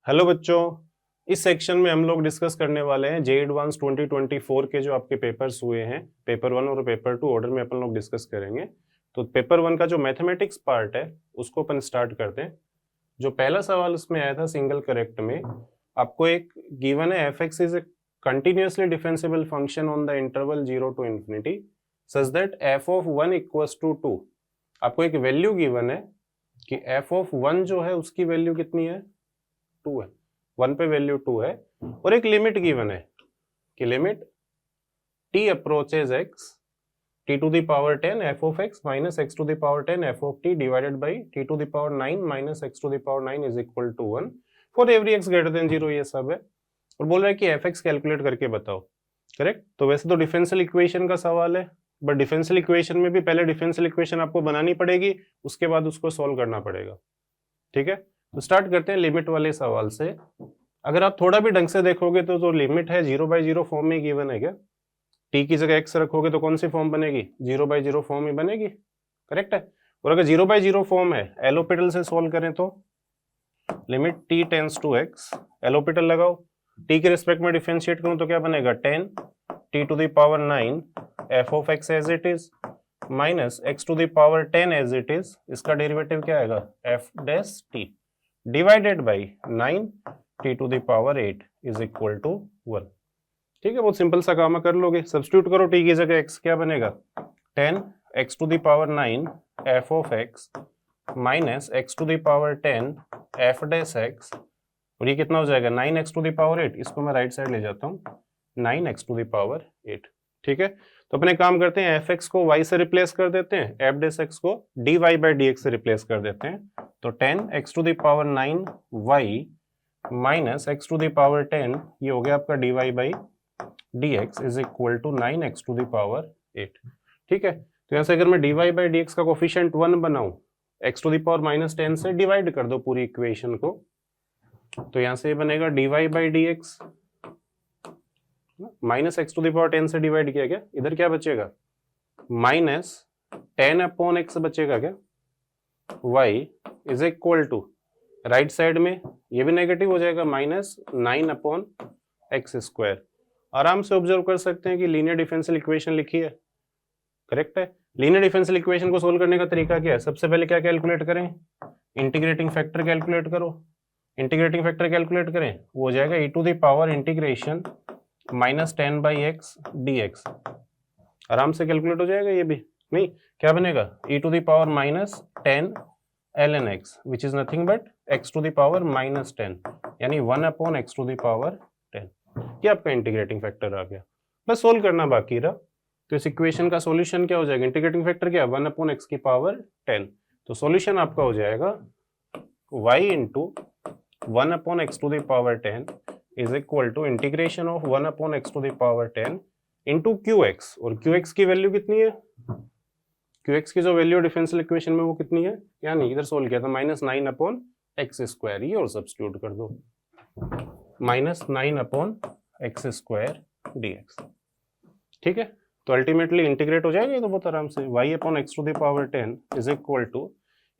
Hello बच्चों, इस section में हम लोग डिस्कस करने वाले हैं जे एडवांस 2024 के जो आपके पेपर्स हुए हैं, पेपर 1 और पेपर 2 ऑर्डर में अपन लोग डिस्कस करेंगे। तो पेपर 1 का जो मैथमेटिक्स पार्ट है उसको अपन स्टार्ट करते हैं। जो पहला सवाल उसमें आया था सिंगल करेक्ट में, आपको एक गिवन है F X is a continuously differentiable function on the interval 0 to infinity such that F of 1 equals to 2। आपको एक वैल्यू गिवन है कि एफ ऑफ 1 जो है उसकी वैल्यू कितनी है, 2 है। 1 पे वैल्यू 2 है और एक लिमिट गिवन है कि limit t approaches x t to the power 10 f of x minus x to the power 10 f of t divided by t to the power 9 minus x to the power 9 is equal to 1 for every x greater than 0। ये सब है और बोल रहा है कि fx calculate करके बताओ। करेक्ट। तो वैसे तो डिफरेंशियल इक्वेशन का सवाल है, बट डिफरेंशियल इक्वेशन में भी पहले डिफरेंशियल इक्वेशन आपको बनानी पड़ेगी, उसके बाद उसको सॉल्व करना पड़ेगा। ठीक है, तो स्टार्ट करते हैं लिमिट वाले सवाल से। अगर आप थोड़ा भी ढंग से देखोगे तो जो लिमिट है 0/0 फॉर्म में गिवन है क्या? t की जगह x रखोगे तो कौन सी फॉर्म बनेगी? 0/0 फॉर्म ही बनेगी। करेक्ट है। और अगर 0/0 फॉर्म है, एलोपिटल से सॉल्व करें तो limit t tends to x, L'Hopital लगाओ, t के रिस्पेक्ट में डिफरेंशिएट करूं तो क्या बनेगा? 10 t to the power 9 f of x as it is minus x to the power 10 as it is, इसका डेरिवेटिव क्या आएगा? f dash t divided by 9 t to the power 8 is equal to 1। ठीक है, बहुत simple सा काम कर लोगे। सब्स्टिट्यूट करो, t की जगह x क्या बनेगा? 10 x to the power 9 f of x minus x to the power 10 f dash x, और ये कितना हो जाएगा? 9x to the power 8। इसको मैं राइट साइड ले जाता हूँ, 9x टू द पावर 8। ठीक है, तो अपने काम करते हैं, fx को y से रिप्लेस कर देते हैं, f डैश x को dy बाई dx से रिप्लेस कर देते हैं। तो 10x to the power 9 y minus x to the power 10, ये हो गया आपका dy by dx is equal to 9x to the power 8। ठीक है, तो ऐसे अगर मैं dy बाई dx का कोफिशिएंट 1 बनाऊं, x to the power minus 10 से डिवाइड कर दो पूरी इक्वेशन को, तो यहां से बनेगा dy by dx minus x to the power 10 से डिवाइड किया गया, इधर क्या बचेगा? माइनस 10 अपॉन x बचेगा क्या? y is equal to right side में ये भी नेगेटिव हो जाएगा, माइनस 9 अपॉन एक्स स्क्वायर। आराम से ऑब्जर्व कर सकते हैं कि लीनियर डिफरेंशियल इक्वेशन लिखी है। करेक्ट है। लीनियर डिफरेंशियल इक्वेशन को सोल्व करने का तरीका क्या है? सबसे पहले क्या कैलकुलेट करें? इंटीग्रेटिंग फैक्टर कैलकुलेट करो। इंटीग्रेटिंग फैक्टर कैलकुलेट करें, वो हो जाएगा e to the power integration minus 10 by X D X. आराम से कैलकुलेट हो जाएगा ये भी। नहीं, क्या बनेगा? e to the power minus 10 ln x which is nothing but x to the power minus 10, यानी 1 upon x to the power 10। ये आपका इंटीग्रेटिंग फैक्टर आ गया, बस सोल्व करना बाकी रहा। तो इस इक्वेशन का सॉल्यूशन क्या हो जाएगा? इंटीग्रेटिंग फैक्टर क्या? 1 अपॉन x की पावर 10। तो सॉल्यूशन आपका हो जाएगा y into 1 upon x to the power 10 is equal to integration of 1 upon x to the power 10 into qx। और qx की वैल्यू कितनी है? qx की जो वैल्यू डिफरेंशियल इक्वेशन में वो कितनी है? या नहीं, इधर सोल्व किया था, माइनस 9 अपॉन एक्स स्क्वायर, ये और सब्स्टिट्यूट कर दो, minus 9 upon x square dx। ठीक है, तो अल्टीमेटली इंटीग्रेट हो जाएगा ये तो बहुत आराम से। y upon X to the power 10 is equal to,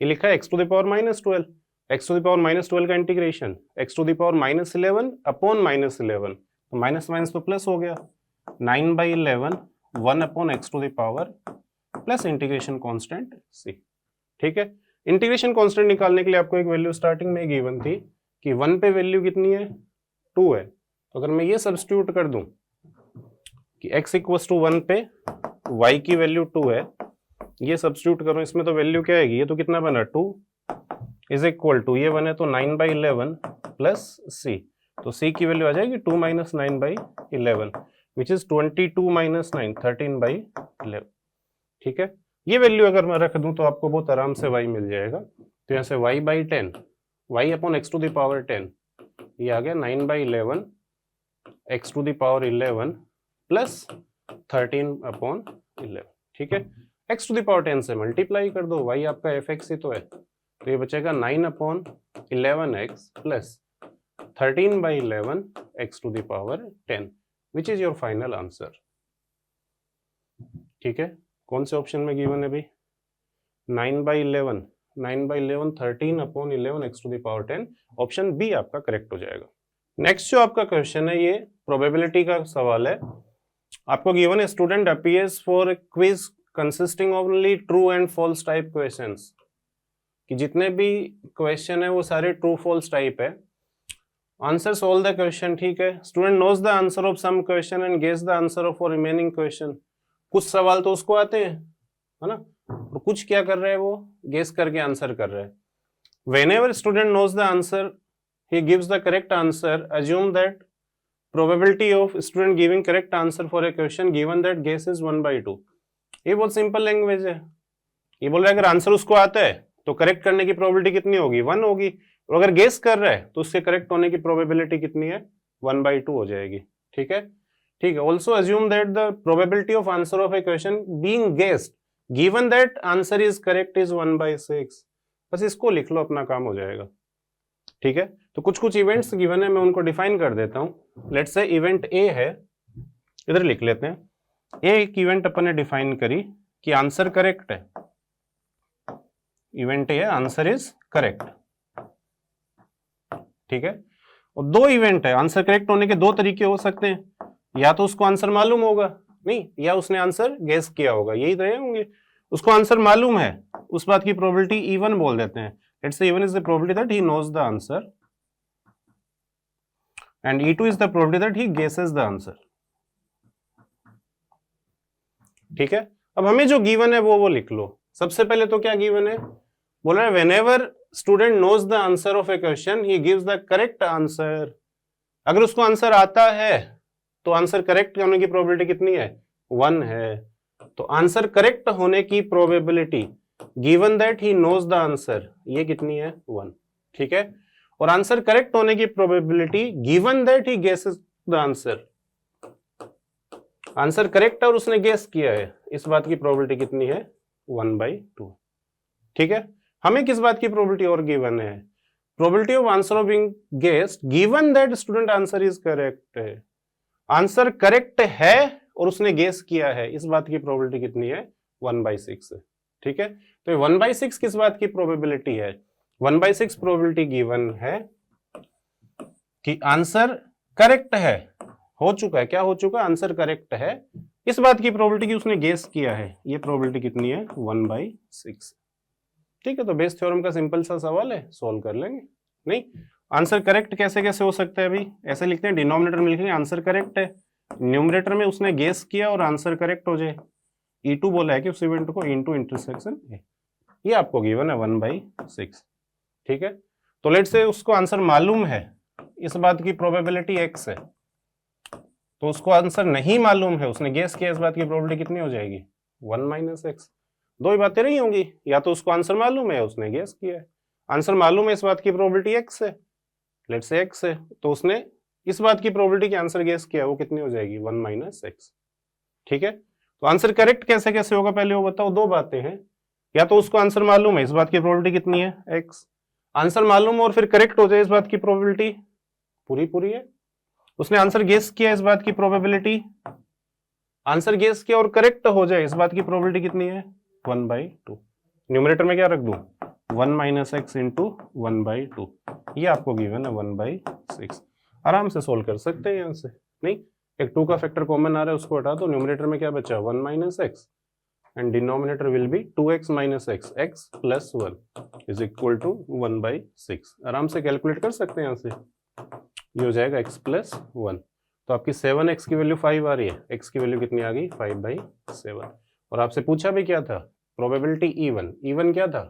ये लिखा है X to the power minus 12, X to the power minus 12 का integration X to the power minus 11 upon minus 11, तो माइनस माइनस तो प्लस हो गया, 9/11 1 upon X to the power plus integration constant c। ठीक है, इंटीग्रेशन कांस्टेंट निकालने के लिए आपको एक वैल्यू स्टार्टिंग में गिवन थी कि 1 पे वैल्यू कितनी है? 2 है। तो अगर मैं ये सब्स्टिट्यूट कर दूं कि x इक्वल्स टू 1 पे y की वैल्यू 2 है, ये सब्स्टिट्यूट करूं इसमें तो वैल्यू क्या आएगी? ये तो कितना बना? 2 इज इक्वल टू, ये बने तो 9/11 प्लस c, तो c की वैल्यू आ जाएगी 2 माइनस 9/11 विच इज 22 माइनस 9 13/11। ठीक है, ये वैल्यू अगर मैं रख दूं तो आपको बहुत आराम से y मिल जाएगा। तो यहाँ से y by 10, y upon X to the power 10, ये आ गया 9/11 X to the power 11 plus 13 upon 11। ठीक है, x टू द पावर 10 से मल्टीप्लाई कर दो, y आपका fx ही तो है, तो ये बचेगा 9 upon 11x plus 13/11 X to the power 10 which is your final answer. ठीक है, कौन से ऑप्शन में गिवन है भाई? 9/11 9/11 13/11 x⁻10। ऑप्शन बी आपका करेक्ट हो जाएगा। नेक्स्ट जो आपका क्वेश्चन है ये प्रोबेबिलिटी का सवाल है। आपको गिवन है student appears for quiz consisting of only true and false type questions, कि जितने भी क्वेश्चन है वो सारे ट्रू फॉल्स टाइप है। आंसर्स ऑल द क्वेश्चन, ठीक है। Student knows the answer of some question and guess the answer of for remaining question. कुछ सवाल तो उसको आते हैं, है ना, और कुछ क्या कर रहे हैं वो गेस करके आंसर कर रहे हैं। Whenever student knows the answer he gives the correct answer, assume that probability of student giving correct answer for a question given that guess is 1/2। ये बहुत सिंपल लैंग्वेज है। ये बोल रहा है अगर आंसर उसको आता है तो करेक्ट करने की प्रोबेबिलिटी कितनी होगी, 1 होगी, और अगर गेस कर रहा है तो उसके करेक्ट होने की प्रोबेबिलिटी कितनी है, 1/2 हो जाएगी। ठीक है, ठीक है। Also assume that the probability of answer of A question being guessed given that answer is correct is 1/6। बस इसको लिख लो, अपना काम हो जाएगा। ठीक है, तो कुछ कुछ इवेंट्स गिवन है, मैं उनको डिफाइन कर देता हूं। लेट्स से इवेंट ए है, इधर लिख लेते हैं। ए एक इवेंट अपन ने डिफाइन करी कि आंसर करेक्ट है। इवेंट ए है, आंसर इज करेक्ट। ठीक है, और दो इवेंट है। आंसर करेक्ट होने के दो तरीके हो सकते हैं, या तो उसको आंसर मालूम होगा, नहीं, या उसने आंसर गेस किया होगा, यही तो होंगे। उसको आंसर मालूम है, उस बात की प्रोबेबिलिटी E1 बोल देते हैं। Let's say E1 is the probability that he knows the answer and E2 is the probability that he guesses the answer। ठीक है, अब हमें जो गिवन है वो लिख लो। सबसे पहले तो क्या गिवन है, बोल रहा है whenever student knows the answer of a question he gives the correct answer। अगर उसको आंसर आता है तो आंसर करेक्ट होने की प्रोबेबिलिटी कितनी है, 1 है। तो आंसर करेक्ट होने की probability given that he knows the answer, ये कितनी है, 1। ठीक है, और आंसर करेक्ट होने की probability given that he guesses the answer, answer correct है और उसने गेस किया है, इस बात की प्रोबेबिलिटी कितनी है, 1/2। ठीक है, हमें किस बात की प्रोबेबिलिटी और गिवन है, probability of answer of being guessed given that student answer is correct है। आंसर करेक्ट है और उसने गेस किया है, इस बात की प्रोबेबिलिटी कितनी है, 1/6 है। ठीक है, तो 1/6 किस बात की प्रोबेबिलिटी है, 1/6 प्रोबेबिलिटी गिवन है कि आंसर करेक्ट है, हो चुका है, क्या हो चुका है, आंसर करेक्ट है, इस बात की प्रोबेबिलिटी कि उसने गेस किया है, ये प्रोबेबिलिटी कितनी है, 1/6। ठीक है, तो बेस थ्योरम का सिंपल सा सवाल है, सोल्व कर लेंगे। नहीं, आंसर करेक्ट कैसे कैसे हो सकता है, अभी ऐसे लिखते हैं, डिनोमिनेटर में लिखेंगे आंसर करेक्ट है, न्यूमरेटर में उसने गेस किया और आंसर करेक्ट हो जाए। E2 बोला है कि उस इवेंट को इनटू इंटरसेक्शन ए, ये आपको गिवन है 1/6। ठीक है, तो लेट्स से उसको आंसर मालूम है, इस बात की प्रोबेबिलिटी x है, तो उसको आंसर नहीं मालूम है, उसने गेस किया, इस बात की प्रोबेबिलिटी कितनी हो जाएगी, 1 - x। दो ही बातें रही होंगी, या तो उसको आंसर मालूम है, उसने गेस किया है। आंसर मालूम है, इस बात की प्रोबेबिलिटी x है, लेट्स से x है, तो उसने इस बात की प्रोबेबिलिटी कि आंसर गेस किया, वो कितनी हो जाएगी, 1 - x। ठीक है, तो आंसर करेक्ट कैसे कैसे होगा, पहले वो बताओ। दो बातें हैं, या तो उसको आंसर मालूम है, इस बात की प्रोबेबिलिटी कितनी है, x। आंसर मालूम और फिर करेक्ट हो जाए, इस बात की प्रोबेबिलिटी पूरी पूरी है। उसने आंसर गेस किया, इस बात की प्रोबेबिलिटी, आंसर गेस किया और करेक्ट हो जाए, इस बात की प्रोबेबिलिटी कितनी है, 1/2। न्यूमरेटर में क्या रख दूं, 1 - x इंटू 1/2, ये आपको गिवन है 1/6। आराम से सोल्व कर सकते हैं यहाँ से। नहीं, एक 2 का फैक्टर कॉमन आ रहा है, उसको हटा दो, न्यूमरेटर में क्या बचा, 1 - x and denominator will be 2x - x, x + 1 is equal to 1/6। आराम से कैलकुलेट कर सकते हैं यहाँ से, ये हो जाएगा x + 1। तो आपकी 7x की वैल्यू 5 आ रही है, x की वैल्यू कितनी आ गई, 5/7। और आपसे पूछा भी क्या था, प्रोबेबिलिटी E1, E1 क्या था,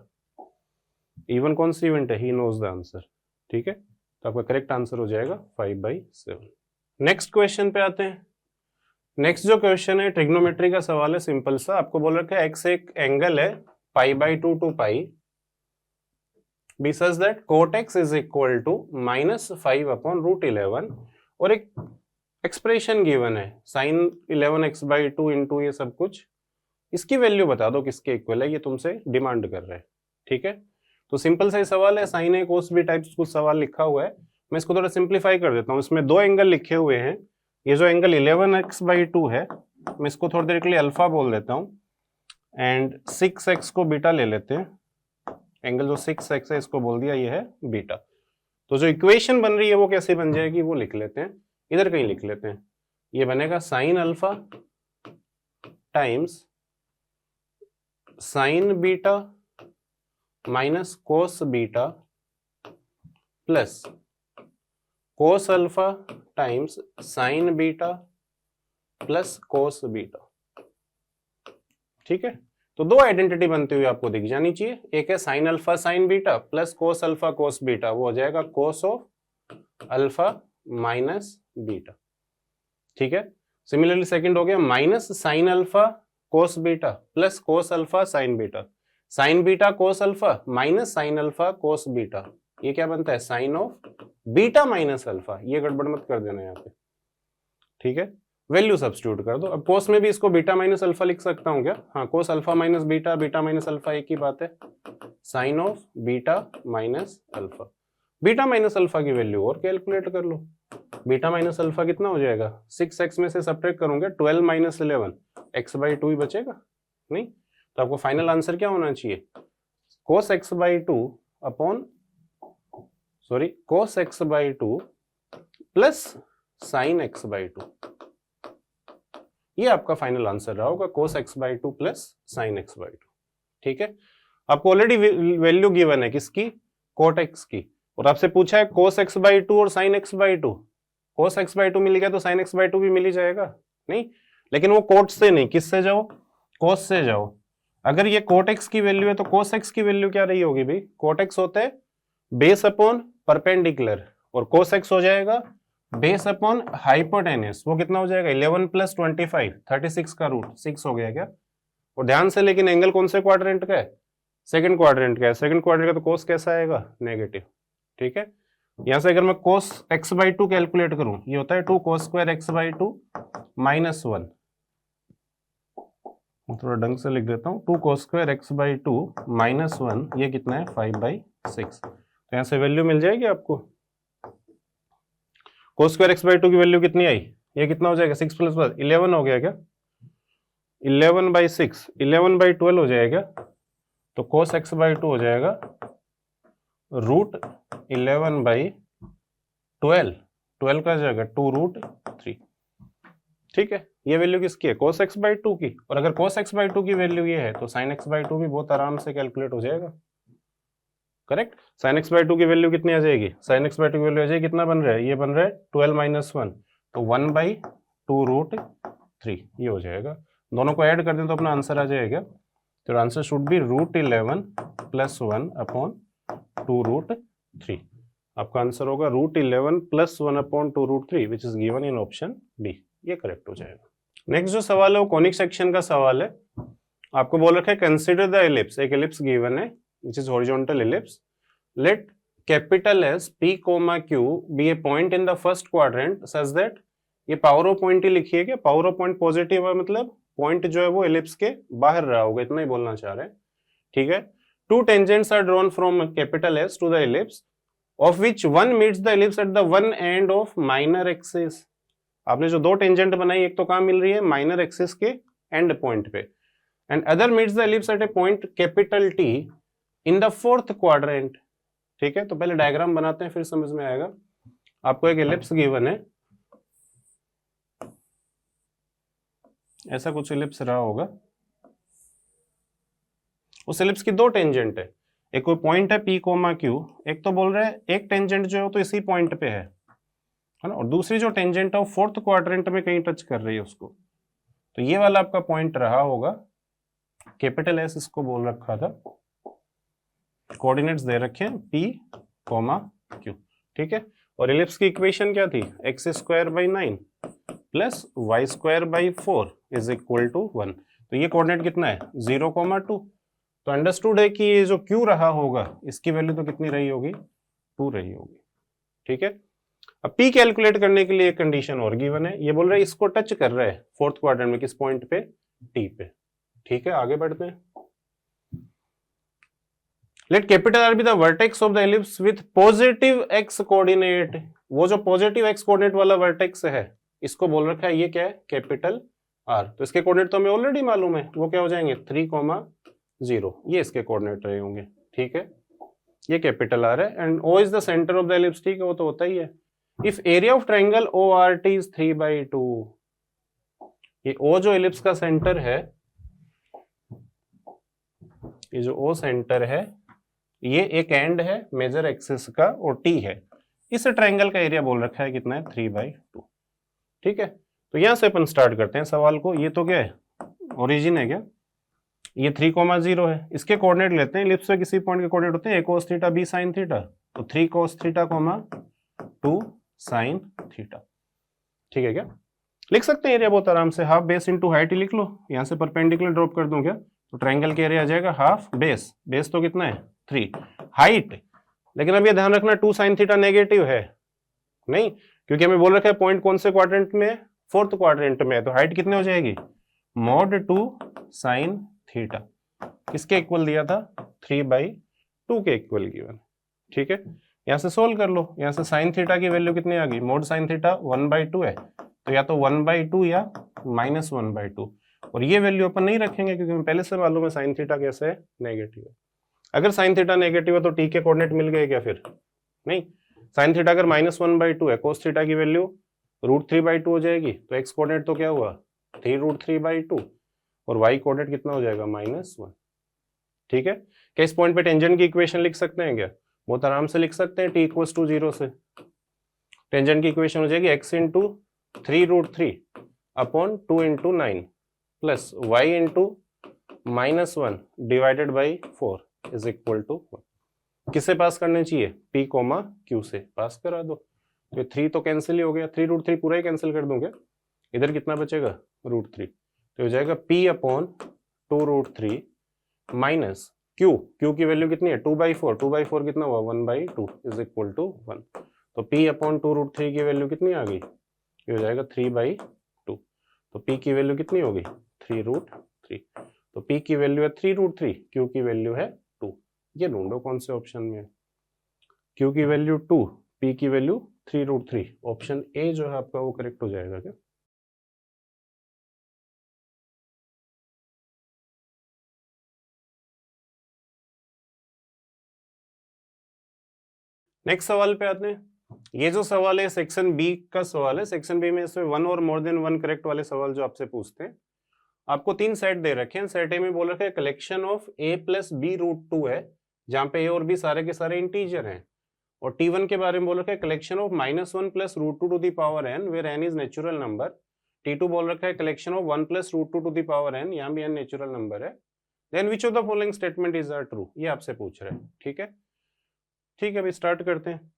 E1 कौन सी इवेंट है, ही नोज द आंसर। ठीक है, तो आपका करेक्ट आंसर हो जाएगा 5/7। नेक्स्ट क्वेश्चन पे आते हैं। नेक्स्ट जो क्वेश्चन है ट्रिग्नोमेट्री का सवाल है, सिंपल सा। आपको बोल रखा है एक्स एक एंगल है π/2 to π, be such that cot x is equal to -5/√11, और एक एक्सप्रेशन गिवन है sin 11x/2 इंटू ये सब कुछ, इसकी वैल्यू बता दो किसके इक्वल है, ये तुमसे डिमांड कर रहे हैं। ठीक है, तो सिंपल सा ही सवाल है, साइन ए कोस बी टाइप्स कुछ सवाल लिखा हुआ है। मैं इसको थोड़ा सिंप्लीफाई कर देता हूँ। इसमें दो एंगल लिखे हुए हैं, ये जो एंगल 11x/2 है, मैं इसको थोड़ी देर के लिए अल्फा बोल देता हूँ, एंड 6x को बीटा ले लेते हैं, एंगल जो 6x है इसको बोल दिया ये है बीटा। तो जो इक्वेशन बन रही है वो कैसे बन जाएगी वो लिख लेते हैं, इधर कहीं लिख लेते हैं। ये बनेगा sine alpha times sign beta minus cos beta plus cos alpha times sign beta plus cos beta. ठीक है, तो दो आइडेंटिटी बनती हुई आपको दिख जानी चाहिए। एक है sine alpha sine beta plus cos alpha cos beta, वो हो जाएगा cos of alpha minus beta. ठीक है, सिमिलरली सेकंड हो गया minus sine alpha cos beta plus cos alpha sine beta. Sine beta cos alpha minus sine alpha cos beta, ये क्या बनता है sine of beta minus alpha. ये गड़बड़ मत कर देना यहाँ पे। ठीक है, वैल्यू सब्स्टिट्यूट कर दो। अब कोस में भी इसको बीटा माइनस अल्फा लिख सकता हूं क्या? हाँ, cos alpha minus beta, beta minus alpha एक ही बात है। Sine of beta minus alpha, beta minus alpha की वैल्यू और कैलकुलेट कर लो। बीटा माइनस अल्फा कितना हो जाएगा? 6x में से सब्ट्रैक्ट करोगे 12 माइनस 11, x/2 ही बचेगा नहीं? तो आपको फाइनल आंसर क्या होना चाहिए? cos x/2 upon cos x/2 plus sign x/2, ये आपका फाइनल आंसर रहा होगा cos x/2 plus sign x/2। ठीक है, आपको ऑलरेडी वैल्यू गिवन है किसकी? cot x की, और आपसे पूछा है cos x/2 और sin x/2। cos x/2 मिल गया तो sin x/2 भी मिल ही जाएगा नहीं? लेकिन वो cot से नहीं, किससे जाओ? cos से जाओ। अगर ये cot x की वैल्यू है तो cos x की वैल्यू क्या रही होगी भाई? cot x होता है बेस अपॉन परपेंडिकुलर, और cos x हो जाएगा बेस अपॉन हाइपोटेन्यूस। वो कितना हो जाएगा? 11 प्लस 25, 36 का रूट 6 हो गया क्या? और ध्यान से, लेकिन एंगल कौन से क्वाड्रेंट का है? सेकंड क्वाड्रेंट का है। सेकंड क्वाड्रेंट का तो cos कैसा आएगा? नेगेटिव। ठीक है, यहां से अगर मैं cos x/2 कैलकुलेट करूं, ये होता है 2 cos स्क्वायर x/2 माइनस 1। थोड़ा ढंग से लिख देता हूं, 2 cos स्क्वायर x/2 माइनस 1, ये कितना है? 5/6। तो यहां से वैल्यू मिल जाएगी आपको। cos स्क्वायर x/2 की वैल्यू कितनी आई? ये कितना हो जाएगा? 6 प्लस 11 हो गया क्या? 11/6, 11/12 हो जाएगा। तो cos x/2 हो जाएगा √11/12, 12 का जाएगा 2√3। ठीक है, ये वैल्यू किसकी है? cos x/2 की। और अगर cos x/2 की वैल्यू ये है तो sin x/2 भी बहुत आराम से कैलकुलेट हो जाएगा। करेक्ट, sin x/2 की वैल्यू कितनी आ जाएगी? sin x/2 की वैल्यू आ जाएगी, कितना बन रहा है? ये बन रहा है 12 माइनस 1, तो 1/2√3 ये हो जाएगा। दोनों को ऐड कर दें तो अपना आंसर आ जाएगा। तो answer should be √11 plus 1 upon 2√3। आपका आंसर होगा √11 plus 1 upon 2√3 which is given in option B. ये करेक्ट हो जाएगा। नेक्स्ट जो सवाल है वो कोनिक सेक्शन का सवाल है। आपको बोल रखा है कंसीडर द एलिप्स, एक एलिप्स गिवन है which is horizontal ellipse. Let capital S P, Q be a point in the first quadrant such that, ये पावर ऑफ पॉइंट ही लिखिए क्या? पावर ऑफ पॉइंट पॉजिटिव है, मतलब पॉइंट जो है वो एलिप्स के बाहर रहा होगा, इतना ही बोलना चाह रहे हैं। ठीक है, two tangents are drawn from capital S to the ellipse of which one meets the ellipse at the one end of minor axis. आपने जो दो टेंजेंट बनाई, एक तो कहां मिल रही है? माइनर एक्सिस के एंड पॉइंट पे, and other meets the ellipse at a point capital T in the fourth quadrant. ठीक है, तो पहले डायग्राम बनाते हैं फिर समझ में आएगा। आपको एक एलिप्स गिवन है, ऐसा कुछ एलिप्स रहा होगा। उस एलिप्स की दो टेंजेंट है, एक कोई पॉइंट है P, Q, एक तो बोल रहा है एक टेंजेंट जो है तो इसी पॉइंट पे है ना, और दूसरी जो टेंजेंट है वो फोर्थ क्वाड्रेंट में कहीं टच कर रही है उसको। तो ये वाला आपका पॉइंट रहा होगा, कैपिटल S इसको बोल रखा था, कोऑर्डिनेट्स दे रखे हैं P, Q। ठीक है, और एलिप्स की इक्वेशन क्या थी? x²/9 plus y²/4 is equal to 1। तो ये कोऑर्डिनेट कितना है? 0,2। तो अंडरस्टूड है कि ये जो Q रहा होगा इसकी वैल्यू तो कितनी रही होगी? 2 रही होगी। ठीक है, अब P कैलकुलेट करने के लिए एक कंडीशन और गिवन है। ये बोल रहा है इसको टच कर रहा है फोर्थ क्वाड्रेंट में, किस पॉइंट पे? T पे। ठीक है, आगे बढ़ते हैं। Let capital R be the vertex of the ellipse with positive x coordinate. वो जो पॉजिटिव x कोऑर्डिनेट वाला वर्टेक्स है इसको बोल रखा है ये क्या है? Capital R। तो इसके कोऑर्डिनेट तो हमें ऑलरेडी मालूम है, वो क्या हो जाएंगे? 3,0, ये इसके कोऑर्डिनेट रहे होंगे। ठीक है, ये कैपिटल आर है, and O is the centre of the ellipse, ठीक है, वो तो होता ही है। If area of triangle O R T is 3/2, ये ओ जो एलिप्स का सेंटर है, ये जो ओ सेंटर है, ये एक एंड है मेजर एक्सिस का और टी है, इस ट्राइंगल का एरिया बोल रखा है कितना है 3/2, ठीक है। तो यहां से अपन स्टार्ट करते हैं सवाल को। ये तो क्या है, ओरिजिन है क्या, ये 3,0 है, इसके कोऑर्डिनेट लेते हैं, एलिप्स पे किसी पॉइंट के कोऑर्डिनेट होते हैं a cos theta b sin theta, तो 3 cos थीटा, 2 sin थीटा, ठीक है क्या। लिख सकते हैं एरिया बहुत आराम से, हाफ बेस इंटू हाइट ही लिख लो, यहां से परपेंडिकुलर ड्रॉप कर दूं क्या, तो ट्राइंगल के एरिया आ जाएगा हाफ बेस, बेस तो कितना है 3, हाइट, लेकिन अब ये ध्यान रखना 2 sin थीटा नेगेटिव है नहीं, क्योंकि हमें बोल रखा है पॉइंट कौन से क्वाड्रेंट में, फोर्थ क्वाड्रेंट में, तो हाइट कितने हो जाएगी, mod 2 sin थीटा, किसके इक्वल दिया था 3/2 के इक्वल गिवन, ठीक है। यहां से सोल्व कर लो, यहां से sin थीटा की वैल्यू कितनी आ गई, मोड sin थीटा 1/2 है, तो या तो 1/2 या -1/2, और ये वैल्यू अपन नहीं रखेंगे क्योंकि हमें पहले से मालूम है sin थीटा कैसे है, नेगेटिव है। अगर sin थीटा नेगेटिव है तो t के कोऑर्डिनेट मिल गए क्या, फिर नहीं, sin थीटा अगर -1/2 है, cos थीटा की वैल्यू √3/2 हो जाएगी, तो x कोऑर्डिनेट तो क्या हुआ 3√3/2, और y कोऑर्डिनेट कितना हो जाएगा -1, ठीक है। क्या इस पॉइंट पे टेंजेंट की इक्वेशन लिख सकते हैं क्या, बहुत आराम से लिख सकते हैं, t = 0 से टेंजेंट की इक्वेशन हो जाएगी x × 3√3 upon 2 × 9 plus y × -1 divided by 4 is equal to 1। किसे पास करने चाहिए, p, q से पास करा दो, तो 3 तो कैंसिल ही हो गया, 3√3 पूरा ही कैंसिल कर दूंगे, इधर कितना बचेगा √3, तो हो जाएगा p upon 2√3 minus q, q की वैल्यू कितनी है 2/4, 2/4 कितना हुआ 1/2 इज इक्वल टू 1, तो p अपॉन 2√3 की वैल्यू कितनी आ गई, ये हो जाएगा 3/2, तो p की वैल्यू कितनी होगी 3√3, तो p की वैल्यू है 3√3, q की वैल्यू है 2, ये ढूंढो कौन से ऑप्शन में, q की वैल्यू 2, p की वैल्यू 3√3, ऑप्शन ए जो है आपका वो करेक्ट हो जाएगा क्या। नेक्स्ट सवाल पे आते हैं। ये जो सवाल है सेक्शन बी का सवाल है, सेक्शन बी में इसमें 1 और मोर देन 1 करेक्ट वाले सवाल जो आपसे पूछते हैं। आपको 3 सेट दे रखे हैं, सेट ए में बोल रखा है कलेक्शन ऑफ a + b √2 है, जहां पे a और b सारे के सारे इंटीजर हैं, और T1 के बारे में बोल रखा है collection of -1 + √2 to the power n where n is natural number. T2 बोल रखा है collection of 1 + √2 to the power n, यहाँ भी n नेचुरल नंबर है। Then which of the following statement is are true, ये आपसे पूछ रहे हैं, ठीक है। ठीक है, अभी स्टार्ट करते हैं।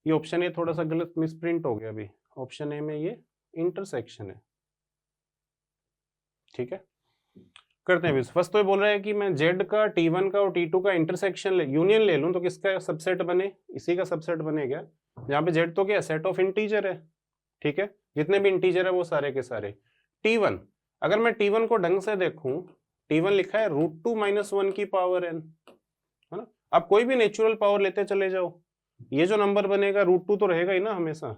ये ऑप्शन ए थोड़ा सा गलत मिसप्रिंट हो गया, अभी ऑप्शन ए में ये इंटरसेक्शन है, ठीक है। करते हैं, फर्स्ट तो ये बोल रहा है कि मैं z का T1 का और T2 का इंटरसेक्शन यूनियन ले लूं तो किसका सबसेट बने, इसी का सबसेट बनेगा, जहां पे z तो क्या सेट ऑफ इंटीजर है, ठीक है, जितने भी इंटीजर है वो सारे के सारे। T1, अगर मैं T1 को ढंग से देखूं, T1 लिखा है √2 - 1 की पावर n, है ना। आप कोई भी नेचुरल पावर लेते चले जाओ, ये जो नंबर बनेगा √2 तो रहेगा ही ना हमेशा,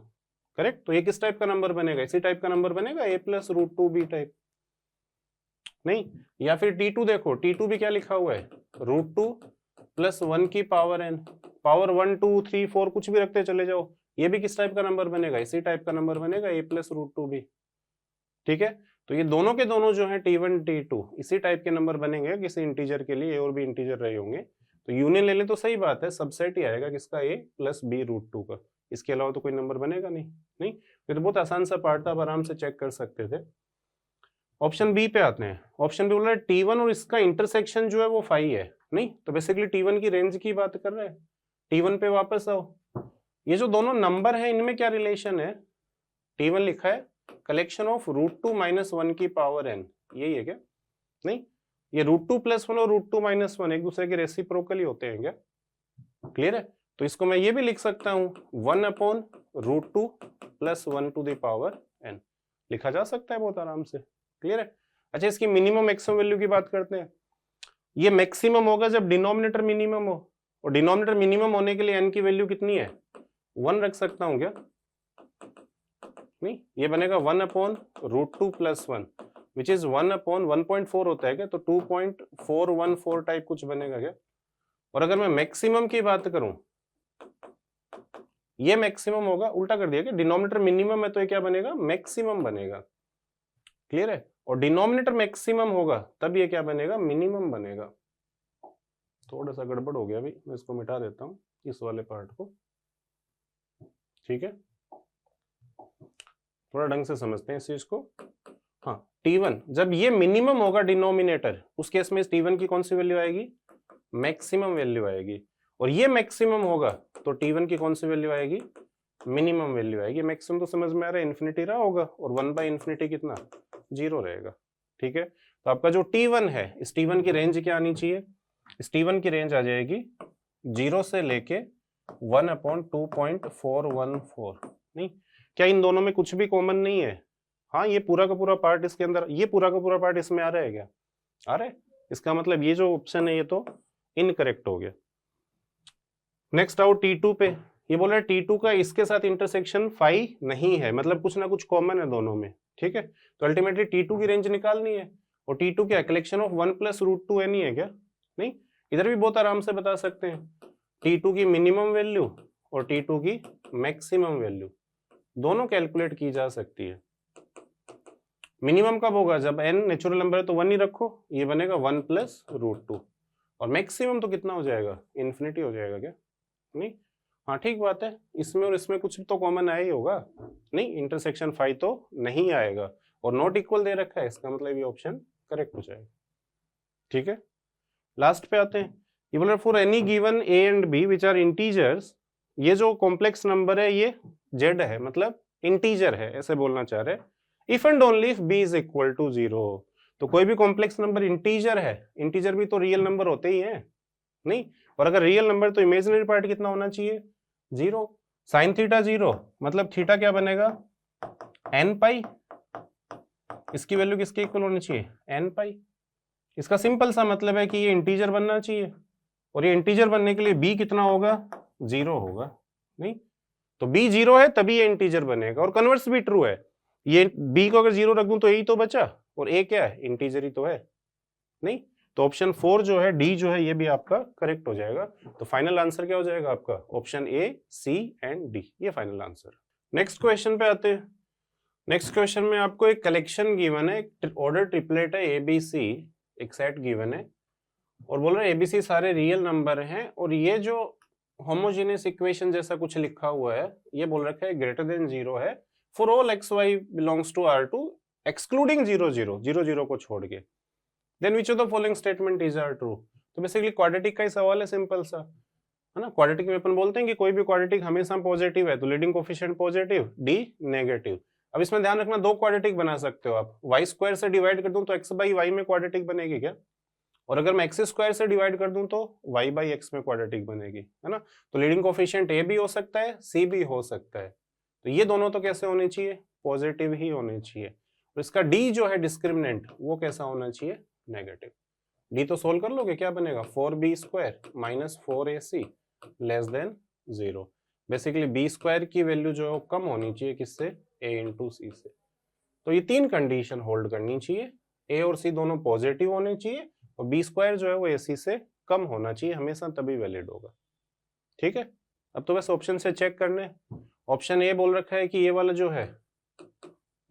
करेक्ट। तो ये किस टाइप का नंबर बनेगा, इसी टाइप का नंबर बनेगा, a + √2b टाइप, नहीं। या फिर T2 देखो, T2 भी क्या लिखा हुआ है √2 + 1 की पावर n, पावर 1 2 3 4 कुछ भी रखते चले जाओ, ये भी किस टाइप का नंबर बनेगा, इसी टाइप का नंबर बनेगा, a + √2b, ठीक है। तो ये दोनों के दोनों जो है T1 T2 इसी टाइप के नंबर बनेंगे, किसी इंटीजर के लिए a और b इंटीजर रहे होंगे, तो यूनियन ले ले तो सही बात है, सबसेट ही आएगा किसका, a + b √2 का, इसके अलावा तो कोई नंबर बनेगा नहीं। नहीं, ये तो बहुत आसान सा पार्ट था, आप आराम से चेक कर सकते थे। ऑप्शन बी पे आते हैं। ऑप्शन बी बोल रहा है T1 और इसका इंटरसेक्शन जो है वो 5 है, नहीं, तो बेसिकली T1 की रेंज की बात कर रहे हैं। T1 पे वापस आओ, ये जो दोनों नंबर है इनमें क्या रिलेशन है, T1 लिखा है कलेक्शन ऑफ √2 - 1 की पावर n, यही है क्या, नहीं, ये √2 + 1 और √2 - 1 एक दूसरे के रेसिप्रोकल ही होते हैं क्या, क्लियर है। तो इसको मैं ये भी लिख सकता हूं 1/√2 + 1 टू द पावर n, लिखा जा सकता है बहुत आराम से, क्लियर है। अच्छा, इसकी मिनिमम मैक्सिमम वैल्यू की बात करते हैं। ये मैक्सिमम होगा जब डिनोमिनेटर मिनिमम हो, और डिनोमिनेटर मिनिमम होने के लिए n की वैल्यू कितनी है 1 रख सकता हूं क्या, नहीं, ये बनेगा 1/√2 + 1 विच इज 1/1.4 होता है क्या, तो 2.414 टाइप कुछ बनेगा क्या, और अगर मैं मैक्सिमम की बात करूं, ये मैक्सिमम होगा, उल्टा कर दिया कि डिनोमिनेटर मिनिमम है तो ये क्या बनेगा, मैक्सिमम बनेगा। क्लियर है? और डिनोमिनेटर मैक्सिमम होगा तब ये क्या बनेगा, मिनिमम बनेगा। थोड़ा सा गड़बड़ हो गया, अभी मैं इसको मिटा देता हूं, इस वाले पार्ट को। ठीक है, थोड़ा ढंग से समझते हैं इस चीज को। हाँ, T1 जब ये मिनिमम होगा डिनोमिनेटर, उस केस में T1 की कौन सी वैल्यू आएगी, मैक्सिमम वैल्यू आएगी। और ये मैक्सिमम होगा तो T1 की कौन सी वैल्यू आएगी, मिनिमम वैल्यू आएगी। मैक्सिमम तो समझ में आ रहा है, इन्फिनिटी रहा होगा, और 1/∞ कितना, 0 रहेगा। ठीक है, तो आपका जो T1 है, इस T1 की रेंज क्या आनी चाहिए, इस T1 की रेंज आ जाएगी 0 से लेके 1/2.414। नहीं, क्या इन दोनों में कुछ भी कॉमन नहीं है? हाँ, ये पूरा का पूरा पार्ट इसके अंदर, ये पूरा का पूरा पार्ट इसमें आ रहा है क्या, आ रहा है। इसका मतलब ये जो ऑप्शन है ये तो इनकरेक्ट हो गया। नेक्स्ट आओ T2 पे, ये बोल रहा है T2 का इसके साथ इंटरसेक्शन फाई नहीं है, मतलब कुछ ना कुछ कॉमन है दोनों में। ठीक है, तो अल्टीमेटली T2 की रेंज निकालनी है, और T2 क्या, कलेक्शन ऑफ 1 + √2n ही है क्या? नहीं, इधर भी बहुत आराम से बता सकते हैं, T2 की मिनिमम वैल्यू और T2 की मैक्सिमम वैल्यू दोनों कैलकुलेट की जा सकती है। मिनिमम कब होगा, जब n नेचुरल नंबर है तो 1 ही रखो, ये बनेगा 1 + √2, और मैक्सिमम तो कितना हो जाएगा, इन्फिनिटी हो जाएगा क्या? नहीं, हाँ ठीक बात है, इसमें और इसमें कुछ तो कॉमन आया ही होगा। नहीं, इंटरसेक्शन फाई तो नहीं आएगा, और नॉट इक्वल दे रखा है, इसका मतलब ये ऑप्शन करेक्ट हो जाएगा। ठीक है, लास्ट पे आते हैं, ये बोल रहा है for any given a and b which are integers, ये जो कॉम्प्लेक्स नंबर है ये z है, मतलब इंटीजर है, ऐसे बोलना चाह रहे हैं। If and only if b is equal to 0, तो कोई भी कॉम्प्लेक्स नंबर इंटीजर है, इंटीजर भी तो रियल नंबर होते ही हैं। नहीं, और अगर रियल नंबर तो इमेजिनरी पार्ट कितना होना चाहिए, 0। साइन थीटा 0, मतलब थीटा क्या बनेगा, n π, इसकी वैल्यू किसके इक्वल होनी चाहिए, n π। इसका सिंपल सा मतलब है कि ये इंटीजर बनना चाहिए, और ये इंटीजर बनने के लिए b कितना होगा, 0 होगा। नहीं, तो b 0 है तभी ये इंटीजर बनेगा, और कन्वर्स भी ट्रू है, ये b को अगर 0 रख दूं तो यही तो बचा, और a क्या है, इंटीजर ही तो है। नहीं, तो ऑप्शन 4 जो है, डी जो है, ये भी आपका करेक्ट हो जाएगा। तो फाइनल आंसर क्या हो जाएगा आपका, option A, C and D, ये फाइनल आंसर। नेक्स्ट क्वेश्चन पे आते हैं। नेक्स्ट क्वेश्चन में आपको एक कलेक्शन गिवन है, ऑर्डर ट्रिपलेट है एबीसी, एक सेट गिवन है, और बोल रहे हैं एबीसी सारे रियल नंबर हैं, और ये जो होमोजेनियस इक्वेशन जैसा कुछ लिखा हुआ है, ये बोल रखा है ग्रेटर देन 0 है for all X Y belongs to R2 excluding 0 0 0 0 को छोड़ के, then which of the following statement is are true. तो बेसिकली क्वाड्रेटिक का ही सवाल है, सिंपल सा है ना। क्वाड्रेटिक में अपन बोलते हैं कि कोई भी क्वाड्रेटिक हमेशा पॉजिटिव है, तो leading coefficient positive, D negative. अब इसमें ध्यान रखना, दो क्वाड्रेटिक बना सकते हो आप, y² से डिवाइड कर दूं तो x/y में क्वाड्रेटिक बनेगी क्या, और अगर मैं x² से डिवाइड कर दूं तो y/x में क्वाड्रेटिक बनेगी, है ना। तो लीडिंग कोफिशिएंट a भी हो सकता है, c भी हो सकता है, तो ये दोनों तो कैसे होने चाहिए, पॉजिटिव ही होने चाहिए। और इसका d जो है डिस्क्रिमिनेंट, वो कैसा होना चाहिए, नेगेटिव। डी तो सोल्व कर लोगे, क्या बनेगा, 4b² - 4ac << 0। बेसिकली b² की वैल्यू जो है कम होनी चाहिए किससे, a × c से। तो ये तीन कंडीशन होल्ड करनी चाहिए, a और c दोनों पॉजिटिव होने चाहिए, और b² जो है वो ac से कम होना चाहिए हमेशा, तभी वैलिड होगा। ठीक है, अब तो बस ऑप्शन से चेक करने। ऑप्शन ए बोल रखा है कि ये वाला जो है,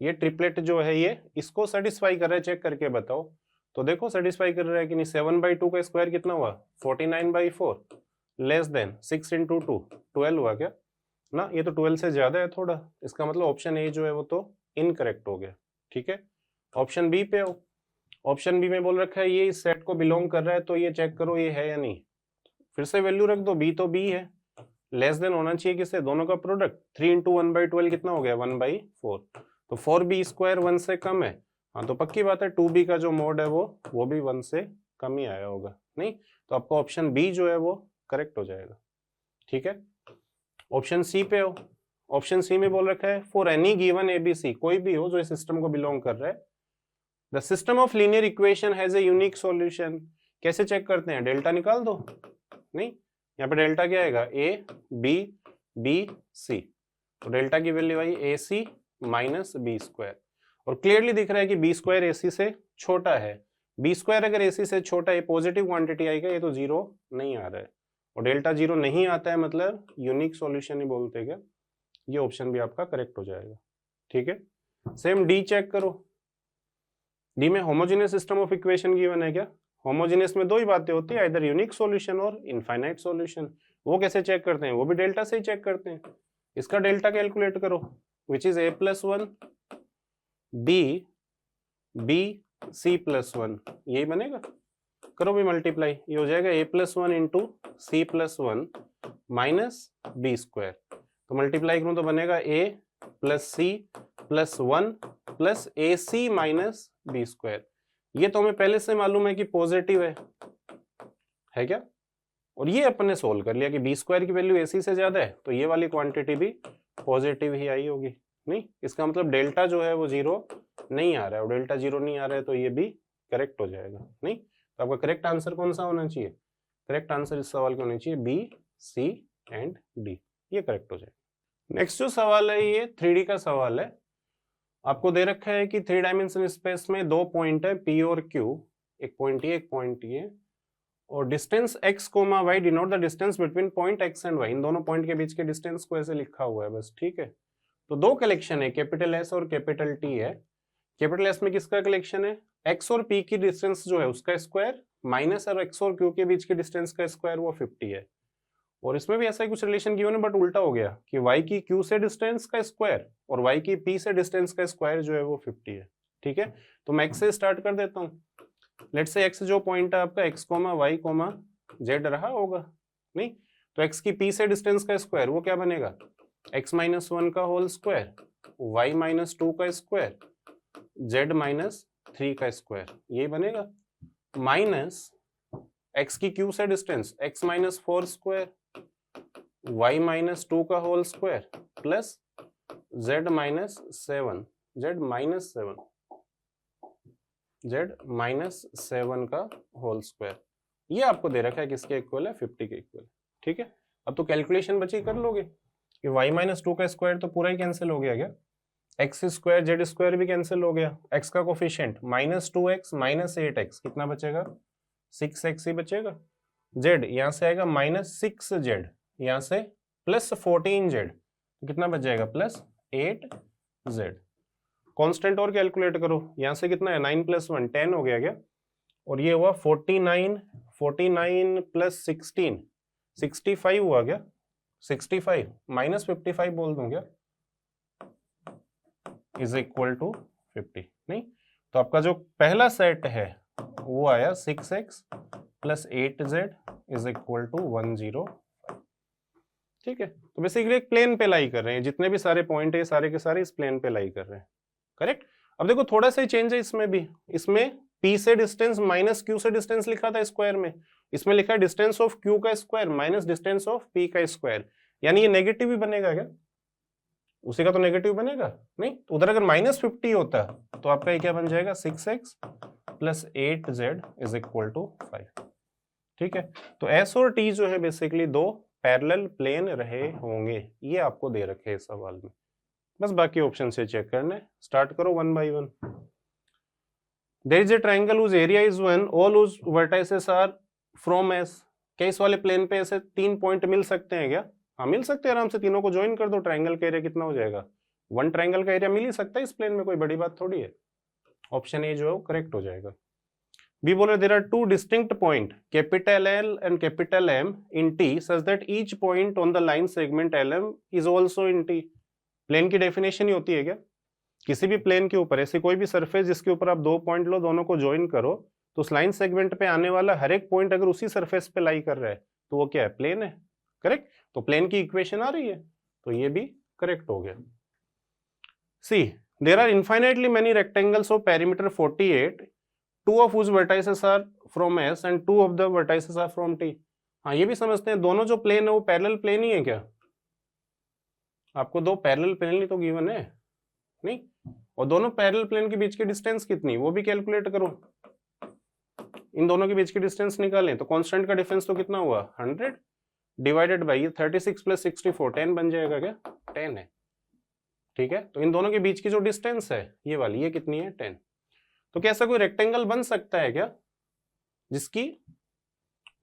ये ट्रिपलेट जो है, ये इसको सेटिस्फाई कर रहा है, चेक करके बताओ। तो देखो सेटिस्फाई कर रहा है कि नहीं, 7/2 का स्क्वायर कितना हुआ, 49/4 << 6 × 2 12 हुआ क्या ना, ये तो 12 से ज्यादा है थोड़ा, इसका मतलब ऑप्शन ए जो है वो तो इनकरेक्ट हो गया। ठीक है, ऑप्शन बी पे हो। ऑप्शन बी में बोल रखा है ये इस सेट को बिलोंग कर रहा है, तो ये चेक करो ये है या नहीं, फिर से वैल्यू रख दो, बी तो बी है, << होना चाहिए किससे, दोनों का प्रोडक्ट, 3 × 1/12 कितना हो गया, 1/4, तो 4b² 1 से कम है, हाँ तो पक्की बात है 2b का जो मोड है वो भी 1 से कम ही आया होगा। नहीं, तो आपको ऑप्शन बी जो है वो करेक्ट हो जाएगा। ठीक है, ऑप्शन सी पे हो। ऑप्शन सी में बोल रखा है फॉर एनी गिवन एबीसी, कोई भी हो जो इस सिस्टम को बिलोंग कर रहा है, the system of linear equation has a unique solution. कैसे चेक करते हैं, डेल्टा निकाल दो। नहीं, यहाँ पे डेल्टा क्या आएगा, ए बी बी सी, तो डेल्टा की वैल्यू आई AC - b², और क्लियरली दिख रहा है कि b² AC से छोटा है। b² अगर AC से छोटा है, पॉजिटिव क्वांटिटी आएगा, ये तो 0 नहीं आ रहा है, और डेल्टा 0 नहीं आता है मतलब यूनिक सॉल्यूशन ही बोलते हैं क्या, ये ऑप्शन भी आपका करेक्ट हो जाएगा। ठीक है, सेम डी चेक करो। डी में homogeneous system of equation given है क्या, होमोजेनियस में दो ही बातें होती है, इधर यूनिक सॉल्यूशन और इनफाइनाइट सॉल्यूशन। वो कैसे चेक करते हैं, वो भी डेल्टा से ही चेक करते हैं। इसका डेल्टा कैलकुलेट करो, which is a+1 b c+1, यही बनेगा। करो भी मल्टीप्लाई, ये हो जाएगा a+1 into c+1 minus b square. तो मल्टीप्लाई करूं तो बनेगा a plus c plus 1 plus a c minus b square. ये तो हमें पहले से मालूम है कि पॉजिटिव है क्या, और ये अपन ने सोल्व कर लिया कि बी स्क्वायर की वैल्यू एसी से ज्यादा है, तो ये वाली क्वांटिटी भी पॉजिटिव ही आई होगी। नहीं, इसका मतलब डेल्टा जो है वो 0 नहीं आ रहा है, और डेल्टा 0 नहीं आ रहा है तो ये भी करेक्ट हो जाएगा। नहीं, तो आपका करेक्ट आंसर कौन सा होना चाहिए, करेक्ट आंसर इस सवाल का होना चाहिए बी सी एंड डी, ये करेक्ट हो जाएगा। नेक्स्ट जो सवाल है ये 3D का सवाल है। आपको दे रखा है कि 3 डायमेंशन स्पेस में दो पॉइंट है P और Q, एक पॉइंट ये एक पॉइंट ये, और distance x, y denote the distance between point x and y। इन दोनों पॉइंट के बीच के डिस्टेंस को ऐसे लिखा हुआ है बस। ठीक है, तो दो कलेक्शन है, कैपिटल S और कैपिटल T है। कैपिटल S में किसका कलेक्शन है, x और p की डिस्टेंस जो है उसका स्क्वायर माइनस और x और q के बीच के डिस्टेंस का स्क्वायर वो 50 है। और इसमें भी ऐसा ही कुछ रिलेशन गिवन है बट उल्टा हो गया कि y की q से डिस्टेंस का स्क्वायर और y की p से डिस्टेंस का स्क्वायर जो है वो 50 है। ठीक है, तो मैं x से स्टार्ट कर देता हूँ। लेट्स से x जो पॉइंट है आपका x, y, z रहा होगा। नहीं, तो x की p से डिस्टेंस का स्क्वायर वो क्या बनेगा, x माइनस 1 का होल स्क्वायर, y माइनस 2 का स्क्वायर, z माइनस 3 का स्क्वायर, ये बनेगा। माइनस x की q से distance x minus 4 square, y minus 2 का whole square plus z minus 7, z minus 7 का होल स्क्वायर। ये आपको दे रखा है किसके इक्वल है, 50 के इक्वल। ठीक है, अब तो कैलकुलेशन बची कर लोगे कि y माइनस 2 का स्क्वायर तो पूरा ही कैंसिल हो गया क्या, एक्स स्क्वायर जेड स्क्वायर भी कैंसिल हो गया, x का coefficient minus 2x minus 8x कितना बचेगा, 6x ही बचेगा। z यहाँ से आएगा माइनस 6z, यहाँ से प्लस 14z, कितना बच जाएगा प्लस 8z। कांस्टेंट और कैलकुलेट करो, यहाँ से कितना है 9 प्लस 1 10 हो गया क्या, और ये हुआ 49 प्लस 16 65 हुआ क्या, 65 माइनस 55 बोल दूं क्या, इज इक्वल टू 50। नहीं, तो आपका जो पहला सेट है वो आया 6x plus 8z is equal to 105। ठीक है, तो बेसिकली एक प्लेन पे लाई कर रहे हैं, जितने भी सारे पॉइंट है सारे के सारे इस प्लेन पे लाई कर रहे हैं। करेक्ट। अब देखो थोड़ा सा ही चेंज है इसमें भी, इसमें p से डिस्टेंस माइनस q से डिस्टेंस लिखा था स्क्वायर में, इसमें लिखा है डिस्टेंस ऑफ q का square minus distance of p का स्क्वायर, यानी ये नेगेटिव ही बनेगा क्या, उसी का तो नेगेटिव बनेगा। नहीं, तो उधर अगर माइनस 50 होता तो आपका ये क्या बन जाएगा 6x plus 8z is equal to 5। ठीक है, तो s और t जो है बेसिकली दो पैरेलल प्लेन रहे होंगे, ये आपको दे रखे हैं सवाल में, बस बाकी ऑप्शन से चेक करना। स्टार्ट करो one by one. There is a triangle whose area is 1, all whose vertices are from S। क्या इस वाले प्लेन पे ऐसे 3 पॉइंट मिल सकते हैं क्या, हाँ मिल सकते हैं आराम से, तीनों को ज्वाइन कर दो, ट्रायंगल का एरिया कितना हो जाएगा, 1 ट्रायंगल का एरिया मिल ही सकता है इस प्लेन में, कोई बड़ी बात थोड़ी है। ऑप्शन ए जो है वो करेक्ट हो जाएगा। बी बोल रहे there are 2 distinct point capital L and capital M in T such that each point on the line segment LM is also in T। Plane की डेफिनेशन ही होती है क्या, किसी भी प्लेन के ऊपर ऐसी कोई भी सरफेस जिसके ऊपर आप 2 पॉइंट लो, दोनों को ज्वाइन करो, तो उस लाइन सेगमेंट पे आने वाला हर एक पॉइंट अगर उसी सरफेस पे लाई कर रहा है तो वो क्या है, प्लेन है। करेक्ट, तो प्लेन की इक्वेशन आ रही है, तो ये भी करेक्ट हो गया। See there are infinitely many rectangles of perimeter 48, 2 of whose vertices are from S and 2 of the vertices are from T। हाँ ये भी समझते हैं, दोनों जो प्लेन है वो पैरेलल प्लेन ही है क्या, आपको 2 पैरेलल प्लेन ही तो गिवन है। नहीं, और दोनों पैरेलल प्लेन के बीच की डिस्टेंस कितनी वो भी कैलकुलेट करो, इन दोनों के बीच की डिस्टेंस निकालें तो कांस्टेंट का डिफरेंस तो कितना हुआ 100 डिवाइडेड बाई 36 प्लस 64 10 बन जाएगा क्या, 10 है। ठीक है, तो इन दोनों के बीच की जो डिस्टेंस है ये वाली, ये कितनी है 10। तो क्या ऐसा कोई रेक्टेंगल बन सकता है क्या जिसकी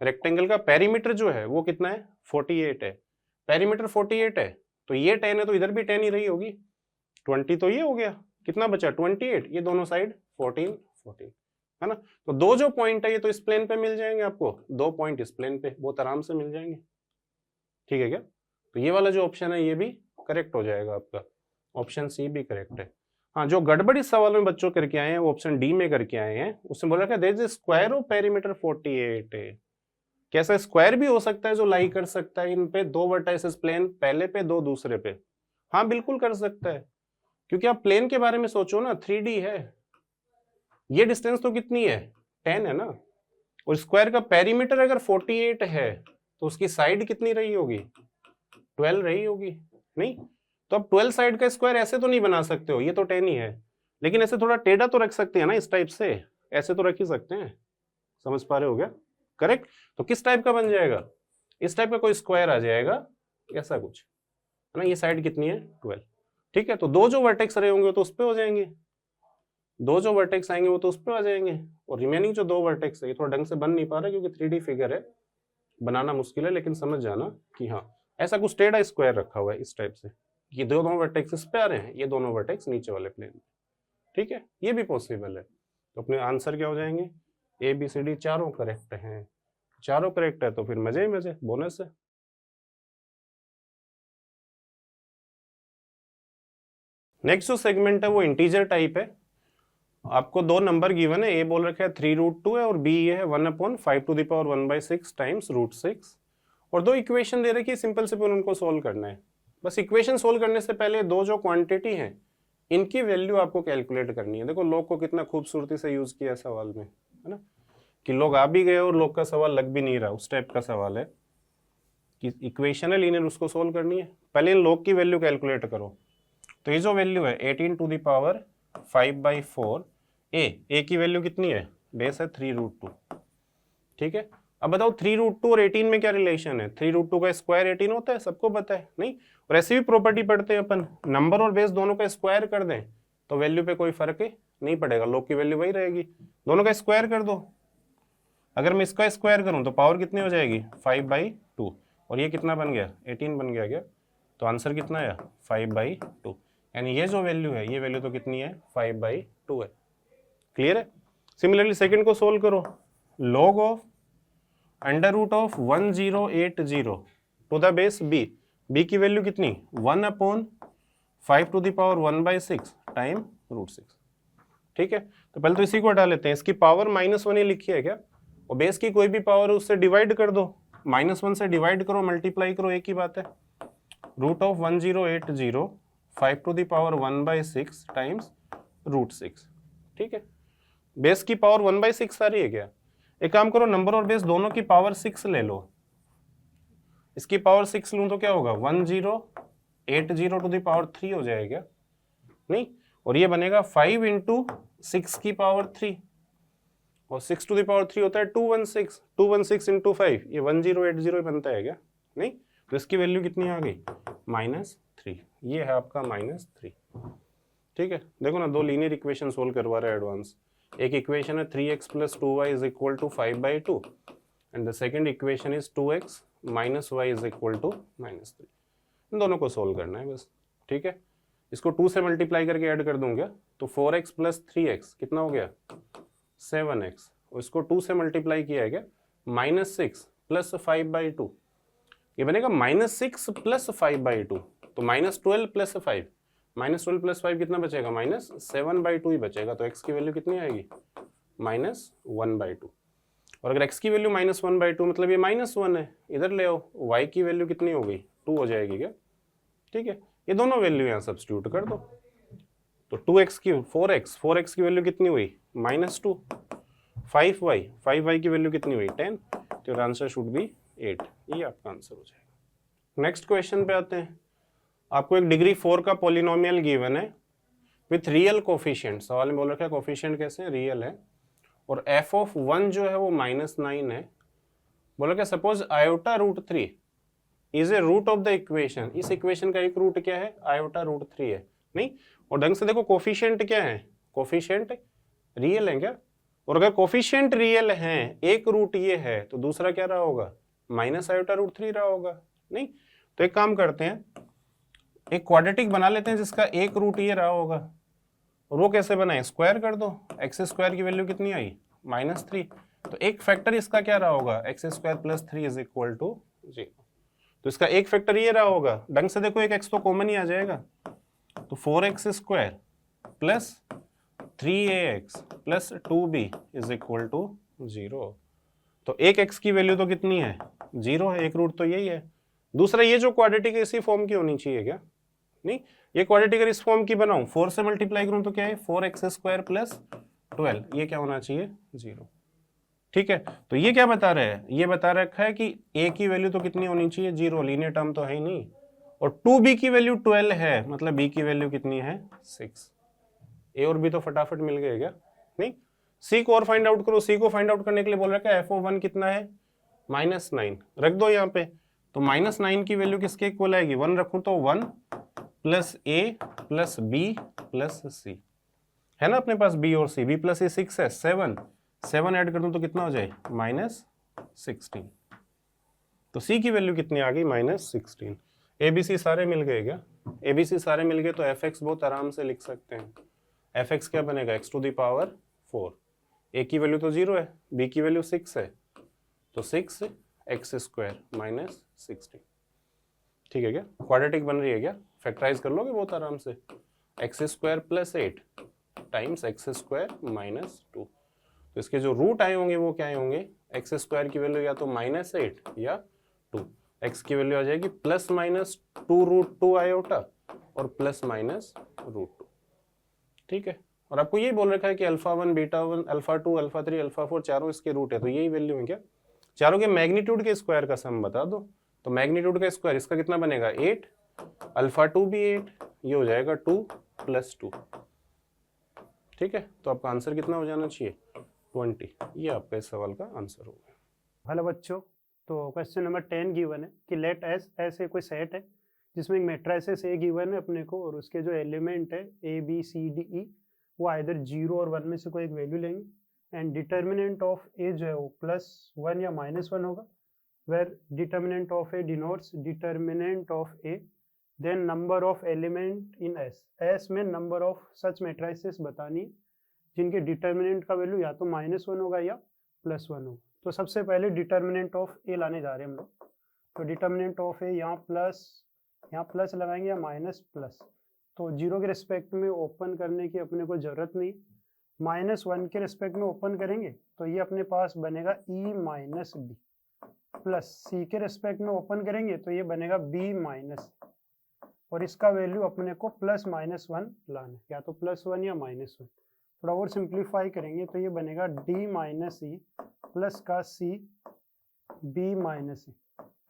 रेक्टेंगल का पेरीमीटर जो है वो कितना है 48 है, पेरीमीटर 48 है तो ये 10 है तो इधर भी 10 ही रही होगी, 20 तो ये हो गया, कितना बचा 28, ये दोनों साइड 14 14 है ना। तो दो जो पॉइंट है ये तो इस प्लेन पे मिल जाएंगे आपको, दो पॉइंट इस प्लेन पे बहुत आराम से मिल जाएंगे, ठीक है क्या। तो ये वाला जो ऑप्शन है ये भी करेक्ट हो जाएगा आपका, ऑप्शन सी भी करेक्ट है। हाँ, जो गड़बड़ी सवाल में बच्चों करके आए हैं वो ऑप्शन डी में करके आए हैं, उसमें बोला क्या there is square of perimeter 48 है। कैसा स्क्वायर भी हो सकता है जो लाई कर सकता है इन पे दो वर्टाइसेस प्लेन, पहले पे दो दूसरे पे, हाँ बिल्कुल कर सकता है, क्योंकि आप प्लेन के बारे में सोचो ना, 3D है, ये डिस्टेंस तो कितनी है 10 है ना, और स्क्वायर का पेरीमीटर अगर 48 है तो उसकी साइड कितनी रही होगी 12 रही होगी, नहीं तो अब 12 साइड का स्क्वायर ऐसे तो नहीं बना सकते हो, ये तो 10 ही है, लेकिन ऐसे थोड़ा टेढ़ा तो रख सकते हैं ना, इस टाइप से ऐसे तो रख ही सकते हैं, समझ पा रहे हो क्या, करेक्ट। तो किस टाइप का बन जाएगा, इस टाइप का कोई स्क्वायर आ जाएगा ऐसा कुछ, है ना। ये साइड कितनी है 12, ठीक है। तो दो जो वर्टेक्स रहे होंगे तो उस पे हो जाएंगे, दो जो वर्टेक्स आएंगे वो तो उस पे आ जाएंगे, और रिमेनिंग जो दो वर्टेक्स है ये थोड़ा ढंग से बन नहीं पा रहा क्योंकि 3D फिगर है, बनाना मुश्किल है, लेकिन समझ जाना कि हाँ ऐसा कुछ टेढ़ा स्क्वायर रखा हुआ है इस टाइप से, ये दोनों वर्टेक्स इस पे आ रहे हैं, ये दोनों वर्टेक्स नीचे वाले प्लेन में, ठीक है, ये भी पॉसिबल है। तो अपने आंसर क्या हो जाएंगे, ABCD चारों करेक्ट हैं, चारों करेक्ट है तो फिर मजे ही मजे, बोनस है। नेक्स्ट जो सेगमेंट है वो इंटीजर टाइप है, आपको दो नंबर गिवन है, ए बोल रखा है 3√2 है और बी ये है 1/5⁻1/6 टाइम्स √6, और दो इक्वेशन दे रखी है, सिंपल सिंपल उनको सोल्व करना है। बस इक्वेशन सोल्व करने से पहले दो जो क्वांटिटी हैं इनकी वैल्यू आपको कैलकुलेट करनी है। देखो लोग को कितना खूबसूरती से यूज किया सवाल में, है ना, कि लोग आ भी गए और लोग का सवाल लग भी नहीं रहा, उस टाइप का सवाल है कि इक्वेशन है लीनियर उसको सोल्व करनी है, पहले इन लोग की वैल्यू कैलकुलेट करो। तो ये जो वैल्यू है 18⁵ ए की वैल्यू कितनी है, बेस है 3√2, ठीक है। अब बताओ 3√2 और 18 में क्या रिलेशन है, 3√2 का स्क्वायर 18 होता है, सबको पता है, नहीं, और ऐसी भी प्रॉपर्टी पढ़ते हैं अपन, नंबर और बेस दोनों का स्क्वायर कर दें तो वैल्यू पे कोई फर्क नहीं पड़ेगा, लोग की वैल्यू वही रहेगी, दोनों का स्क्वायर कर दो। अगर मैं इसका स्क्वायर करूं तो पावर कितनी हो जाएगी 5/2, और ये कितना बन गया 18 बन गया क्या, तो आंसर कितना आया 5/2, यानी ये जो वैल्यू है ये वैल्यू तो कितनी है 5/2 है, क्लियर है। सिमिलरली सेकंड को सोल्व करो, log of √1080 to the base b की वैल्यू कितनी 1/5⁻1/6 टाइम √6, ठीक है। तो पहले तो इसी को हटा लेते हैं, इसकी पावर -1 ही लिखी है क्या, और बेस की कोई भी पावर है उससे डिवाइड कर दो, -1 से डिवाइड करो मल्टीप्लाई करो, एक ही बात है, √1080 5⁻1/6 टाइम्स √6, ठीक है। बेस की पावर 1/6 आ रही है क्या, एक काम करो नंबर और बेस दोनों की पावर 6 ले लो, इसकी पावर 6 लूं तो क्या होगा 1080 टू द पावर 3 हो जाएगा, नहीं, और ये बनेगा 5 × 6 की पावर 3, और 6 टू द पावर 3 होता है 216, 216 × 5 ये 1080 बनता है क्या, नहीं, तो इसकी वैल्यू कितनी आ गई -3, ये है आपका -3, ठीक है। देखो ना दो लीनियर इक्वेशन सोल्व करवा रहा है एडवांस, एक इक्वेशन है 3x + 2y = 5/2 and the second equation is 2x - y = -3, इन दोनों को सोल्व करना है बस, ठीक है। इसको 2 से मल्टीप्लाई करके ऐड कर दूंगा तो 4x + 3x कितना हो गया 7x, और इसको 2 से मल्टीप्लाई किया है क्या -6 + 5/2, ये बनेगा -6 + 5/2, तो -12 + 5, -12 + 5 कितना बचेगा -7/2 ही बचेगा, तो x की वैल्यू कितनी आएगी -1/2, और अगर x की वैल्यू -1/2 मतलब ये -1 है, इधर ले आओ, y की वैल्यू कितनी हो गई 2 हो जाएगी क्या, ठीक है। ये दोनों वैल्यू यहाँ सब्स्टिट्यूट कर दो, तो 2x की 4x की वैल्यू कितनी हुई -2, 5y की वैल्यू कितनी हुई 10, तो आंसर शुड बी 8, ये आपका आंसर हो जाएगा। नेक्स्ट क्वेश्चन पे आते हैं, आपको एक डिग्री 4 का पॉलिनोमियल गिवन है विथ रियल कोफिशिएंट, सवाल में बोल रखा है कोफिशिएंट कैसे हैं रियल है, और f(1) जो है वो -9 है, बोला क्या suppose i√3 is a root of the equation, इस इक्वेशन का एक रूट क्या है i√3 है, नहीं, और ढंग से देखो कोफिशिएंट क्या है, कोफिशिएंट रियल है क्या, और अगर कोफिशिएंट रियल हैं, एक रूट ये है, तो दूसरा क्या रहा होगा, माइनस आयोटा रूट 3 रहा होगा। नहीं, तो एक काम करते हैं, एक क्वाड्रेटिक बना लेते हैं जिसका एक रूट ये रहा होगा, और वो कैसे बनाए, स्क्वायर कर दो, एक्स स्क्वायर की वैल्यू कितनी आई, -3। तो एक फैक्टर इसका क्या रहा होगा, x square plus 3 is equal to 0। तो इसका एक फैक्टर ये रहा होगा, ढंग से देखो, एक एक्स तो कॉमन ही आ जाएगा, तो 4x square plus 3ax plus 2b is equal to 0। तो एक x की वैल्यू तो कितनी है, 0 है, एक रूट तो यही है। दूसरा, ये जो क्वाड्रेटिक इसी फॉर्म की होनी चाहिए क्या, नहीं, ये क्वाड्रेटिक अगर इस फॉर्म की बनाऊं, 4 से मल्टीप्लाई करूं तो क्या है, 4x स्क्वायर प्लस 12, ये क्या होना चाहिए, 0। ठीक है, तो ये क्या बता रहा है, ये बता रखा है कि a की वैल्यू तो कितनी होनी चाहिए, 0, लीनियर टर्म तो है ही नहीं, और 2b की वैल्यू 12 है, मतलब b की वैल्यू कितनी है, 6। a और b तो फटाफट मिल गए क्या, नहीं, c को और फाइंड आउट करो, c को फाइंड आउट करने के लिए बोल रखा है f(1) कितना है, -9, रख दो यहाँ पे, तो -9 की वैल्यू किसके इक्वल आएगी, 1 रखूं तो 1 plus a plus b plus c, है ना अपने पास b और c, b प्लस a 6 है, 7 ऐड कर दूं तो कितना हो जाए, -16। तो c की वैल्यू कितनी आ गई, -16। abc सारे मिल गए क्या, abc सारे मिल गए, तो fx बहुत आराम से लिख सकते हैं, fx क्या बनेगा, x to the power 4, a की वैल्यू तो 0 है, b की वैल्यू 6 है, तो 6x स्क्वायर -16। ठीक है क्या, क्वाड्रेटिक बन रही है क्या, फैक्टराइज कर लोगे बहुत आराम से, x square plus 8 times x square -2। तो इसके जो रूट आए होंगे वो क्या आए होंगे, एक्स स्क्वायर की वैल्यू या तो -8 या 2, एक्स की वैल्यू आ जाएगी +-2√2 आयोटा और +-√2। ठीक है, और आपको ये बोल रखा है कि α1, β1, α2, α3, α4 चारों इसके रूट है, तो यही वैल्यू है क्या, चारों के मैग्नीट्यूड के स्क्वायर का सम बता दो, तो मैग्नीट्यूड का स्क्वायर इसका कितना बनेगा, 8, α2 भी 8, ये हो जाएगा 2 + 2। ठीक है, तो आपका आंसर कितना हो जाना चाहिए, 20। ये आपका इस सवाल का आंसर होगा। हेलो बच्चों, तो क्वेश्चन नंबर 10 गिवन है कि लेट एस ऐसे कोई सेट है जिसमें एक मैट्रिसेस ए गिवन है अपने को, और उसके जो एलिमेंट है ए बी सी डी ई वो आइदर 0 और 1 में से कोई एक वैल्यू लेंगे, एंड डिटर्मिनेंट ऑफ ए जो है वो +1 या -1 होगा, where determinant of a denotes determinant of a, then number of element in s, s में नंबर ऑफ सच मैट्रिसेस बतानी है जिनके डिटर्मिनेंट का वैल्यू या तो -1 होगा या +1 होगा। तो सबसे पहले डिटर्मिनेंट ऑफ ए लाने जा रहे हैं हम लोग, तो डिटर्मिनेंट ऑफ ए यहाँ प्लस लगाएंगे या -+, तो 0 के रिस्पेक्ट में ओपन करने की अपने को ज़रूरत नहीं, -1 के रिस्पेक्ट में ओपन करेंगे तो ये अपने पास बनेगा e-d, प्लस सी के रिस्पेक्ट में ओपन करेंगे तो ये बनेगा b-, और इसका वैल्यू अपने को +-1 लाना है, या तो +1 या -1। थोड़ा और सिंप्लीफाई करेंगे तो ये बनेगा d-e प्लस का c b-e,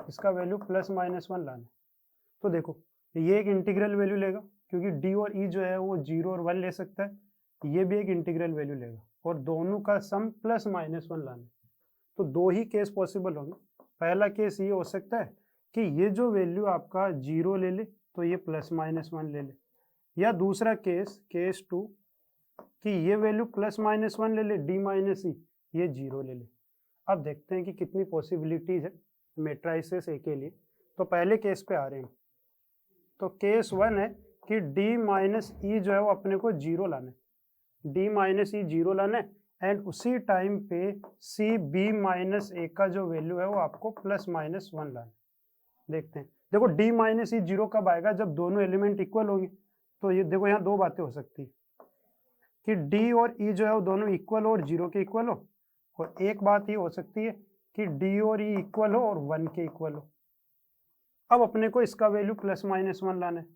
इसका वैल्यू +-1 लाना है। तो देखो ये एक इंटीग्रल वैल्यू लेगा क्योंकि d और e जो है वो 0 और 1 ले सकता है, ये भी एक इंटीग्रल वैल्यू लेगा, और दोनों का सम +-1 लाना है। तो दो ही केस पॉसिबल होंगे। पहला केस ये हो सकता है कि ये जो वैल्यू आपका 0 ले ले तो ये +-1 ले ले, या दूसरा केस 2 कि ये वैल्यू +-1 ले ले, d-e ये 0 ले ले। अब देखते हैं कि कितनी पॉसिबिलिटीज है मैट्रिसेस ए के लिए। तो पहले केस पे आ रहे हैं, तो केस 1 है कि d-e जो है वो अपने को 0 लाना है, d-e 0 लाना है, एंड उसी टाइम पे c b-a का जो वैल्यू है वो आपको +-1 लाना है। देखते हैं, देखो d-e 0 कब आएगा, जब दोनों एलिमेंट इक्वल होंगे। तो ये देखो यहाँ दो बातें हो सकती है कि d और e जो है वो दोनों इक्वल हो और 0 के इक्वल हो, और एक बात ये हो सकती है कि d और e इक्वल हो और 1 के इक्वल हो। अब अपने को इसका वैल्यू +-1 लाना है।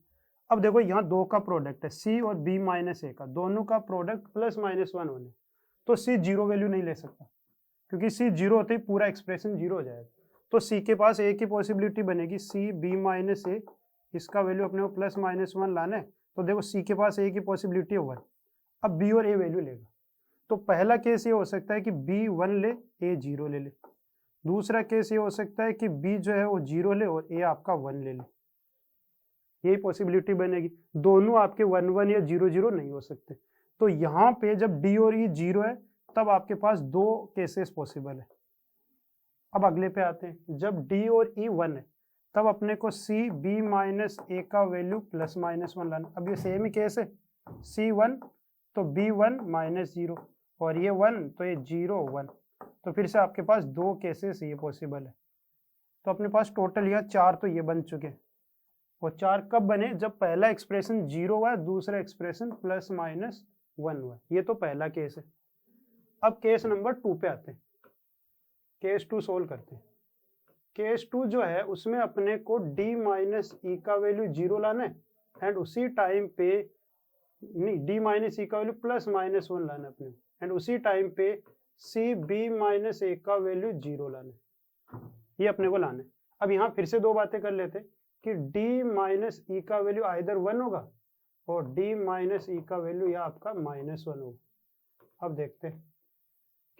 अब देखो यहाँ दो का प्रोडक्ट है, c और b-a का, दोनों का प्रोडक्ट +-1 होने, तो c 0 वैल्यू नहीं ले सकता क्योंकि c 0 होते ही पूरा एक्सप्रेशन 0 हो जाएगा। तो c के पास a की पॉसिबिलिटी बनेगी, c b-a, इसका वैल्यू अपने को +-1 लाना है। तो देखो c के पास a की पॉसिबिलिटी है 1, अब b और a वैल्यू लेगा। तो पहला केस ये हो सकता है कि b 1 ले, a 0 ले ले। दूसरा केस ये हो सकता है कि b जो है वो 0 ले और a आपका 1 ले ले, यही पॉसिबिलिटी बनेगी। दोनों आपके 1 1 या 0 0 नहीं हो सकते। तो यहाँ पे जब d और e 0 है तब आपके पास दो केसेस पॉसिबल है। अब अगले पे आते हैं, जब डी और ई 1 है तब अपने को सी बी माइनस ए का वैल्यू प्लस माइनस 1 लाना। अब ये सेम ही केस है, सी 1 तो बी 1 माइनस 0 और ये 1 तो ये 0 1, तो फिर से आपके पास दो केसेस ये पॉसिबल है। तो अपने पास टोटल यहाँ 4 तो ये बन चुके हैं, और 4 कब बने, जब पहला एक्सप्रेशन 0 हुआ, दूसरा एक्सप्रेशन प्लस माइनस 1 हुआ। ये तो पहला केस है। अब केस नंबर 2 पे आते हैं, केस 2 सोल्व करते हैं। केस 2 जो है उसमें अपने को d माइनस ई का वैल्यू 0 लाना है, एंड उसी टाइम पे नहीं, d माइनस ई का वैल्यू प्लस माइनस 1 लाना है अपने, एंड उसी टाइम पे सी बी माइनस ए का वैल्यू 0 लाना है, ये अपने को लाना है। अब यहाँ फिर से दो बातें कर लेते हैं कि d माइनस ई का वैल्यू आइदर 1 होगा और d माइनस ई का वैल्यू या आपका माइनस 1 होगा। अब देखते हैं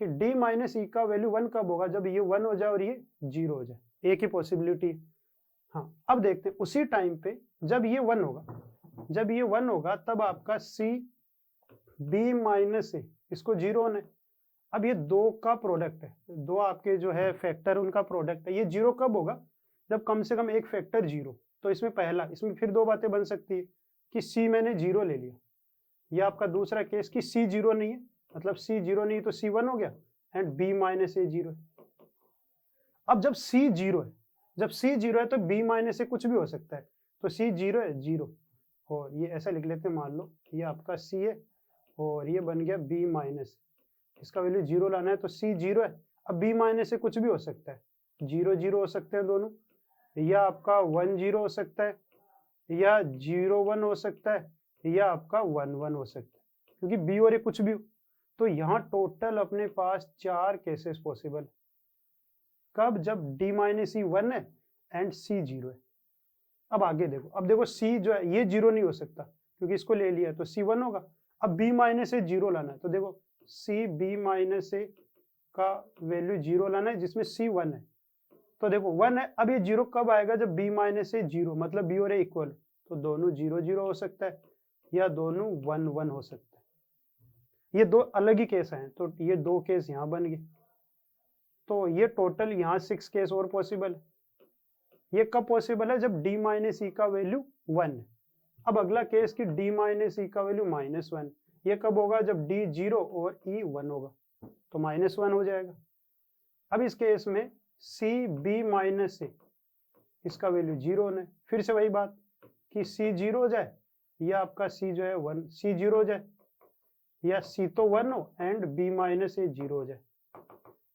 कि d माइनस ई का वैल्यू 1 कब होगा, जब ये 1 हो जाए और ये 0 हो जाए, एक ही पॉसिबिलिटी। हाँ, अब देखते हैं उसी टाइम पे जब ये 1 होगा, जब ये 1 होगा तब आपका सी बी माइनस ए, इसको 0 होना है। अब ये दो का प्रोडक्ट है, दो आपके जो है फैक्टर उनका प्रोडक्ट है, ये 0 कब होगा, जब कम से कम एक फैक्टर 0। तो इसमें पहला, इसमें फिर दो बातें बन सकती है कि सी मैंने 0 ले लिया, या आपका दूसरा केस कि सी 0 नहीं है, मतलब सी 0 नहीं तो सी 1 हो गया, एंड बी माइनस ए 0 है। अब जब सी 0 है, जब सी 0 है तो बी माइनस ए कुछ भी हो सकता है, तो सी 0 है 0, और ये ऐसा लिख लेते हैं, मान लो ये आपका सी है और ये बन गया बी माइनस, इसका वैल्यू 0 लाना है, तो सी 0 है। अब बी माइनस ए कुछ भी हो सकता है, 0 0 हो सकते हैं दोनों, या आपका 1 0 हो सकता है, या 0 1 हो सकता है, या आपका 1 1 हो सकता है, क्योंकि बी और ए कुछ भी हो। तो यहाँ टोटल अपने पास 4 केसेस पॉसिबल। कब, जब d माइनस ई 1 है एंड c 0 है। अब आगे देखो, अब देखो c जो है ये 0 नहीं हो सकता क्योंकि इसको ले लिया, तो c 1 होगा। अब b माइनस ए 0 लाना है, तो देखो c b माइनस ए का वैल्यू 0 लाना है जिसमें c 1 है, तो देखो 1 है। अब ये 0 कब आएगा, जब b माइनस ए 0, मतलब b और a इक्वल, तो दोनों 0 0 हो सकता है या दोनों 1 1 हो सकता है। ये दो अलग ही केस हैं, तो ये दो केस यहाँ बन गए, तो ये टोटल यहाँ 6 केस और पॉसिबल है। ये कब पॉसिबल है, जब d माइनस ई का वैल्यू 1 है। अब अगला केस कि d माइनस ई का वैल्यू माइनस 1, ये कब होगा, जब d 0 और e 1 होगा, तो माइनस 1 हो जाएगा। अब इस केस में c b माइनस ए, इसका वैल्यू 0 होना है। फिर से वही बात कि c 0 हो जाए, या आपका c जो है 1, c 0 हो जाए, या c तो 1 हो एंड b माइनस ए 0 हो जाए।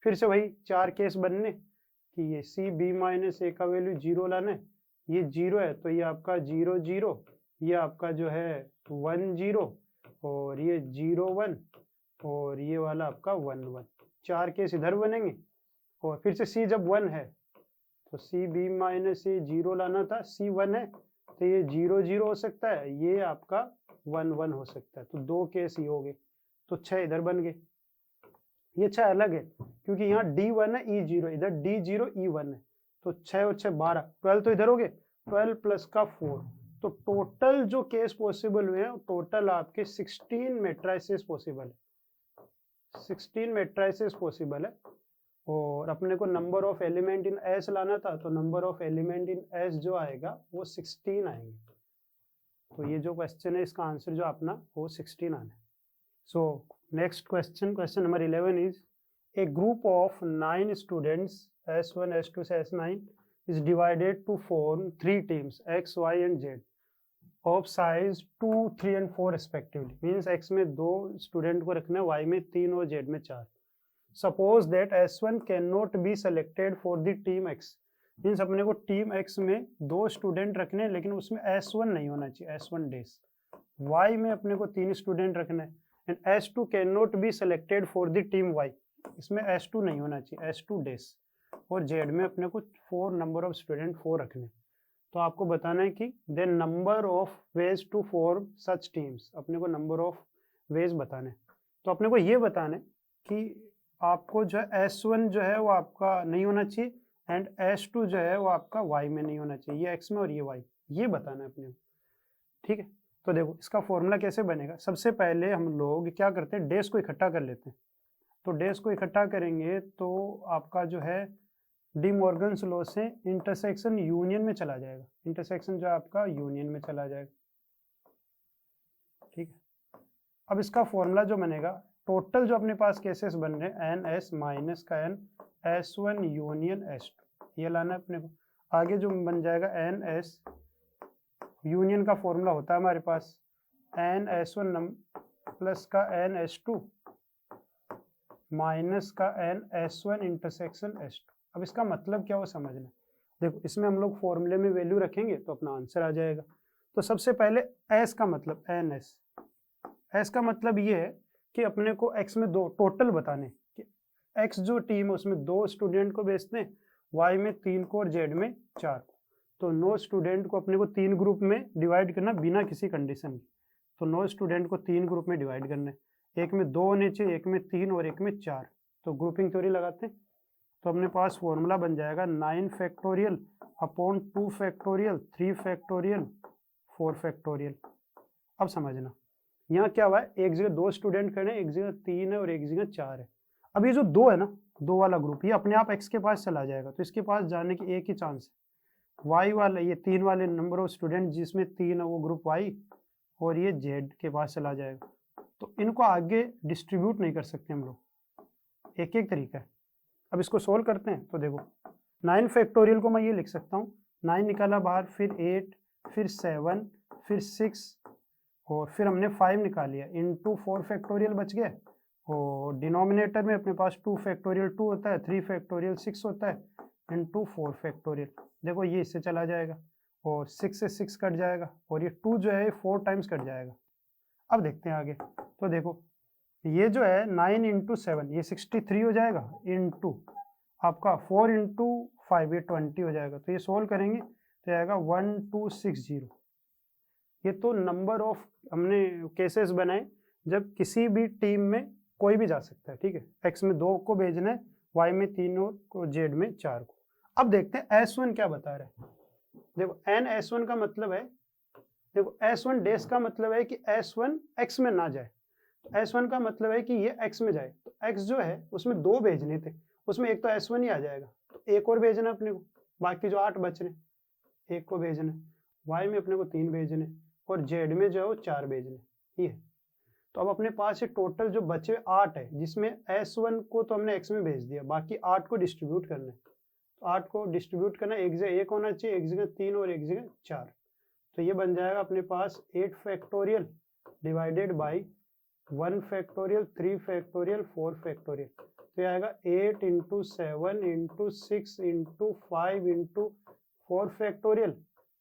फिर से वही 4 केस बनने कि ये सी बी माइनस ए का वैल्यू 0 लाना है, ये 0 है तो ये आपका 0 0, ये आपका जो है 1 0, और ये 0 1, और ये वाला आपका 1 1। 4 केस इधर बनेंगे, और फिर से सी जब 1 है तो सी बी माइनस ए 0 लाना था, सी 1 है तो ये 0 0 हो सकता है, ये आपका 1 1 हो सकता है। तो दो केस ये हो गए, तो 6 इधर बन गए। ये 6 अलग है क्योंकि यहाँ d1 है e0, इधर d0 e1 है, तो 6 और 6 12, 12 तो इधर हो गए, 12 प्लस का 4, तो टोटल जो केस पॉसिबल हुए हैं टोटल आपके 16 मेट्राइसेस पॉसिबल है, 16 मेट्राइसेस पॉसिबल है। और अपने को number of element in S लाना था, तो number of element in S जो आएगा वो 16 आएंगे। तो ये जो क्वेश्चन है इसका आंसर जो अपना वो 16 आना है। So next question, question number 11 is, a group of 9 students S1, S2 से S9 is divided to form 3 teams X, Y and Z of size 2, 3 and 4 respectively. Means X में 2 student को रखना है, Y में 3 और Z में 4. Suppose that S1 cannot be selected for the team X. Means अपने को team X में 2 student रखने हैं लेकिन उसमें S1 नहीं होना चाहिए, S1 days. Y में अपने को 3 student रखना है, and S2 cannot be selected for the team Y. इसमें S2 नहीं होना चाहिए, S2 days. और Z में अपने को 4 number of student 4 रखने, तो आपको बताना है कि the number of ways to form such teams, अपने को number of ways बताना है। तो अपने को ये बताना है कि आपको जो है S1 जो है वो आपका नहीं होना चाहिए एंड S2 जो है वो आपका Y में नहीं होना चाहिए, ये X में और ये Y, ये बताना है अपने को, ठीक है। तो देखो इसका फॉर्मूला कैसे बनेगा, सबसे पहले हम लोग क्या करते हैं, डेज को इकट्ठा कर लेते हैं। तो डेज को इकट्ठा करेंगे तो आपका जो है डी मॉर्गन्स लॉ से इंटरसेक्शन यूनियन में चला जाएगा, इंटरसेक्शन जो है आपका यूनियन में चला जाएगा, ठीक है। अब इसका फॉर्मूला जो बनेगा, टोटल जो अपने पास केसेस बन रहे हैं एन एस माइनस का एन S1 यूनियन S2, ये लाना है अपने को। आगे जो बन जाएगा एन एस यूनियन का फॉर्मूला होता है हमारे पास एन S1 प्लस का एन S2 माइनस का एन S1 इंटरसेक्शन S2। अब इसका मतलब क्या वो समझना। देखो इसमें हम लोग फॉर्मूले में वैल्यू रखेंगे तो अपना आंसर आ जाएगा। तो सबसे पहले एस का मतलब एन एस, एस का मतलब ये है कि अपने को एक्स में दो टोटल बताने कि एक्स जो टीम है उसमें 2 स्टूडेंट को भेजते हैं, वाई में 3 को और जेड में 4 को। तो 9 स्टूडेंट को अपने को 3 ग्रुप में डिवाइड करना बिना किसी कंडीशन के। तो 9 स्टूडेंट को 3 ग्रुप में डिवाइड करना है, एक में 2 होने चाहिए, एक में 3 और एक में 4। तो ग्रुपिंग थ्योरी लगाते हैं तो अपने पास फॉर्मूला बन जाएगा 9 factorial upon 2 factorial 3 factorial 4 factorial. अब समझना यहाँ क्या हुआ है, एक जगह 2 स्टूडेंट खड़े हैं, एक जगह 3 है और एक जगह 4 है। अब ये जो 2 है ना, 2 वाला ग्रुप ये अपने आप x के पास चला जाएगा, तो इसके पास जाने की एक ही चांस है। y वाला ये 3 वाले नंबर ऑफ स्टूडेंट जिसमें 3 है वो ग्रुप y और ये z के पास चला जाएगा। तो इनको आगे डिस्ट्रीब्यूट नहीं कर सकते हम लोग, एक एक तरीका है। अब इसको सोल्व करते हैं तो देखो 9 फैक्टोरियल को मैं ये लिख सकता हूँ, 9 निकाला बाहर, फिर 8, फिर 7, फिर 6 और फिर हमने 5 निकाल लिया, इंटू 4 फैक्टोरियल बच गया। और डिनोमिनेटर में अपने पास 2 फैक्टोरियल 2 होता है, 3 फैक्टोरियल 6 होता है, इंटू 4 फैक्टोरियल। देखो ये इससे चला जाएगा और 6 से 6 कट जाएगा और ये 2 जो है 4 टाइम्स कट जाएगा। अब देखते हैं आगे। तो देखो ये जो है 9 इंटू 7 ये 63 हो जाएगा, इंटू आपका 4 इंटू 5 ये 20 हो जाएगा। तो ये सोल्व करेंगे तो आएगा 1260। ये तो नंबर ऑफ हमने केसेस बनाए जब किसी भी टीम में कोई भी जा सकता है, ठीक है। एक्स में 2 को भेजना है, वाई में 3 को, जेड में 4 को। अब देखते हैं S1 क्या बता रहा है। देखो एन S1 का मतलब है, देखो S1 डेस का मतलब है कि S1 x में ना जाए, तो S1 का मतलब है कि ये x में जाए। तो x जो है उसमें 2 भेजने थे, उसमें एक तो S1 ही आ जाएगा, तो एक और भेजना अपने को, बाकी जो 8 बच रहे एक को भेजना, y में अपने को 3 भेजने और जेड में जो है वो 4 भेजने, ये। तो अब अपने पास ये टोटल जो बचे 8 है, जिसमें S1 को तो हमने x में भेज दिया, बाकी 8 को डिस्ट्रीब्यूट करना है। तो 8 को डिस्ट्रीब्यूट करना, एक जगह 1 होना चाहिए, एक जगह 3 और एक जगह 4। तो ये बन जाएगा अपने पास 8 factorial divided by 1 factorial 3 factorial 4 factorial. तो ये आएगा 8 into 7 into 6 into 5 into 4 factorial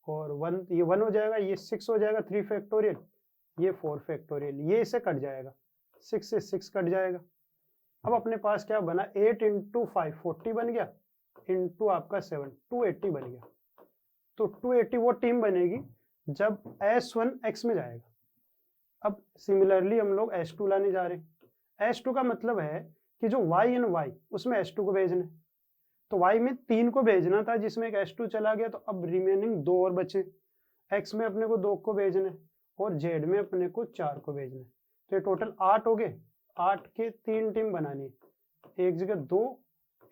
और 1 ये 1 हो जाएगा, ये 6 हो जाएगा 3 फैक्टोरियल, ये 4 फैक्टोरियल, ये इसे कट जाएगा, 6 से 6 कट जाएगा। अब अपने पास क्या बना, 8 इंटू 5 40 बन गया, इंटू आपका 7 280 बन गया। तो 280 वो टीम बनेगी जब S1 x में जाएगा। अब सिमिलरली हम लोग S2 लाने जा रहे हैं। S2 का मतलब है कि जो y इन y उसमें S2 को भेजना है। तो y में 3 को भेजना था जिसमें एक S2 चला गया, तो अब रिमेनिंग 2 और बचे। x में अपने को 2 को भेजना है और z में अपने को 4 को भेजना है। तो ये टोटल 8 हो गए, 8 के 3 टीम बनानी है, एक जगह 2,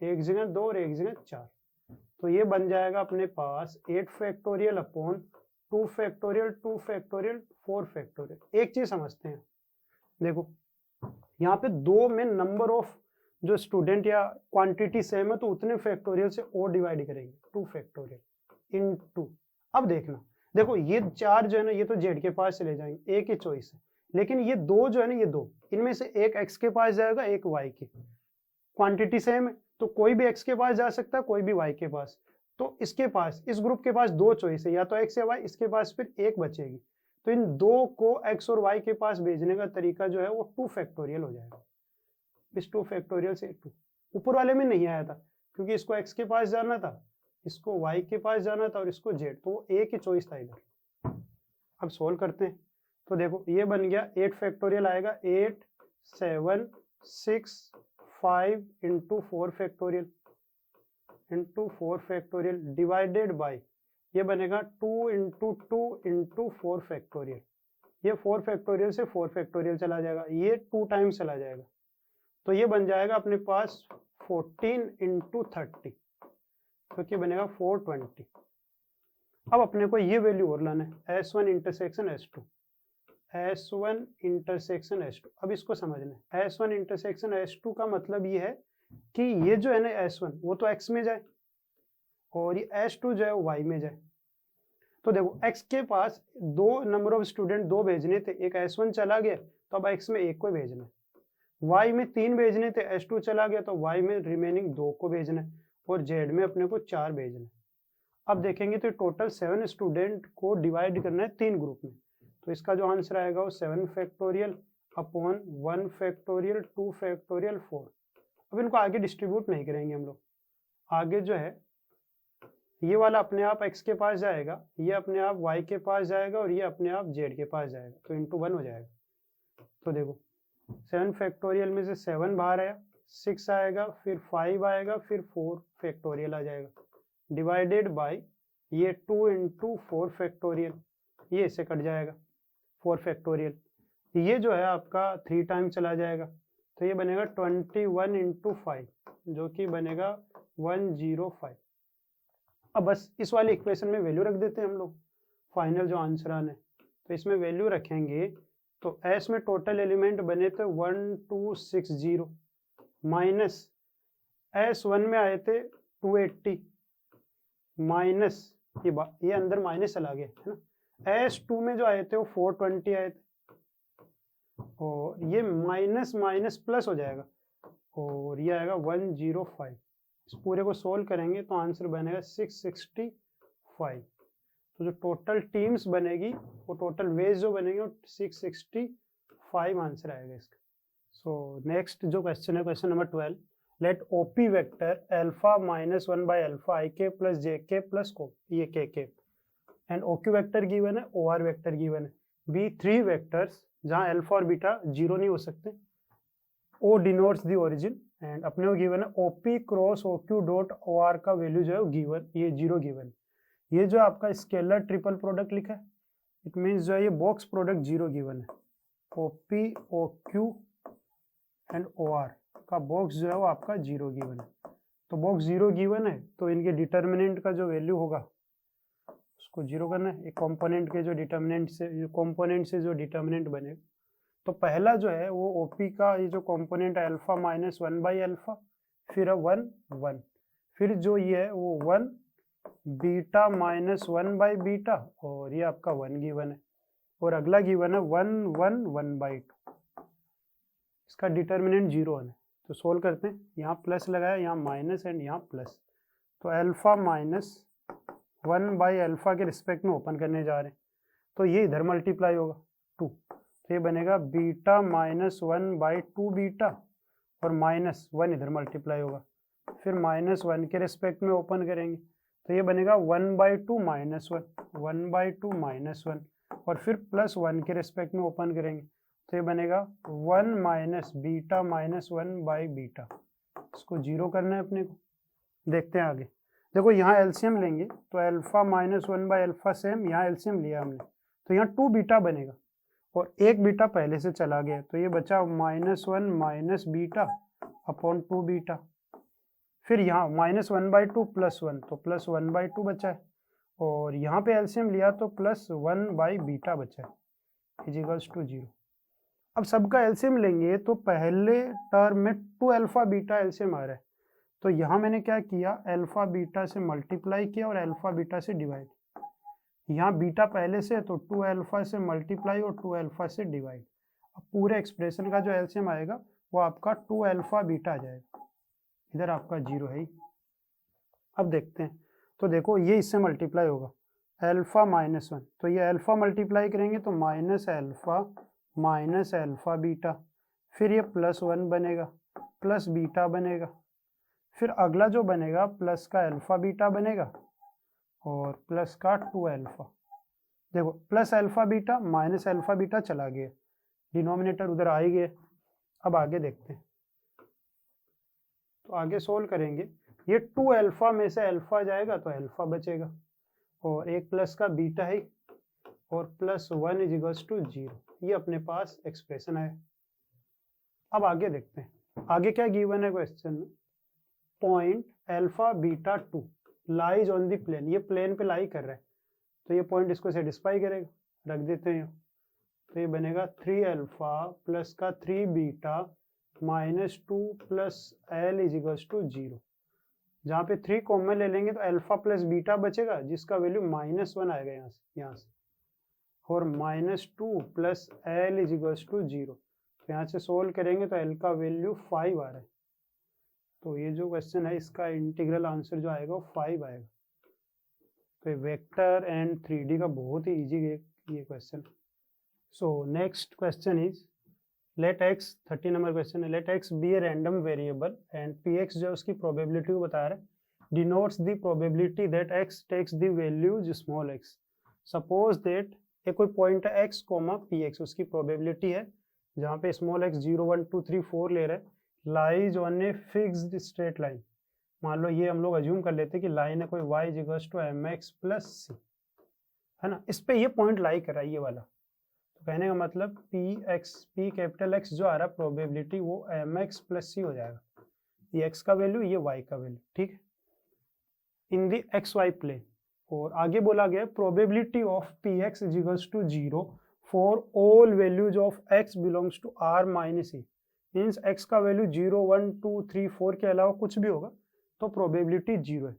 एक जगह 2 और एक जगह 4। तो ये बन जाएगा अपने पास 8 factorial upon 2 factorial 2 factorial 4 factorial. एक चीज समझते हैं, देखो यहाँ पे 2 में नंबर ऑफ जो स्टूडेंट या क्वांटिटी सेम है, तो उतने फैक्टोरियल से और डिवाइड करेंगे, 2 फैक्टोरियल इन 2। अब देखना, देखो ये 4 जो है ना, ये तो जेड के पास चले जाएंगे, एक ही चॉइस है। लेकिन ये 2 जो है ना, ये 2 इनमें से एक एक्स के पास जाएगा, एक वाई के, क्वांटिटी सेम है तो कोई भी x के पास जा सकता है, कोई भी y के पास। तो इसके पास, इस ग्रुप के पास 2 चॉइस है, या तो x या y, इसके पास फिर एक बचेगी। तो इन 2 को x और y के पास भेजने का तरीका जो है वो 2 फैक्टोरियल हो जाएगा। इस 2 फैक्टोरियल से 2 ऊपर वाले में नहीं आया था क्योंकि इसको x के पास जाना था, इसको y के पास जाना था और इसको z, तो वो एक ही चॉइस था इधर। अब सोल्व करते हैं तो देखो ये बन गया 8 फैक्टोरियल आएगा, 8 7 6 5 into 4 factorial into 4 factorial divided by ये बनेगा 2 इंटू 2 इंटू 4 फैक्टोरियल। ये 4 फैक्टोरियल से 4 फैक्टोरियल चला जाएगा, ये 2 टाइम्स चला जाएगा। तो ये बन जाएगा अपने पास 14 इंटू 30, तो क्या बनेगा 420। अब अपने को ये वैल्यू और लाना है, S1 intersection S2, S1 intersection S2। अब इसको समझना है, S1 इंटरसेक्शन S2 का मतलब ये है कि ये जो है ना S1 वो तो X में जाए और ये S2 जो है वो Y में जाए। तो देखो X के पास दो नंबर ऑफ स्टूडेंट दो भेजने थे, एक S1 चला गया तो अब X में एक को भेजना है, Y में 3 भेजने थे, S2 चला गया तो Y में रिमेनिंग 2 को भेजना है और Z में अपने को 4 भेजना है। अब देखेंगे तो टोटल 7 स्टूडेंट को डिवाइड करना है 3 ग्रुप में, तो इसका जो आंसर आएगा वो 7 फैक्टोरियल अपॉन 1 फैक्टोरियल 2 फैक्टोरियल 4। अब इनको आगे डिस्ट्रीब्यूट नहीं करेंगे हम लोग, आगे जो है ये वाला अपने आप x के पास जाएगा, ये अपने आप y के पास जाएगा और ये अपने आप z के पास जाएगा, तो इंटू 1 हो जाएगा। तो देखो 7 फैक्टोरियल में से 7 बाहर आया, 6 आएगा, फिर 5 आएगा, फिर 4 फैक्टोरियल आ जाएगा, डिवाइडेड बाय ये 2 इंटू 4 फैक्टोरियल, ये इससे कट जाएगा 4 फैक्टोरियल, ये जो है आपका 3 टाइम चला जाएगा, तो ये बनेगा 21 इंटू 5 जो कि बनेगा 105। अब बस इस वाले इक्वेशन में वैल्यू रख देते हैं हम लोग, फाइनल जो आंसर आना है, तो इसमें वैल्यू रखेंगे तो S में टोटल एलिमेंट बने थे 1260 माइनस S1 में आए थे 280 माइनस ये अंदर माइनस चला गया है ना, S2 में जो आए थे वो 420 आए थे और ये माइनस माइनस प्लस हो जाएगा और ये आएगा 105। इस पूरे को सोल्व करेंगे तो आंसर बनेगा 665। तो जो टोटल टीम्स बनेगी वो टोटल वेज जो बनेगी वो 665 आंसर आएगा इसका। सो नेक्स्ट जो क्वेश्चन है question number 12, let OP vector alpha minus 1 by alpha IK plus JK plus को ये KK and OQ vector given है, OR वेक्टर गिवन है, बी 3 वेक्टर्स जहाँ अल्फा और बीटा जीरो नहीं हो सकते, O denotes the origin and अपने को गिवन है OP cross OQ dot OR का वैल्यू जो है वो गिवन, ये जीरो गिवन। ये जो आपका स्केलर ट्रिपल प्रोडक्ट लिखा है इट मीन्स जो है ये बॉक्स प्रोडक्ट जीरो गिवन है, OP OQ एंड OR का बॉक्स जो है वो आपका जीरो गिवन है। तो बॉक्स जीरो गिवन है तो इनके डिटर्मिनेंट का जो वैल्यू होगा उसको जीरो करना है, एक कंपोनेंट के जो कंपोनेंट से जो डिटर्मिनेंट बनेगा, तो पहला जो है वो OP का ये जो कंपोनेंट है अल्फा माइनस 1 बाई अल्फा, फिर 1 1, फिर जो ये है वो 1 बीटा माइनस 1 बाई बीटा और ये आपका 1 गिवन है और अगला गिवन है 1 1 1 बाई 2, इसका डिटर्मिनेंट जीरो है। तो सोल्व करते हैं, यहाँ प्लस लगाया, यहाँ माइनस एंड यहाँ प्लस, तो अल्फा माइनस 1 बाई अल्फा के रिस्पेक्ट में ओपन करने जा रहे हैं, तो ये इधर मल्टीप्लाई होगा 2, तो ये बनेगा बीटा माइनस 1 बाई 2 बीटा और माइनस 1 इधर मल्टीप्लाई होगा, फिर माइनस 1 के रिस्पेक्ट में ओपन करेंगे तो ये बनेगा 1 बाई 2 माइनस 1, 1 बाई 2 माइनस 1 और फिर प्लस 1 के रिस्पेक्ट में ओपन करेंगे तो ये बनेगा 1 minus beta minus 1 by beta. इसको जीरो करना है अपने को, देखते हैं आगे। देखो यहाँ एलसीएम लेंगे तो alpha minus 1 by alpha same, यहाँ एलसीएम लिया हमने तो यहाँ 2 बीटा बनेगा और एक बीटा पहले से चला गया तो ये बचा minus 1 minus beta upon 2 beta, फिर यहाँ माइनस 1 बाई 2 प्लस 1 तो प्लस 1 बाई 2 बचा है और यहाँ पे एलसीएम लिया तो प्लस 1 बाई बीटा बचा है इजिकल्स टू 0। अब सबका एलसीएम लेंगे तो पहले टर्म में 2 अल्फा बीटा एलसीएम आ रहा है, तो यहाँ मैंने क्या किया अल्फा बीटा से मल्टीप्लाई किया और अल्फा बीटा से डिवाइड, यहाँ बीटा पहले से तो 2 अल्फा से मल्टीप्लाई और 2 अल्फा से डिवाइड, अब पूरे एक्सप्रेशन का जो एलसीएम आएगा वो आपका 2 अल्फा बीटा आ जाएगा, इधर आपका जीरो है ही। अब देखते हैं, तो देखो ये इससे मल्टीप्लाई होगा अल्फा माइनस 1, तो ये अल्फा मल्टीप्लाई करेंगे तो माइनस अल्फा बीटा, फिर ये प्लस 1 बनेगा प्लस बीटा बनेगा, फिर अगला जो बनेगा प्लस का अल्फा बीटा बनेगा और प्लस का 2 अल्फा। देखो plus alpha beta minus alpha beta चला गया, डिनोमिनेटर उधर आ ही गया। अब आगे देखते हैं, तो आगे सोल्व करेंगे, ये 2 अल्फा में से अल्फा जाएगा तो अल्फा बचेगा और एक प्लस का बीटा है और प्लस 1 इज इक्वल्स टू 0, ये अपने पास एक्सप्रेशन है। अब आगे देखते हैं, आगे क्या गिवन है क्वेश्चन में, point alpha beta 2 lies on the plane, ये प्लेन पे लाई कर रहा है, तो ये पॉइंट इसको सेटिस्फाई करेगा, रख देते हैं। तो ये बनेगा 3 अल्फा प्लस का 3 beta -2 plus l is equals to 0। जहाँ पे 3 कॉमन ले लेंगे तो अल्फा प्लस बीटा बचेगा जिसका वैल्यू -1 आएगा यहाँ से और -2 plus l is equals to 0। तो यहाँ से सोल्व करेंगे तो एल का वैल्यू 5 आ रहा है। तो ये जो क्वेश्चन है इसका इंटीग्रल आंसर जो आएगा वो 5 आएगा। तो वेक्टर एंड 3D का बहुत ही इजी ये question. So next question is let x, 30 number question है, let x be a random variable and P x जो है उसकी प्रोबेबिलिटी को बता रहा है, denotes the probability that x takes the values small x. Suppose that ये कोई पॉइंट है एक्स कोमा पी एक्स, उसकी प्रोबेबिलिटी है जहाँ पे स्मॉल एक्स 0 1 2 3 4 ले रहा है, lies on a fixed straight line. मान लो ये हम लोग अज्यूम कर लेते हैं कि लाइन है कोई y equals to mx plus C, है ना, इस पे ये पॉइंट लाई कर रहा है ये वाला। तो कहने का मतलब p कैपिटल x जो आ रहा है प्रोबेबिलिटी वो mx प्लस सी हो जाएगा, ये x का वैल्यू ये y का वैल्यू, ठीक है, इन द xy प्लेन। और आगे बोला गया probability of px is equals to 0 for all values of x belongs to r minus e। Means x का वैल्यू 0 1 2 3 4 के अलावा कुछ भी होगा तो प्रोबेबिलिटी 0 है।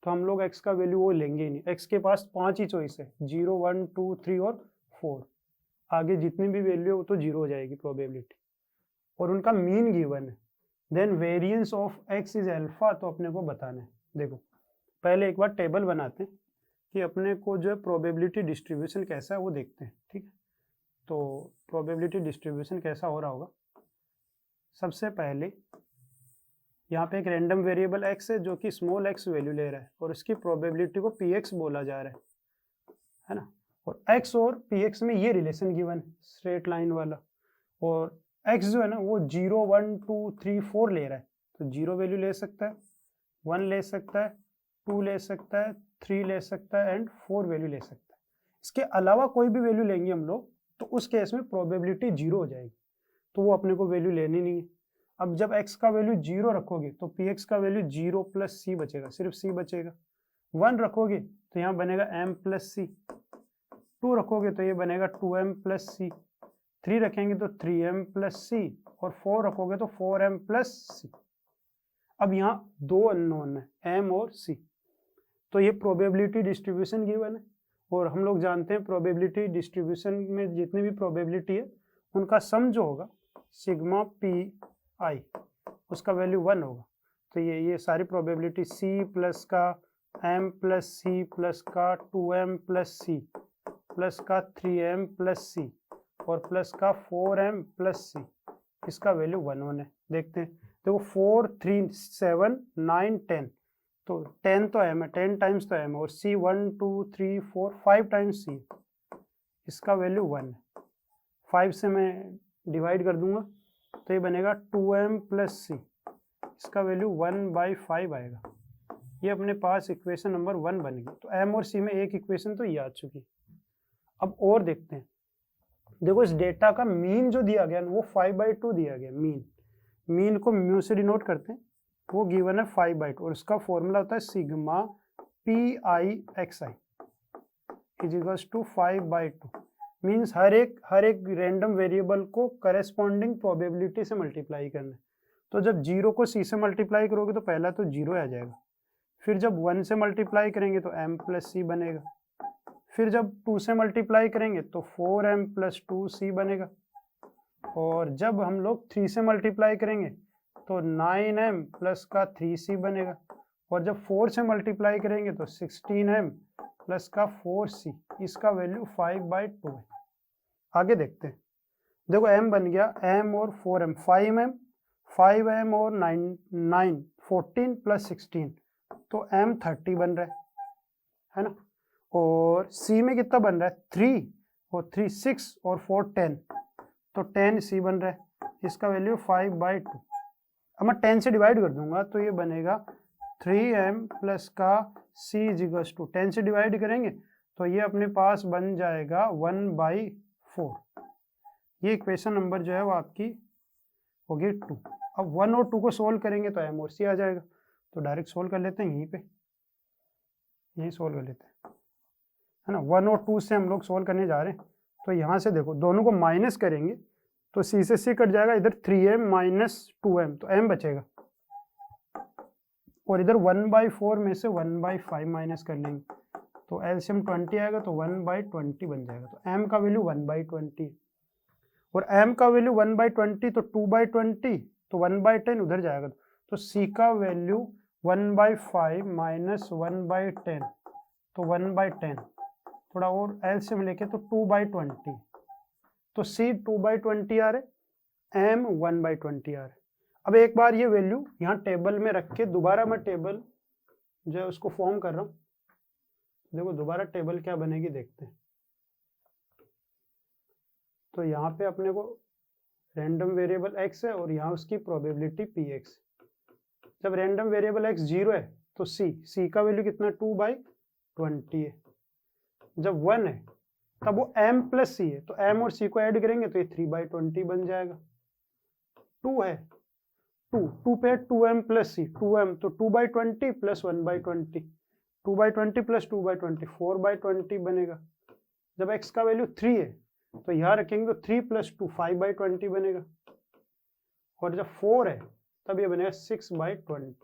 तो हम लोग x का वैल्यू वो लेंगे ही नहीं, x के पास 5 ही चॉइस है, 0 1 2 3 और 4, आगे जितनी भी वैल्यू हो तो 0 हो जाएगी प्रोबेबिलिटी, और उनका मीन गिवन है। Then variance of x is alpha, तो अपने को बताना है। देखो पहले एक बार टेबल बनाते हैं कि अपने को जो है प्रोबेबिलिटी डिस्ट्रीब्यूशन कैसा है वो देखते हैं, ठीक है। तो प्रोबेबिलिटी डिस्ट्रीब्यूशन कैसा हो रहा होगा, सबसे पहले यहाँ पे एक रैंडम वेरिएबल x है जो कि स्मॉल x वैल्यू ले रहा है और उसकी प्रोबेबिलिटी को px बोला जा रहा है ना, और x और px में ये रिलेशन गिवन है स्ट्रेट लाइन वाला, और x जो है ना वो 0 1 2 3 4 ले रहा है, तो 0 वैल्यू ले सकता है, 1 ले सकता है, 2 ले सकता है, 3 ले सकता है एंड 4 वैल्यू ले सकता है। इसके अलावा कोई भी वैल्यू लेंगे हम लोग तो उस केस में प्रोबेबिलिटी 0 हो जाएगी, तो वो अपने को वैल्यू लेनी नहीं है। अब जब x का वैल्यू 0 रखोगे तो px का वैल्यू 0 प्लस c बचेगा, सिर्फ c बचेगा। 1 रखोगे तो यहाँ बनेगा m प्लस c, 2 रखोगे तो ये बनेगा 2m प्लस c, 3 रखेंगे तो 3m प्लस c, और 4 रखोगे तो 4m प्लस c। अब यहाँ दो अननोन है m और c, तो ये प्रोबेबिलिटी डिस्ट्रीब्यूशन गिवन है, और हम लोग जानते हैं प्रोबेबिलिटी डिस्ट्रीब्यूशन में जितनी भी प्रोबेबिलिटी है उनका सम जो होगा सिग्मा पी आई, उसका वैल्यू 1 होगा। तो ये सारी प्रोबेबिलिटी c प्लस का m प्लस c प्लस का 2m प्लस c प्लस का 3m प्लस c और प्लस का 4m प्लस c, इसका वैल्यू 1 1 है। देखते हैं, देखो 4 3 7 9 10, तो 10 तो m है, 10 टाइम्स तो m, और c 1 2 3 4 5 टाइम्स c, इसका वैल्यू 1 है। 5 से मैं डिवाइड कर दूंगा तो ये बनेगा 2m प्लस c, इसका वैल्यू 1/5 आएगा। ये अपने पास इक्वेशन नंबर 1 बन गई। तो m और c में एक इक्वेशन तो ये आ चुकी। अब और देखते हैं, देखो इस डेटा का मीन जो दिया गया वो 5/2 दिया गया, मीन को म्यू से डिनोट करते हैं, वो गिवन है 5/2, और उसका फॉर्मूला होता है sigma pixi is equals to 5/2। Means हर एक रैंडम वेरिएबल को करेस्पॉन्डिंग प्रोबेबिलिटी से मल्टीप्लाई करना है। तो जब 0 को c से मल्टीप्लाई करोगे तो पहला तो 0 आ जाएगा, फिर जब 1 से मल्टीप्लाई करेंगे तो m प्लस c बनेगा, फिर जब 2 से मल्टीप्लाई करेंगे तो 4m प्लस 2c बनेगा, और जब हम लोग 3 से मल्टीप्लाई करेंगे तो 9m प्लस का 3c बनेगा, और जब 4 से मल्टीप्लाई करेंगे तो 16m प्लस का 4c, इसका वैल्यू 5/2 है। आगे देखते हैं, देखो m बन गया, m और 4m 5m और 9 14 प्लस 16, तो m 30 बन रहा है ना, और c में कितना बन रहा है 3 और 3 6 और 4 10, तो 10c बन रहा है, इसका वैल्यू 5/2। अब मैं 10 से डिवाइड कर दूंगा तो ये बनेगा 3m प्लस का c इज इक्वल्स टू 10 से डिवाइड करेंगे तो ये अपने पास बन जाएगा 1/4। ये इक्वेशन नंबर जो है वो आपकी होगी 2। अब 1 और 2 को सोल्व करेंगे तो m और c आ जाएगा, तो डायरेक्ट सोल्व कर लेते हैं यहीं पे, यहीं सोल्व कर लेते हैं, है ना। 1 और 2 से हम लोग सोल्व करने जा रहे हैं, तो यहाँ से देखो दोनों को माइनस करेंगे तो c से c कट जाएगा, इधर 3m माइनस 2m, तो m बचेगा, और इधर 1/4 में से 1/5 माइनस कर लेंगे, तो एलसीएम 20 आएगा, तो 1/20 बन जाएगा, तो m का वैल्यू 1/20 है, और m का वैल्यू 1/20 तो 2/20, तो 1/10 उधर जाएगा, तो c का वैल्यू 1/5 माइनस 1/10, तो 1/10, थोड़ा और एलसीएम लेके तो 2/20, तो c 2/20 आ रहे, m 1/20 आ रहे। अब एक बार ये वैल्यू यहाँ टेबल में रख के दोबारा मैं टेबल जो है उसको फॉर्म कर रहा हूँ, देखो दोबारा टेबल क्या बनेगी देखते हैं। तो यहाँ पे अपने को रैंडम वेरिएबल x है और यहाँ उसकी प्रोबेबिलिटी px। जब रैंडम वेरिएबल x 0 है तो c का वैल्यू कितना 2/20 है। जब 1 है तब वो m प्लस c है, तो m और c को ऐड करेंगे तो ये 3/20 बन जाएगा। 2 है, 2 पे 2m प्लस c, 2m तो 2/20 प्लस 1/20, 2/20 प्लस 2/20 4/20 बनेगा। जब x का वैल्यू 3 है तो यहाँ रखेंगे तो 3 प्लस 2 5/20 बनेगा, और जब 4 है तब ये बनेगा 6/20।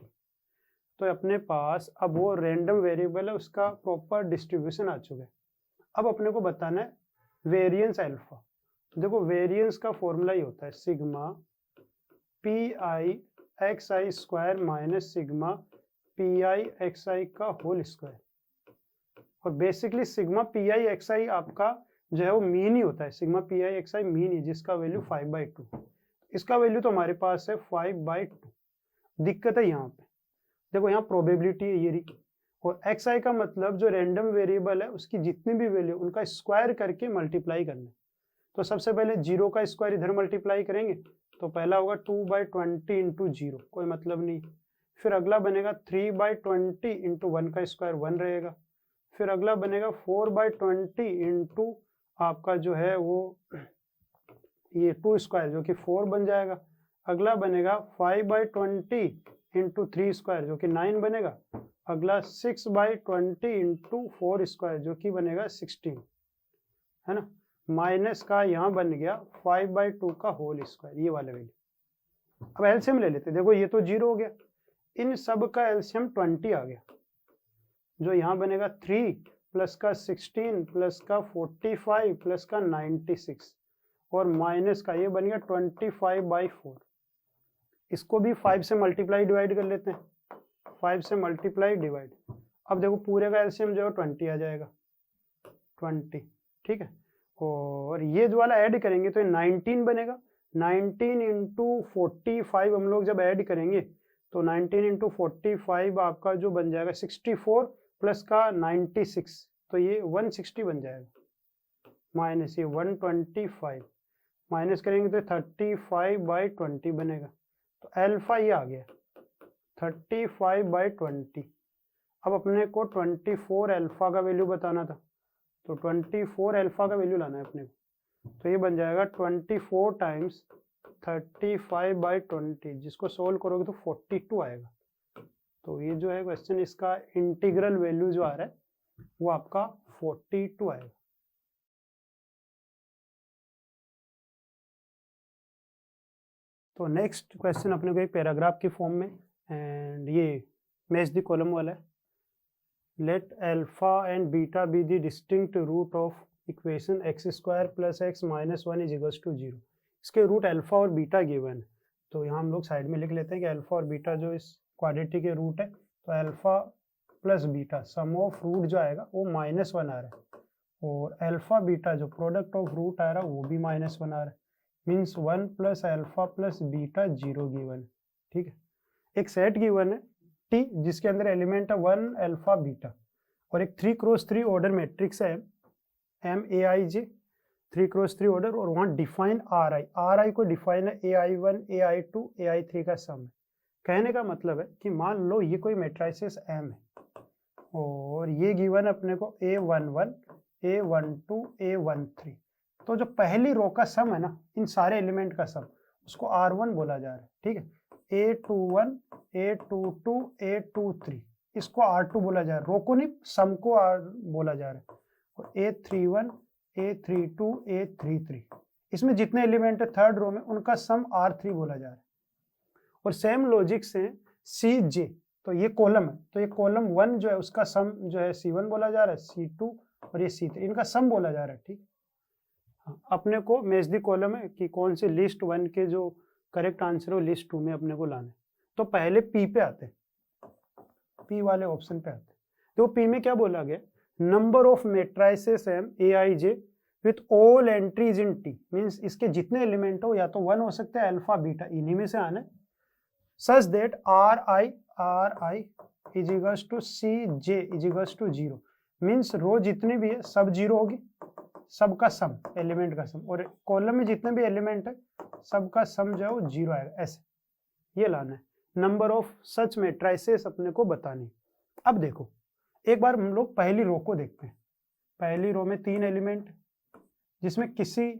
तो अपने पास अब वो रैंडम वेरिएबल है उसका प्रॉपर डिस्ट्रीब्यूशन आ चुका है। अब अपने को बताना है वेरिएंस अल्फा। देखो वेरिएंस का फॉर्मूला ही होता है sigma p i x i square minus sigma p i x i का होल स्क्वायर, और basically sigma p i x i आपका जो है वो मीन ही होता है, sigma p i x i mean ही, जिसका वैल्यू 5/2, इसका वैल्यू तो हमारे पास है 5/2। दिक्कत है यहाँ पे, देखो यहाँ प्रोबेबिलिटी है ये रही, और एक्स आई का मतलब जो रैंडम वेरिएबल है उसकी जितनी भी वैल्यू उनका स्क्वायर करके मल्टीप्लाई करना। तो सबसे पहले 0 का स्क्वायर इधर मल्टीप्लाई करेंगे, तो पहला होगा 2/20 इंटू 0, कोई मतलब नहीं। फिर अगला बनेगा 3/20 इंटू 1 का स्क्वायर 1 रहेगा। फिर अगला बनेगा 4/20 इंटू आपका जो है वो ये 2 स्क्वायर जो कि 4 बन जाएगा। अगला बनेगा 5/20 इंटू 3 स्क्वायर जो कि 9 बनेगा। अगला 6/20 इंटू 4 स्क्वायर जो कि बनेगा 16, है ना। माइनस का यहाँ बन गया 5/2 का होल स्क्वायर, ये वाले वैल्यू। अब एलसीएम ले लेते, देखो ये तो 0 हो गया, इन सब का एलसीएम 20 आ गया, जो यहाँ बनेगा 3 प्लस का 16 प्लस का 45 प्लस का 96, और माइनस का ये बन गया 25/4। इसको भी 5 से मल्टीप्लाई डिवाइड कर लेते हैं, 5 से मल्टीप्लाई डिवाइड। अब देखो पूरे का एलसीएम जो है 20 आ जाएगा, 20, ठीक है। और ये जो वाला ऐड करेंगे तो ये 19 बनेगा। 19 इंटू 45 हम लोग जब ऐड करेंगे तो 19 इंटू 45 आपका जो बन जाएगा 64 प्लस का 96, तो ये 160 बन जाएगा, माइनस ये 125, माइनस करेंगे तो 35/20 बनेगा। तो अल्फा ये आ गया 35/20। अब अपने को 24 अल्फा का वैल्यू बताना था, तो 24 अल्फा का वैल्यू लाना है अपने को, तो ये बन जाएगा 24 टाइम्स 35/20, जिसको सोल्व करोगे तो 42 आएगा। तो ये जो है क्वेश्चन, इसका इंटीग्रल वैल्यू जो आ रहा है वो आपका 42 आएगा। तो नेक्स्ट क्वेश्चन अपने को एक पैराग्राफ की फॉर्म में, एंड ये मैच द कॉलम वाला है। Let alpha and beta be the distinct root of equation x square plus x minus 1 is equals to 0। इसके रूट अल्फा और बीटा गिवन है, तो यहाँ हम लोग साइड में लिख लेते हैं कि अल्फा और बीटा जो इस क्वाड्रेटिक के रूट है, तो alpha plus beta sum of root जो आएगा वो -1 आ रहा है, और अल्फा बीटा जो प्रोडक्ट ऑफ रूट आ रहा है वो भी -1 आ रहा है, means 1 plus alpha plus beta 0 given है, ठीक है। एक सेट गिवन है टी जिसके अंदर एलिमेंट है 1 अल्फा बीटा, और एक 3x3 ऑर्डर मैट्रिक्स है MAIJ 3x3 ऑर्डर, और वहाँ डिफाइन RI को डिफाइन है AI1 AI2 AI3 का सम है। कहने का मतलब है कि मान लो ये कोई मैट्रिसेस M है, और ये गिवन अपने को A11 A12 A13, तो जो पहली रो का सम है ना इन सारे एलिमेंट का सम, उसको R1 बोला जा रहा है, ठीक है। A21, A22, A23, इसको R2 बोला जा रहा है, रो को नहीं, सम को बोला जा रहा है। और A31, A32, A33, इसमें जितने एलिमेंट है थर्ड रो में उनका सम R3 बोला जा रहा है। और सेम लॉजिक से CJ, तो ये कॉलम है, तो ये कॉलम 1 जो है उसका सम जो है C1 बोला जा रहा है, C2 और ये C3, इनका सम बोला जा रहा है। ठीक, अपने को मैच दी कॉलम है कि कौन से लिस्ट 1 के जो करेक्ट आंसर हो लिस्ट 2 में अपने को लाने। तो पहले P पे आते, P वाले ऑप्शन पे आते। तो P में क्या बोला गया, number of matrices M Aij with all entries in T, means इसके जितने एलिमेंट हो या तो 1 हो सकते हैं, अल्फा बीटा, इन्हीं में से आने, such that Ri is equals to Cj is equals to 0, means row जितनी भी है सब 0 होगी, सबका सम, एलिमेंट का सम, और कॉलम में जितने भी एलिमेंट है सबका सम जो है वो 0 आएगा, ऐसे ये लाना है। नंबर ऑफ सच मेट्राइसेस अपने को बतानी। अब देखो एक बार हम लोग पहली रो को देखते हैं। पहली रो में 3 एलिमेंट, जिसमें किसी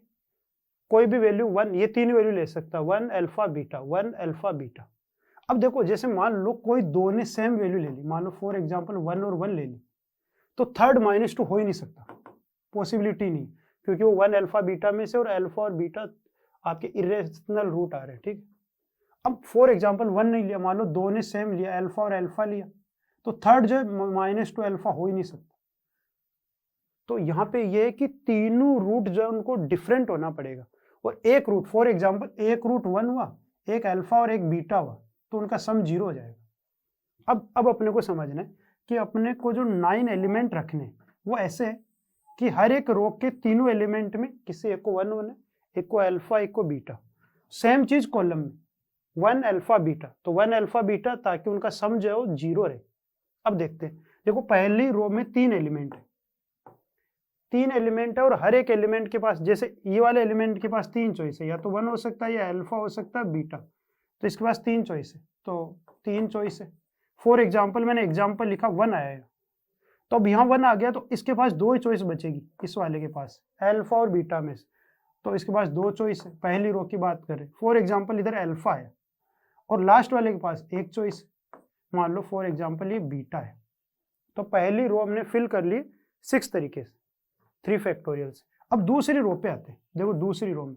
कोई भी वैल्यू 1, ये 3 वैल्यू ले सकता है, 1 अल्फा बीटा, 1 अल्फा बीटा। अब देखो जैसे मान लो कोई दो ने सेम वैल्यू ले ली, मान लो फॉर एग्जांपल 1 और 1 ले ली, तो थर्ड -2 हो ही नहीं सकता, पॉसिबिलिटी नहीं, क्योंकि वो 1 अल्फा बीटा में से और अल्फा और बीटा आपके इरेशनल रूट आ रहे हैं। ठीक, अब फॉर एग्जांपल 1 नहीं लिया, मान लो 2 ने सेम लिया, अल्फा और अल्फा लिया, तो थर्ड जो है -2 अल्फा हो ही नहीं सकता। तो यहाँ पे ये है कि तीनों रूट जो है उनको डिफरेंट होना पड़ेगा, और एक रूट, फॉर एग्जांपल एक रूट 1 हुआ, एक अल्फा और एक बीटा हुआ, तो उनका सम 0 हो जाएगा। अब अपने को समझना है कि अपने को जो 9 एलिमेंट रखने वो ऐसे है कि हर एक रो के तीनों एलिमेंट में किसी एक को 1 होना है, एक को अल्फा, एक को बीटा। सेम चीज कॉलम में 1 अल्फा बीटा, तो 1 अल्फा बीटा, ताकि उनका सम जो है वो 0 रहे। अब देखते हैं, देखो पहली रो में 3 एलिमेंट है, 3 एलिमेंट है, और हर एक एलिमेंट के पास, जैसे ये वाले एलिमेंट के पास 3 चॉइस है, या तो 1 हो सकता है, या अल्फा हो सकता है, बीटा, तो इसके पास 3 चॉइस है, तो 3 चॉइस है। फॉर एग्जाम्पल मैंने एग्जाम्पल लिखा 1 आया है, तो अब यहाँ 1 आ गया, तो इसके पास 2 ही चॉइस बचेगी, इस वाले के पास अल्फा और बीटा में से, तो इसके पास 2 चॉइस है। पहली रो की बात करें, फॉर एग्जाम्पल इधर अल्फा है, और लास्ट वाले के पास 1 चॉइस, मान लो फॉर एग्जाम्पल ये बीटा है। तो पहली रो हमने फिल कर ली 6 तरीके से, 3 फैक्टोरियल से। अब दूसरी रो पे आते हैं, देखो दूसरी रो में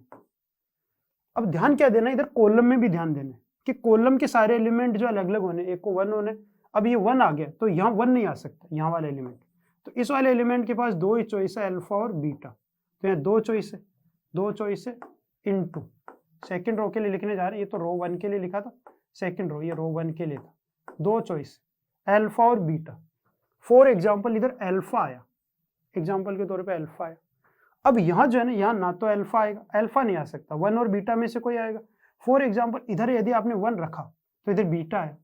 अब ध्यान क्या देना है, इधर कॉलम में भी ध्यान देना है कि कॉलम के सारे एलिमेंट जो अलग अलग होने, एक को 1 होने। अब ये 1 आ गया, तो यहाँ 1 नहीं आ सकता, यहाँ वाले एलिमेंट, तो इस वाले एलिमेंट के पास 2 ही चॉइस है, अल्फा और बीटा, तो यहाँ 2 चॉइस है, 2 चॉइस है इनटू, सेकंड रो के लिए लिखने जा रहे हैं, ये तो रो 1 के लिए लिखा था, सेकंड रो ये रो 1 के लिए था, 2 चॉइस अल्फा और बीटा। फॉर एग्जाम्पल इधर अल्फा आया, एग्जाम्पल के तौर पे अल्फा आया। अब यहाँ जो है ना, यहाँ ना तो अल्फा आएगा, अल्फा नहीं आ सकता, 1 और बीटा में से कोई आएगा। फॉर एग्जाम्पल इधर यदि आपने 1 रखा तो इधर बीटा है,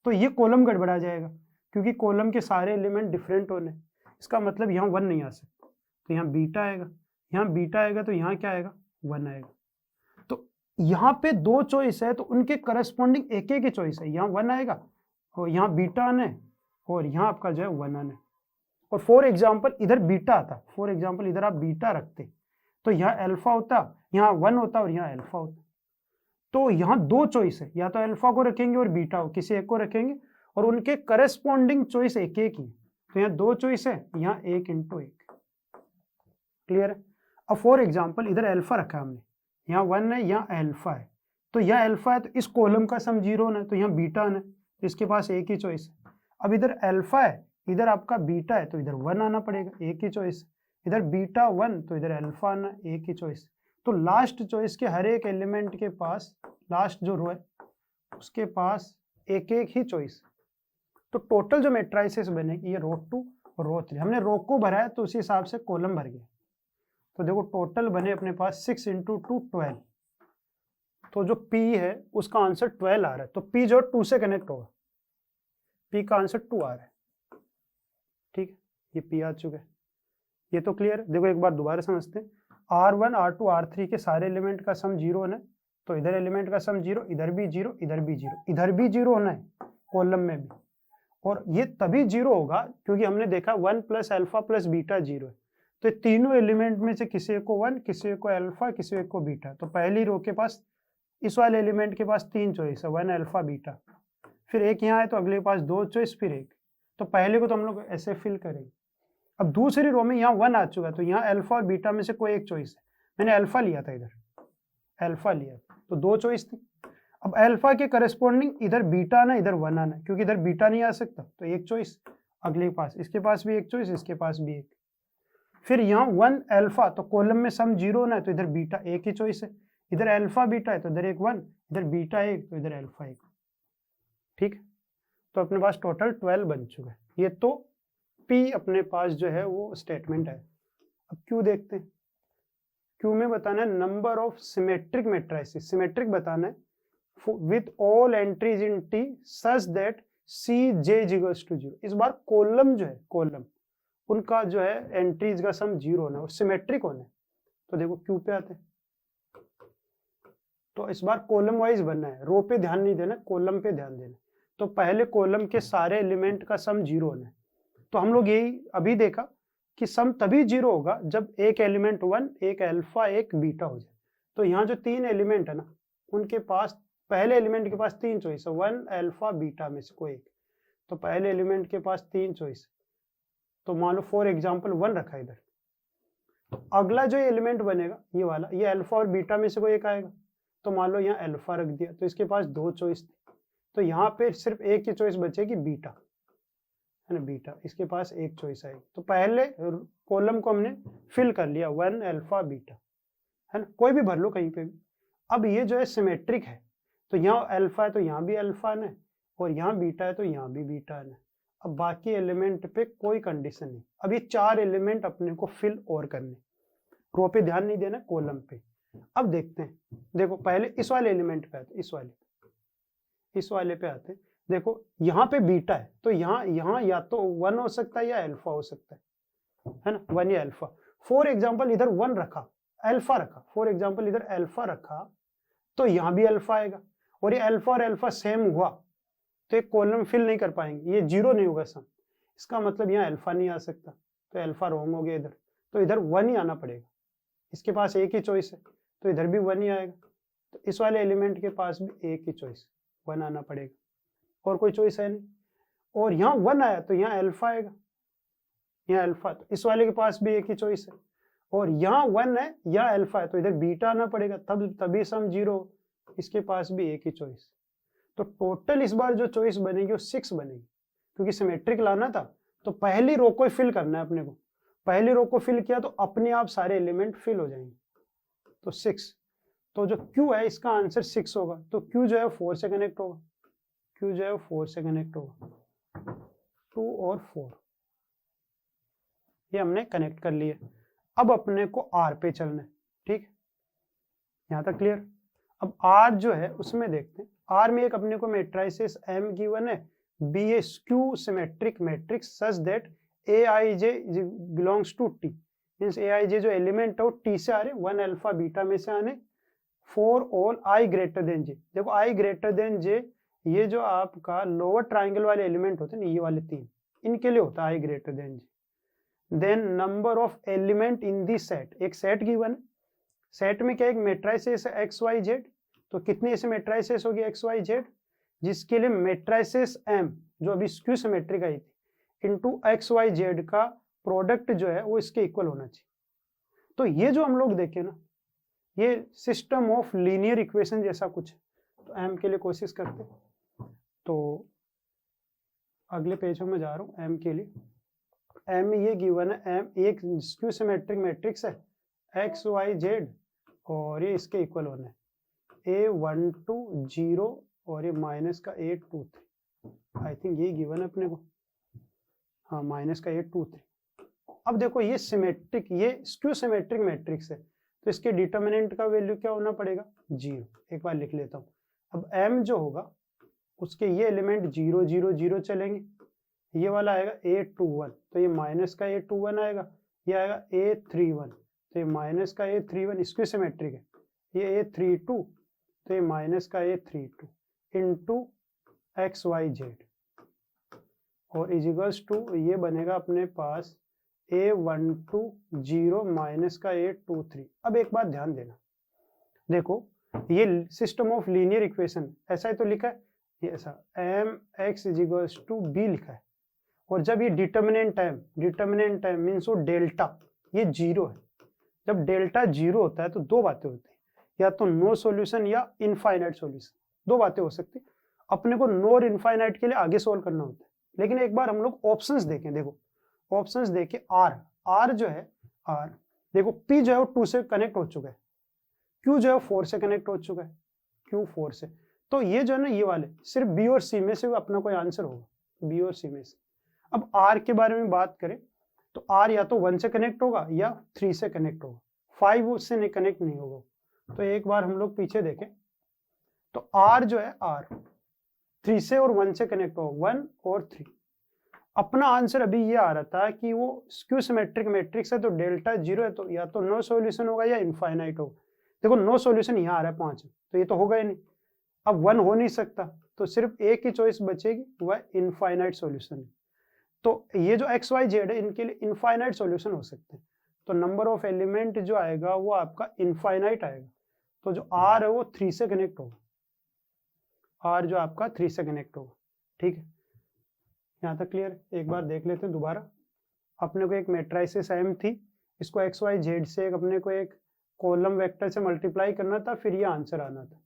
तो ये कॉलम गड़बड़ा जाएगा, क्योंकि कॉलम के सारे एलिमेंट डिफरेंट होने, इसका मतलब यहाँ 1 नहीं आ सकता, तो यहाँ बीटा आएगा, यहाँ बीटा आएगा, तो यहाँ क्या आएगा, 1 आएगा। तो यहाँ पे 2 चॉइस है, तो उनके करस्पॉन्डिंग एक ही चॉइस है, यहाँ 1 आएगा और यहाँ बीटा आना है, और यहाँ आपका जो है 1 आना है। और फॉर एग्जाम्पल इधर बीटा आता, फॉर एग्जाम्पल इधर आप बीटा रखते, तो यहाँ अल्फा होता, यहाँ 1 होता और यहाँ अल्फा होता। तो यहाँ 2 चॉइस है, या तो अल्फा को रखेंगे और बीटा को, किसी एक को रखेंगे, और उनके करस्पॉन्डिंग चॉइस एक ही है। तो यहाँ 2 चॉइस है, यहाँ 1 × 1, क्लियर है। अब फॉर एग्जाम्पल इधर अल्फा रखा हमने, यहाँ 1 है, यहाँ अल्फा है, तो यहाँ अल्फा है, तो इस कॉलम का सम 0 है, तो यहाँ बीटा है, तो इसके पास एक ही चॉइस है। अब इधर अल्फा है, इधर आपका बीटा है, तो इधर 1 आना पड़ेगा, एक ही चॉइस। इधर बीटा 1, तो इधर अल्फा आना, एक ही चॉइस। तो लास्ट चॉइस के हर एक एलिमेंट के पास, लास्ट जो रो है उसके पास एक एक ही चॉइस। तो टोटल जो मैट्रिसेस बनेगी, ये रो 2 और रो 3, हमने रो को भरा है तो उसी हिसाब से कॉलम भर गया। तो देखो टोटल बने अपने पास 6 × 2 12, तो जो P है उसका आंसर 12 आ रहा है, तो P जो 2 से कनेक्ट होगा, P का आंसर 2 आ रहा है, ठीक है, ये P आ चुका है, ये तो क्लियर है। देखो एक बार दोबारा समझते हैं, R1 R2 R3 के सारे एलिमेंट का सम 0 होना है, तो इधर एलिमेंट का सम 0, इधर भी 0, इधर भी 0, इधर भी 0 होना है कॉलम में भी, और ये तभी 0 होगा क्योंकि हमने देखा 1 + अल्फा + बीटा 0 है, तो तीनों एलिमेंट में से किसी एक को 1, किसी एक को अल्फा, किसी एक को बीटा, तो पहली रो के पास इस वाले एलिमेंट के पास 3 चॉइस है, 1 अल्फा बीटा, फिर एक यहाँ है तो अगले के पास 2 चॉइस, फिर एक। तो पहले को तो हम लोग ऐसे फिल करेंगे। अब दूसरी रो में यहाँ 1 आ चुका है, तो यहाँ अल्फा और बीटा में से कोई एक चॉइस है। मैंने अल्फा लिया था, इधर अल्फा लिया तो 2 चॉइस थी। अब अल्फा के करस्पॉन्डिंग इधर बीटा आना, इधर 1 आना, क्योंकि इधर बीटा नहीं आ सकता तो एक चॉइस, अगले के पास, इसके पास भी एक चॉइस, इसके पास भी एक। फिर यहाँ 1 अल्फा, तो कॉलम में सम 0 होना है, तो इधर बीटा एक ही चॉइस है, इधर अल्फा बीटा है तो इधर एक 1, इधर बीटा एक तो इधर अल्फा एक। ठीक है, तो अपने पास टोटल 12 बन चुका है। ये तो P अपने पास जो है वो स्टेटमेंट है। अब Q देखते हैं। Q में बताना है number of symmetric matrices, symmetric बताना है with all entries in T such that Cj is equals to 0। इस बार कॉलम जो है, कॉलम उनका जो है एंट्रीज का सम 0 होना है और सिमेट्रिक होना है। तो देखो Q पे आते हैं, तो इस बार कॉलम वाइज बनना है, रो पे ध्यान नहीं देना, कॉलम पे ध्यान देना। तो पहले कॉलम के सारे एलिमेंट का सम 0 होना है। तो हम लोग यही अभी देखा कि सम तभी 0 होगा जब एक एलिमेंट 1, एक अल्फा, एक बीटा हो जाए। तो यहाँ जो 3 एलिमेंट है ना, उनके पास पहले एलिमेंट के पास 3 चॉइस है, 1 अल्फा बीटा में से कोई एक। तो पहले एलिमेंट के पास 3 चॉइस, तो मान लो फॉर एग्जांपल 1 रखा इधर। तो अगला जो एलिमेंट बनेगा ये वाला, ये अल्फा और बीटा में से कोई एक आएगा। तो मान लो यहाँ अल्फा रख दिया, तो इसके पास 2 चॉइस थी, तो यहाँ पे सिर्फ एक ही चॉइस बचेगी, बीटा है ना, बीटा, इसके पास एक चॉइस आएगी। तो पहले कॉलम को हमने फिल कर लिया, 1 अल्फा बीटा, है ना, कोई भी भर लो कहीं पे भी। अब ये जो है सिमेट्रिक है, तो यहाँ अल्फा है तो यहाँ भी अल्फा है, और यहाँ बीटा है तो यहाँ भी बीटा है। अब बाकी एलिमेंट पे कोई कंडीशन नहीं। अब ये 4 एलिमेंट अपने को फिल और करने, रो पे ध्यान नहीं देना, कॉलम पे। अब देखते हैं, देखो पहले इस वाले एलिमेंट पे आते, इस वाले पे आते। देखो यहाँ पे बीटा है, तो यहाँ या तो 1 हो सकता है या अल्फा हो सकता है ना, 1 या अल्फा। फॉर एग्जाम्पल इधर 1 रखा, अल्फा रखा, फॉर एग्जाम्पल इधर अल्फा रखा, तो यहाँ भी अल्फा आएगा, और ये अल्फा और अल्फा सेम हुआ तो एक कॉलम फिल नहीं कर पाएंगे, ये 0 नहीं होगा सम। इसका मतलब यहाँ अल्फा नहीं आ सकता, तो अल्फा रॉन्ग हो गया इधर, तो इधर 1 ही आना पड़ेगा। इसके पास एक ही चॉइस है, तो इधर भी 1 ही आएगा। तो इस वाले एलिमेंट के पास भी एक ही चॉइस, 1 आना पड़ेगा, और कोई चॉइस है नहीं। और यहाँ 1 आया तो यहाँ अल्फा आएगा, यहाँ अल्फा, तो इस वाले के पास भी एक ही चॉइस है। और यहाँ 1 है, यहाँ अल्फा है, तो इधर बीटा आना पड़ेगा, तभी सम 0। इसके पास भी एक ही चॉइस। तो टोटल इस बार जो चॉइस बनेगी वो 6 बनेगी, क्योंकि सिमेट्रिक लाना था तो पहली रो को फिल करना है अपने को। पहली रो को फिल किया तो अपने आप सारे एलिमेंट फिल हो जाएंगे, तो 6। तो जो Q है इसका आंसर 6 होगा। तो Q जो है 4 से कनेक्ट होगा, Q जो है 4 से कनेक्ट होगा, 2 और 4 ये हमने कनेक्ट कर लिए। अब अपने को R पे चलना है, ठीक, यहाँ तक क्लियर। अब R जो है उसमें देखते हैं, R में एक अपने को मैट्रिसेस M गिवन है, be a skew symmetric matrix such that Aij belongs to T, means Aij जो एलिमेंट है वो T से आ रहे, 1 अल्फा बीटा में से आने, for all I greater than J। देखो I ग्रेटर देन J, ये जो आपका लोअर ट्राइंगल वाले एलिमेंट होते हैं ना, ये वाले 3, इनके लिए होता है I greater than J। Then number of element in the set, एक सेट गिवन है, सेट में क्या एक मैट्रिसेस है एक्स वाई जेड, तो कितने ऐसे मैट्रिसेस होगी एक्स वाई जेड, जिसके लिए मैट्रिसेस M जो अभी स्क्यू सिमेट्रिक आई थी इनटू एक्स वाई जेड का प्रोडक्ट जो है वो इसके इक्वल होना चाहिए। तो ये जो हम लोग देखें ना, ये सिस्टम ऑफ लीनियर इक्वेशन जैसा कुछ है। तो M के लिए कोशिश करते हैं, तो अगले पेज में जा रहा हूँ M के लिए। M ये गिवन है, M एक स्क्यू सिमेट्रिक मैट्रिक्स है एक्स वाई जेड, और ये इसके इक्वल होना है A12 0 और ये माइनस का 8 2 3, आई थिंक ये गिवन है अपने को, हाँ माइनस का 8 2 3। अब देखो ये सिमेट्रिक, ये स्क्यू सिमेट्रिक मैट्रिक्स है, तो इसके डिटर्मिनेंट का वैल्यू क्या होना पड़ेगा 0। एक बार लिख लेता हूँ। अब M जो होगा उसके ये एलिमेंट 0 0 0 चलेंगे, ये वाला आएगा A21, तो ये माइनस का A21 आएगा, ये आएगा A31, तो ये माइनस का A31 स्क्यू सिमेट्रिक है, ये A32, तो ये माइनस का A32 into x Y Z, और इजिकल्स टू ये बनेगा अपने पास A12 0 माइनस का A23। अब एक बात ध्यान देना, देखो ये सिस्टम ऑफ लीनियर इक्वेशन ऐसा ही तो लिखा है, ये ऐसा mx इक्वल्स टू बी लिखा है। और जब ये डिटर्मिनेंट टाइम मीन्स वो डेल्टा ये जीरो है। जब डेल्टा जीरो होता है तो दो बातें होती है, या तो नो सॉल्यूशन या इनफाइनाइट सॉल्यूशन, दो बातें हो सकती है। अपने को नो और इनफाइनाइट के लिए आगे सोल्व करना होता है, लेकिन एक बार हम लोग ऑप्शंस देखें। देखो ऑप्शंस देखें, आर जो है, आर देखो पी जो है वो 2 से कनेक्ट हो चुका है, क्यू जो है 4 से कनेक्ट हो चुका है, क्यू 4 से। तो ये जो है ना ये वाले सिर्फ बी और सी में से अपना कोई आंसर होगा, बी और सी में से। अब आर के बारे में बात करें तो आर या तो 1 से कनेक्ट होगा या 3 से कनेक्ट होगा, 5 उससे नहीं कनेक्ट नहीं होगा। तो एक बार हम लोग पीछे देखें तो आर जो है, आर 3 से और 1 से कनेक्ट होगा, 1 और 3। अपना आंसर अभी ये आ रहा था कि वो स्क्यू सिमेट्रिक मैट्रिक्स है तो डेल्टा जीरो है, तो या तो नो सॉल्यूशन होगा या इनफाइनाइट होगा। देखो नो सॉल्यूशन यहाँ आ रहा है 5, तो ये तो होगा ही नहीं। अब 1 हो नहीं सकता, तो सिर्फ एक ही चॉइस बचेगी, वह इनफाइनाइट सॉल्यूशन है। तो ये जो एक्स वाई जेड है इनके लिए इनफाइनाइट सॉल्यूशन हो सकते हैं। तो नंबर ऑफ एलिमेंट जो आएगा वो आपका इनफाइनाइट आएगा। तो जो आर है वो 3 से कनेक्ट होगा, आर जो आपका 3 से कनेक्ट होगा। ठीक है, यहाँ तक क्लियर? एक बार देख लेते हैं दोबारा। अपने को एक मैट्रिसेस एम थी, इसको एक्स वाई जेड से अपने को एक कॉलम वेक्टर से मल्टीप्लाई करना था, फिर ये आंसर आना था।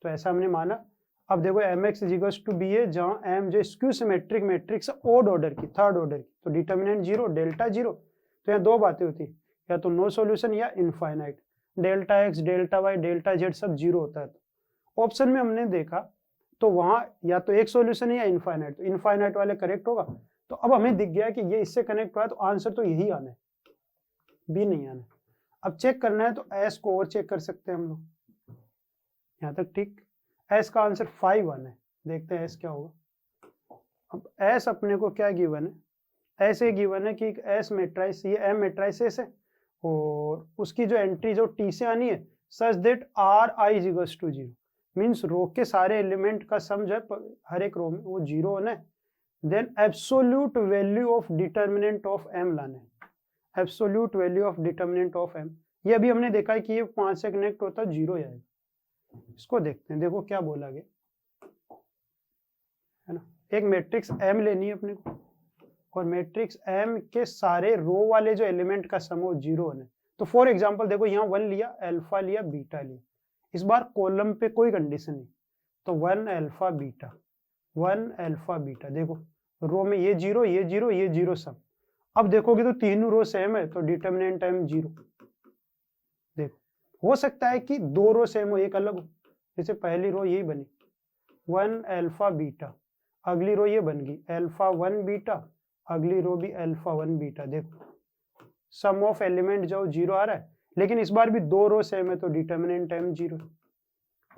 तो ऐसा हमने माना। अब देखो M x equals to b है, जहाँ एम जो skew symmetric matrix odd order की, थर्ड ऑर्डर की, तो डिटर्मिनेंट जीरो, डेल्टा जीरो। तो यहाँ दो बातें होती है, या तो नो सॉल्यूशन या infinite. Delta x, delta y, delta z सब जीरो होता है। तो ऑप्शन में हमने देखा तो वहां या तो एक सॉल्यूशन है या इनफाइनाइट, तो इनफाइनाइट वाले करेक्ट होगा। तो अब हमें दिख गया कि ये इससे कनेक्ट हुआ है, तो आंसर तो यही आना है, बी नहीं आना है। अब चेक करना है तो एस को और चेक कर सकते हैं हम लोग, यहाँ तक ठीक। एस का आंसर 5 आना है, देखते हैं एस क्या होगा। अब एस अपने को क्या गिवन है, ऐसे गिवन है कि एक एस मैट्रिक्स, ये एम मैट्रिसेस है और उसकी जो एंट्री जो टी से आनी है such that R I is equals to zero, means row के सारे एलिमेंट का सम जो है हर एक रो में वो जीरो होना है। Then absolute value of determinant of M लाना है, absolute value of determinant of M. ये अभी हमने देखा है कि ये 5 से कनेक्ट होता है, जीरो आएगा। इसको देखते हैं, देखो क्या बोला गया है ना। एक मैट्रिक्स एम लेनी है अपने को और मैट्रिक्स एम के सारे रो वाले जो एलिमेंट का सम हो जीरो होना है। तो फॉर एग्जांपल देखो यहाँ 1 लिया, अल्फा लिया, बीटा लिया। इस बार कॉलम पे कोई कंडीशन नहीं, तो 1 अल्फा बीटा, 1 अल्फा बीटा। देखो रो में ये जीरो, ये जीरो, ये जीरो सम। अब देखोगे तो तीनों रो सेम है, तो डिटर्मिनेंट एम जीरो। देखो हो सकता है कि दो रो सेम हो, एक अलग हो। जैसे पहली रो यही बनी 1 अल्फा बीटा, अगली रो ये बन गई अल्फा 1 बीटा, अगली रो भी अल्फा 1 बीटा। देखो सम ऑफ एलिमेंट जो जीरो आ रहा है, लेकिन इस बार भी दो रो सेम है, तो डिटर्मिनेंट एम जीरो।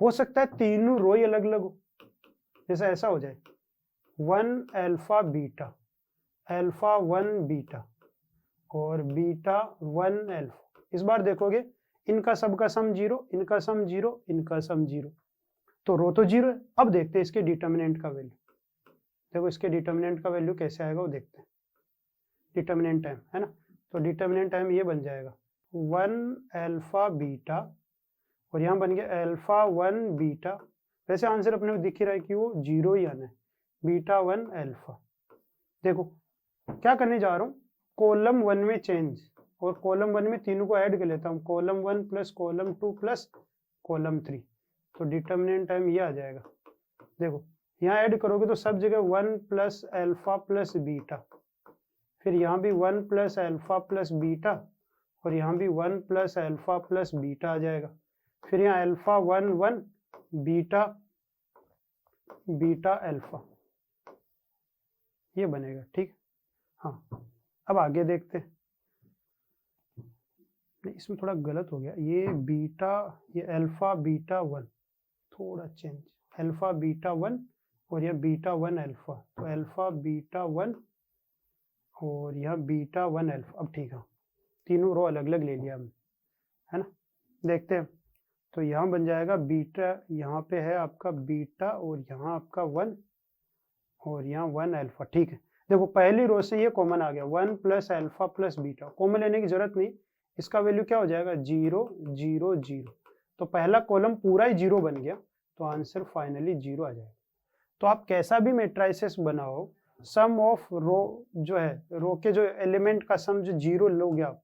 हो सकता है तीनों रो ही अलग अलग हो, जैसे ऐसा हो जाए 1 अल्फा बीटा, अल्फा 1 बीटा और बीटा 1 अल्फा। इस बार देखोगे इनका सबका सम जीरो, इनका सम जीरो, इनका सम जीरो, तो रो तो जीरो है। अब देखते हैं इसके डिटर्मिनेंट का वैल्यू। देखो इसके डिटर्मिनेंट का वैल्यू कैसे आएगा वो देखते हैं। डिटर्मिनेंट टाइम है ना, तो डिटर्मिनेंट टाइम ये बन जाएगा 1 अल्फा बीटा और यहाँ बन गया अल्फा 1 बीटा। वैसे आंसर अपने को दिख ही रहा है कि वो जीरो ही आना है, बीटा 1 अल्फा। देखो क्या करने जा रहा हूँ, कॉलम 1 में चेंज और कॉलम 1 में तीनों को ऐड कर लेता हूँ, column 1 plus column 2 plus column 3। तो डिटर्मिनेंट टाइम ये आ जाएगा। देखो यहाँ ऐड करोगे तो सब जगह 1 प्लस अल्फा प्लस बीटा, फिर यहाँ भी 1 प्लस अल्फा प्लस बीटा और यहाँ भी 1 प्लस अल्फा प्लस बीटा आ जाएगा। फिर यहाँ अल्फा 1 1 बीटा बीटा अल्फा, ये बनेगा। ठीक, हाँ अब आगे देखते हैं। इसमें थोड़ा गलत हो गया, ये बीटा, ये अल्फा बीटा 1, थोड़ा चेंज, अल्फा बीटा 1 और यह बीटा 1 अल्फा, तो अल्फा बीटा 1 और यह बीटा 1 अल्फा। अब ठीक है, तीनों रो अलग अलग ले लिया हमने, है ना। देखते हैं, तो यहाँ बन जाएगा बीटा, यहाँ पे है आपका बीटा और यहाँ आपका 1 और यहाँ 1 अल्फा। ठीक है, देखो पहली रो से ये कॉमन आ गया, 1 plus alpha plus beta. Common लेने की जरूरत नहीं, इसका वैल्यू क्या हो जाएगा 0 0 0। तो पहला कॉलम पूरा ही 0 बन गया, तो आंसर फाइनली 0 आ जाएगा। तो आप कैसा भी मैट्रिसेस बनाओ, सम ऑफ रो जो है, रो के जो एलिमेंट का सम जो 0 लोगे आप,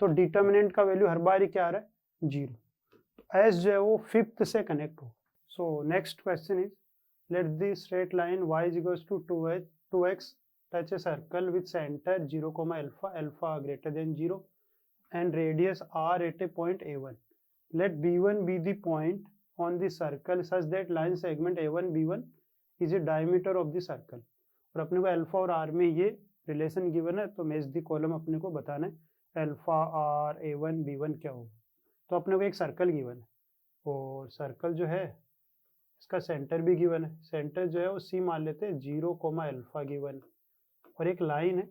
तो डिटर्मिनेंट का वैल्यू हर बार ही क्या आ रहा है, 0। एस जो है वो फिफ्थ से कनेक्ट हो। सो next question is, let the straight line y is equals to 2x touch a circle with center 0, alpha greater than 0 and radius r at a point a1. Let b1 be the point on the circle such that line segment a1 b1 is a diameter of the circle. और अपने को alpha और are में ये relation given है, तो match the column अपने को बताना है अल्फा आर a1 b1 क्या होगा। तो अपने को एक सर्कल गिवन है, और सर्कल जो है इसका सेंटर भी गिवन है। सेंटर जो है वो सी मान लेते हैं, 0, अल्फा गिवन, और एक लाइन है,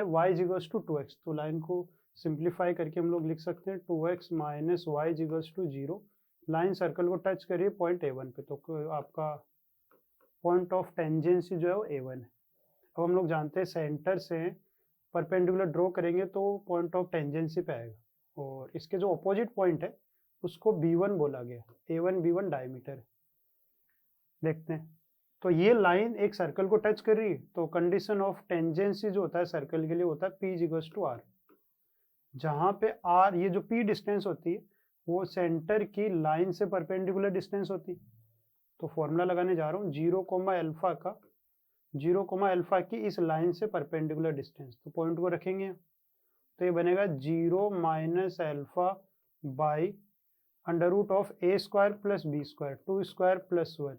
y इक्वल्स टू 2x। तो लाइन को सिंप्लीफाई करके हम लोग लिख सकते हैं 2x minus y equals to 0। Line circle को टच करिए पॉइंट a1 पे, तो आपका पॉइंट ऑफ टेंजेंसी जो है वो a1 है। अब हम लोग जानते हैं सेंटर से परपेंडिकुलर ड्रॉ करेंगे तो पॉइंट ऑफ टेंजेंसी पे आएगा, और इसके जो अपोजिट पॉइंट है उसको b1 बोला गया। a1 b1 डायमीटर है। देखते हैं, तो ये लाइन एक सर्कल को टच कर रही है, तो कंडीशन ऑफ टेंजेंसी जो होता है सर्कल के लिए होता है p इक्वल्स टू r, जहाँ पे r ये जो p डिस्टेंस होती है वो सेंटर की लाइन से परपेंडिकुलर डिस्टेंस होती है। तो फॉर्मूला लगाने जा रहा हूँ 0, अल्फा की इस लाइन से परपेंडिकुलर डिस्टेंस, तो पॉइंट को रखेंगे, तो ये बनेगा 0 minus alpha by under root of a square plus b square 2 square plus 1,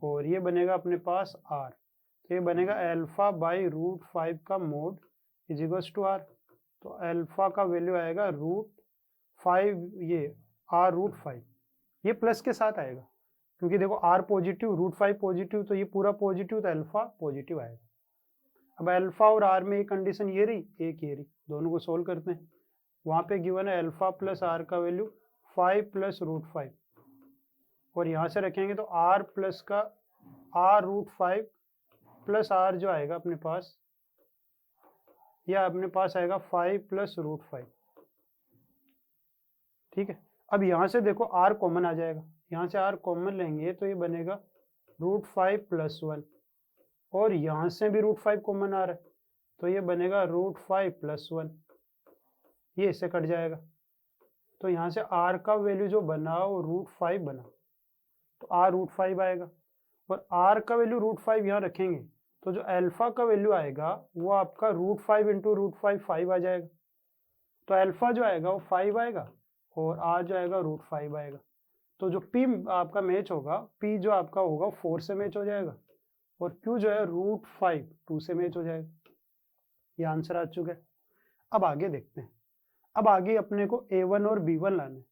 और ये बनेगा अपने पास r, तो ये बनेगा अल्फा बाई रूट 5 का mod is equals to r। तो अल्फा का वैल्यू आएगा रूट 5, ये r रूट 5, ये प्लस के साथ आएगा क्योंकि देखो r पॉजिटिव रूट 5 पॉजिटिव, तो ये पूरा पॉजिटिव, तो अल्फा पॉजिटिव आएगा। अब अल्फा और r में एक कंडीशन ये रही, एक ये रही, दोनों को सोल्व करते हैं। वहाँ पे गिवन है अल्फा प्लस r का वैल्यू 5 प्लस रूट 5, और यहाँ से रखेंगे तो r प्लस का r रूट 5 प्लस r जो आएगा अपने पास, यह अपने पास आएगा 5 प्लस रूट 5। ठीक है, अब यहाँ से देखो r कॉमन आ जाएगा, यहाँ से r कॉमन लेंगे तो ये बनेगा रूट 5 प्लस 1, और यहाँ से भी रूट 5 कॉमन आ रहा है, तो ये बनेगा रूट 5 प्लस 1, ये इससे कट जाएगा। तो यहाँ से r का वैल्यू जो बना वो रूट 5 बना, तो r रूट 5 आएगा, और r का वैल्यू रूट 5 यहाँ रखेंगे तो जो अल्फा का वैल्यू आएगा वो आपका रूट 5 इंटू रूट 5 5 आ जाएगा। तो अल्फा जो आएगा वो 5 आएगा, और r जो आएगा रूट 5 आएगा। तो जो p आपका मैच होगा, p जो आपका होगा 4 से मैच हो जाएगा, और q जो है रूट 5 2 से मैच हो जाएगा। ये आंसर आ चुका है। अब आगे देखते हैं, अब आगे अपने को a1 और b1 लाने।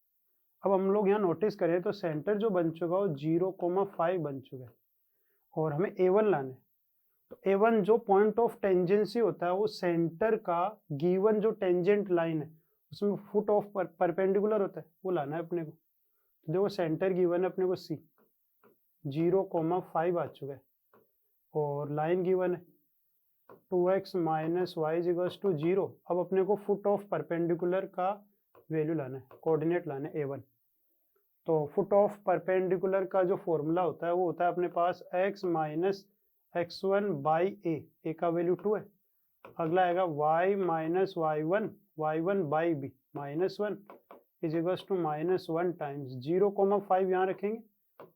अब हम लोग यहाँ नोटिस करें तो सेंटर जो बन चुका वो 0,5 बन चुका है, और हमें a1 लाने। तो a1 जो पॉइंट ऑफ टेंजेंसी होता है वो सेंटर का गिवन जो टेंजेंट लाइन है उसमें फुट ऑफ परपेंडिकुलर होता है, वो लाना है अपने को। तो देखो सेंटर गिवन है अपने को c 0,5 आ चुका है, और लाइन गिवन है 2x minus Y equals to 0। अब अपने को फुट ऑफ परपेंडिकुलर का वैल्यू लाना है, कोऑर्डिनेट लाना है a1। तो फुट ऑफ परपेंडिकुलर का जो फॉर्मूला होता है वो होता है अपने पास x minus x1 by a का वैल्यू 2 है। अगला आएगा y minus y1 by b minus 1 is equals to minus 1 times 0,5 यहाँ रखेंगे,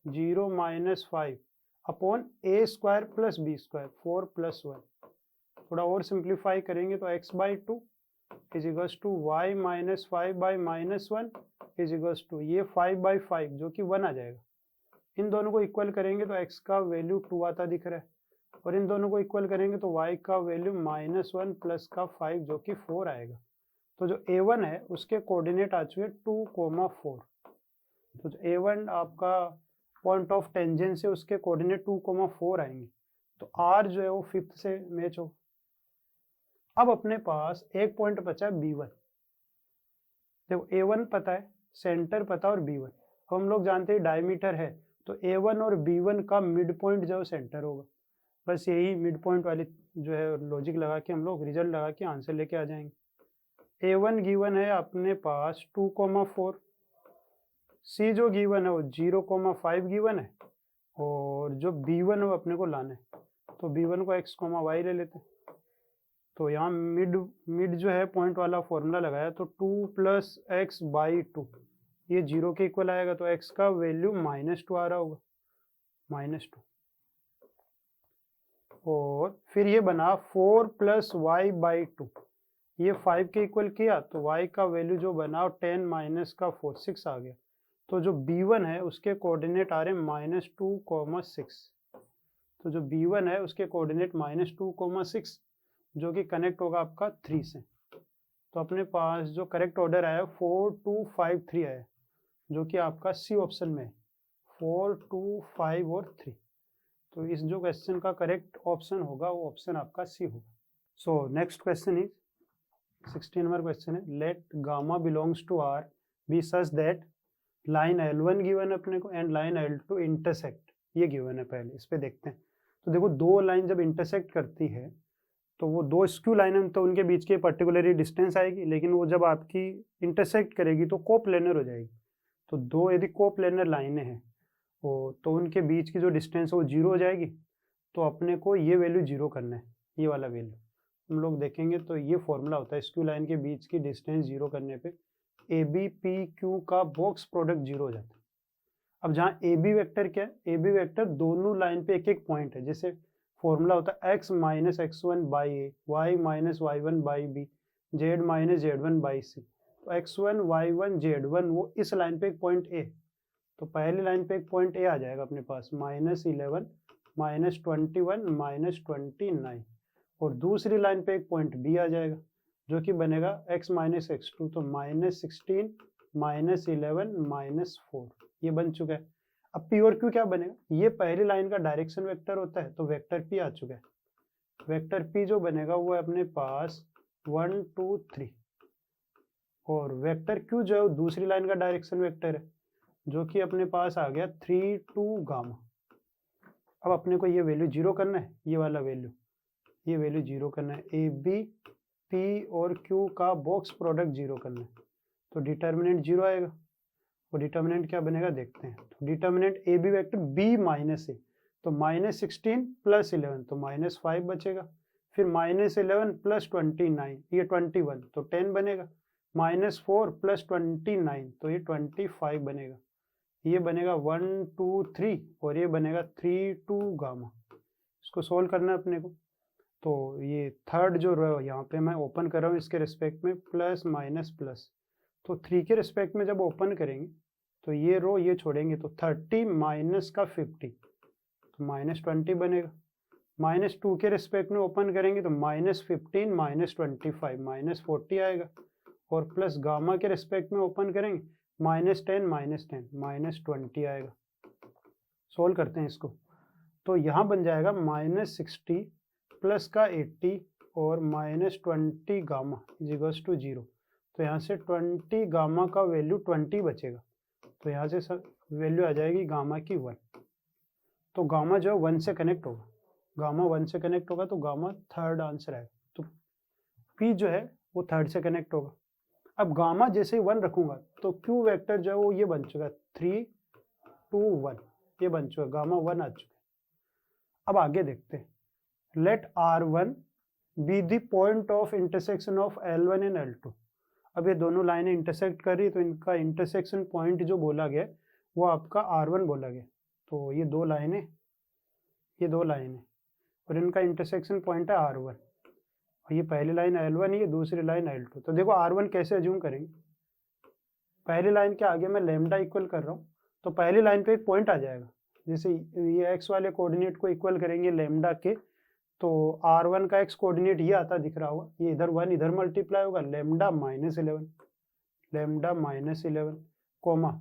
0 minus 5 upon a square plus b square 4 plus 1। थोड़ा और सिंप्लीफाई करेंगे तो x by 2 is equals to y minus 5 by minus 1 is equals to ये 5 by 5 जो कि 1 आ जाएगा। इन दोनों को इक्वल करेंगे तो x का वैल्यू 2 आता दिख रहा है, और इन दोनों को इक्वल करेंगे तो y का वैल्यू माइनस 1 प्लस का 5 जो कि 4 आएगा। तो जो a1 है उसके कोऑर्डिनेट आ चुके 2,4। तो जो a1 आपका पॉइंट ऑफ टेंजेंस है उसके कोऑर्डिनेट 2,4 आएंगे, तो r जो है वो फिफ्थ से मैच हो। अब अपने पास एक पॉइंट बचा है b1। देखो a1 पता है, सेंटर पता है, और b1। अब हम लोग जानते हैं डायमीटर है, तो a1 और b1 का मिड पॉइंट जो सेंटर होगा। बस यही मिड पॉइंट वाली जो है लॉजिक लगा के हम लोग रिजल्ट लगा के आंसर लेके आ जाएंगे। a1 गिवन है अपने पास 2,4, सी जो गिवन है वो 0,5 गिवन है और जो b1 है वो अपने को लाना है, तो b1 को x, y ले लेते हैं। तो यहाँ मिड जो है पॉइंट वाला फॉर्मूला लगाया, तो 2 + x/2 ये 0 के इक्वल आएगा, तो x का वैल्यू -2 आ रहा होगा, -2। और फिर ये बना 4 + y/2, ये 5 के इक्वल किया, तो y का वैल्यू जो बना 10 - 4 6 आ गया। तो जो b1 है उसके कोऑर्डिनेट आ रहे हैं -2,6, तो जो b1 है उसके कोऑर्डिनेट -2,6 जो कि कनेक्ट होगा आपका 3 से। तो अपने पास जो करेक्ट ऑर्डर आया 4 2 5 3 आया, जो कि आपका सी ऑप्शन में है, 4 2 5 और 3। तो इस जो क्वेश्चन का करेक्ट ऑप्शन होगा वो ऑप्शन आपका सी होगा। So next question is 16 number question है, let gamma belongs to R be such that line L1 given अपने को एंड लाइन L2 इंटरसेक्ट, ये गिवन है। पहले इस पे देखते हैं। तो देखो दो लाइन जब इंटरसेक्ट करती है तो वो दो स्क्यू लाइन है, तो उनके बीच की पर्टिकुलरली डिस्टेंस आएगी, लेकिन वो जब आपकी इंटरसेक्ट करेगी तो कोप्लेनर हो जाएगी। तो दो यदि कोप्लेनर लाइनें हैं तो उनके बीच की जो डिस्टेंस है वो 0 हो जाएगी। तो अपने को ये वैल्यू 0 करना है, ये वाला वैल्यू हम लोग देखेंगे। तो ये फॉर्मूला होता है स्क्यू लाइन के बीच की डिस्टेंस 0 करने पे ए बी पी क्यू का बॉक्स प्रोडक्ट 0 हो जाता है। अब जहाँ ए बी वेक्टर क्या है, ए बी वेक्टर दोनों लाइन पे एक एक पॉइंट है। जैसे फॉर्मूला होता है x - x1 by a, y - y1 by b, z - z1 by c. तो x1 y1 z1 वो इस लाइन पे एक पॉइंट ए, तो पहली लाइन पे एक पॉइंट ए आ जाएगा अपने पास -11 -21 -29, और दूसरी लाइन पे एक पॉइंट बी आ जाएगा जो कि बनेगा x - x2, तो -16 -11 -4 ये बन चुका है। अब पी और क्यू क्या बनेगा, ये पहली लाइन का डायरेक्शन वेक्टर होता है, तो वेक्टर पी आ चुका है। वेक्टर पी जो बनेगा वो है अपने पास 1 2 3, और वेक्टर क्यू जो है वो दूसरी लाइन का डायरेक्शन वेक्टर है जो कि अपने पास आ गया 3 2 गामा। अब अपने को ये वैल्यू 0 करना है, ये वाला वैल्यू, ये वैल्यू 0 करना है। ए बी पी और क्यू का बॉक्स प्रोडक्ट 0 करना है, तो डिटर्मिनेंट 0 आएगा। और डिटर्मिनेंट क्या बनेगा देखते हैं। तो determinant a b vector b minus a, तो -16 + 11 तो -5 बचेगा। फिर -11 + 29 ये 21 तो 10 बनेगा। -4 + 29 तो ये 25 बनेगा। ये बनेगा 1 2 3 और ये बनेगा 3 2 गामा। इसको सोल्व करना है अपने को। तो ये थर्ड जो रो यहाँ पे मैं ओपन कर रहा हूँ इसके रिस्पेक्ट में प्लस माइनस प्लस, तो 3 के रिस्पेक्ट में जब ओपन करेंगे तो ये रो ये छोड़ेंगे तो 30 माइनस का 50 तो -20 बनेगा। -2 के रिस्पेक्ट में ओपन करेंगे तो -15 -25 -40 आएगा। और प्लस गामा के रिस्पेक्ट में ओपन करेंगे -10 -20 आएगा। सोल्व करते हैं इसको। तो यहाँ बन जाएगा -60 प्लस का 80 और -20 गामा इज टू 0। तो यहाँ से 20 गामा का वैल्यू 20 बचेगा, तो यहाँ से वैल्यू आ जाएगी गामा की 1। तो गामा जो है 1 से कनेक्ट होगा, गामा 1 से कनेक्ट होगा तो गामा थर्ड आंसर आएगा। तो पी जो है वो थर्ड से कनेक्ट होगा। अब गामा जैसे ही 1 रखूंगा तो क्यू वेक्टर जो है वो ये बन चुका है 3 2 1, ये बन चुका है, गामा 1 आ चुका है। अब आगे देखते हैं। Let R1 be the point of intersection of L1 and L2। अब ये दोनों लाइनें इंटरसेक्ट कर रही, तो इनका इंटरसेक्शन पॉइंट जो बोला गया वो आपका R1 बोला गया। तो ये दो लाइनें और इनका इंटरसेक्शन पॉइंट है R1, और ये पहली लाइन L1 है, ये दूसरी लाइन L2। तो देखो R1 कैसे अज्यूम करेंगे, पहली लाइन के आगे मैं लेमडा इक्वल कर रहा हूँ, तो पहली लाइन पे एक पॉइंट आ जाएगा। जैसे ये x वाले कोऑर्डिनेट को इक्वल करेंगे लेमडा के, तो R1 का x कोऑर्डिनेट ये आता दिख रहा होगा, ये इधर 1 इधर मल्टीप्लाई होगा, लेमडा -11 कोमा,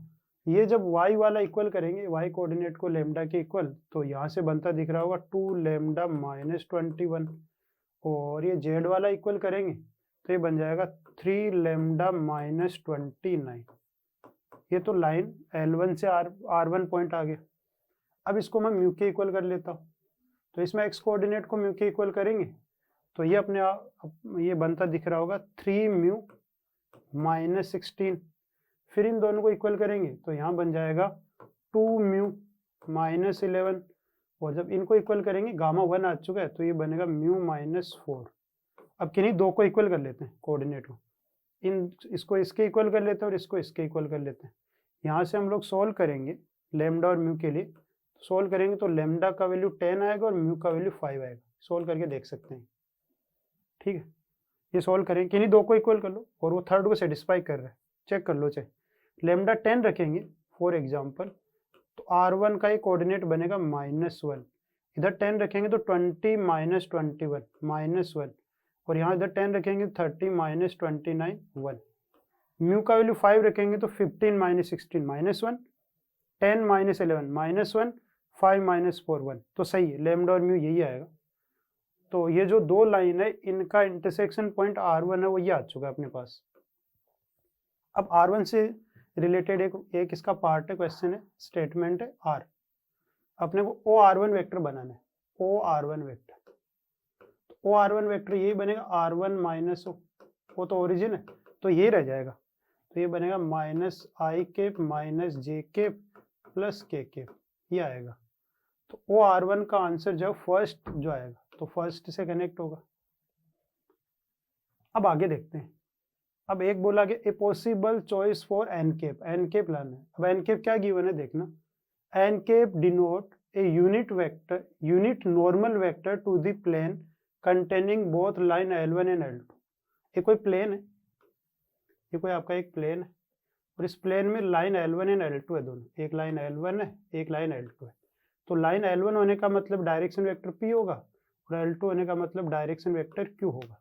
ये जब y वाला इक्वल करेंगे y कोऑर्डिनेट को लेमडा के इक्वल, तो यहाँ से बनता दिख रहा होगा 2 लेमडा -21, और ये z वाला इक्वल करेंगे तो ये बन जाएगा 3 लेमडा -29। ये तो लाइन L1 से R1 पॉइंट आ गया। अब इसको मैं म्यू के इक्वल कर लेता हूँ, तो इसमें x कोऑर्डिनेट को म्यू के इक्वल करेंगे तो ये अपने आप ये बनता दिख रहा होगा 3 म्यू -16, फिर इन दोनों को इक्वल करेंगे तो यहाँ बन जाएगा 2 म्यू माइनस 11, और जब इनको इक्वल करेंगे गामा 1 आ चुका है तो ये बनेगा म्यू माइनस 4। अब किन्हीं दो को इक्वल कर लेते हैं कोऑर्डिनेट को, इसको इसके इक्वल कर लेते हैं और इसको इसके इक्वल कर लेते हैं। यहाँ से हम लोग सोल्व करेंगे लेमडा और म्यू के लिए, सोल्व करेंगे तो लेमडा का वैल्यू 10 आएगा और म्यू का वैल्यू 5 आएगा। सोल्व करके देख सकते हैं, ठीक है। ये सोल्व करें, किन्हीं दो को इक्वल कर लो और वो थर्ड को सेटिस्फाई कर रहा है, चेक कर लो। चाहे लेमडा 10 रखेंगे फॉर एग्जाम्पल तो R1 का एक कोऑर्डिनेट बनेगा -1, इधर 10 रखेंगे तो 20 माइनस 21 -1, और यहाँ इधर 10 रखेंगे 30 माइनस 29 1। म्यू का वैल्यू 5 रखेंगे तो 15 माइनस 16 -1, 10 माइनस 11 -1, 5 माइनस 4 1। तो सही है, लेमडा और म्यू यही आएगा। तो ये जो दो लाइन है इनका इंटरसेक्शन पॉइंट R1 है वो ये आ चुका है अपने पास। अब R1 से रिलेटेड एक इसका पार्ट है, क्वेश्चन है, स्टेटमेंट है R। अपने को OR1 वेक्टर बनाना है, OR1 वेक्टर। OR1 वेक्टर यही बनेगा R1 माइनस O तो ओरिजिन है तो ये रह जाएगा, तो ये बनेगा minus i cap minus j cap plus k cap, ये आएगा। तो OR1 का आंसर जो फर्स्ट जो आएगा तो फर्स्ट से कनेक्ट होगा। अब आगे देखते हैं। अब एक बोला कि a possible choice for n cap, n cap लाना है। अब एन केप क्या गिवन है देखना, n cap denote a unit vector, unit normal vector to the plane containing both line L1 and L2। ये कोई प्लेन है, ये कोई आपका एक प्लेन है और इस प्लेन में लाइन L1 एंड L2 है दोनों, एक लाइन L1 है एक लाइन L2 है। तो लाइन L1 होने का मतलब डायरेक्शन वेक्टर P होगा और L2 होने का मतलब डायरेक्शन वेक्टर Q होगा।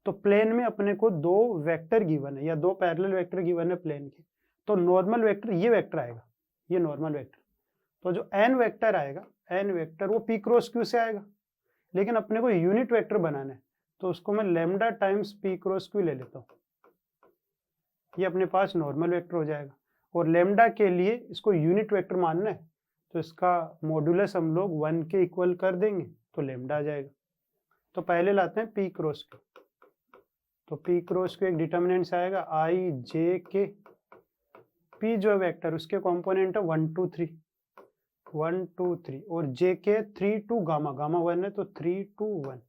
तो प्लेन में अपने को दो वेक्टर गिवन है या दो पैरेलल वेक्टर गिवन है प्लेन के, तो नॉर्मल वेक्टर ये वेक्टर आएगा, ये नॉर्मल वेक्टर। तो जो n वेक्टर आएगा, n वेक्टर वो P क्रॉस Q से आएगा, लेकिन अपने को यूनिट वेक्टर बनाना है तो उसको मैं lambda times P cross Q ले लेता हूँ, ये अपने पास नॉर्मल वेक्टर हो जाएगा। और लेमडा के लिए इसको यूनिट वेक्टर मानना है तो इसका मॉड्यूलस हम लोग 1 के इक्वल कर देंगे तो लेमडा आ जाएगा। तो पहले लाते हैं P क्रॉस Q, तो P क्रॉस Q एक डिटर्मिनेंट से आएगा I J K। P जो है वेक्टर उसके कंपोनेंट है 1 2 3 1 2 3 और J K 3 2 गामा, गामा 1 है तो 3 2 1।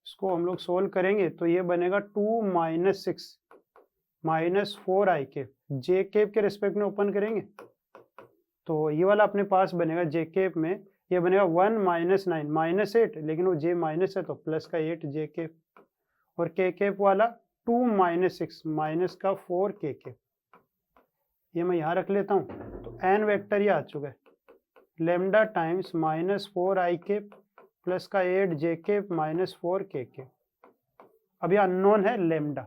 इसको हम लोग सोल्व करेंगे तो ये बनेगा 2 minus 6 minus 4 I cap, J cap के रिस्पेक्ट में ओपन करेंगे तो ये वाला अपने पास बनेगा J केप में, ये बनेगा 1 माइनस 9 माइनस 8, लेकिन वो J माइनस है तो प्लस का 8 J केप, और K केप वाला 2 माइनस 6 माइनस का 4 K केप। ये मैं यहाँ रख लेता हूँ तो n वेक्टर ये आ चुका है, lambda times minus 4 I cap plus का 8 J cap minus 4 K cap. अब ये अननोन है लेमडा,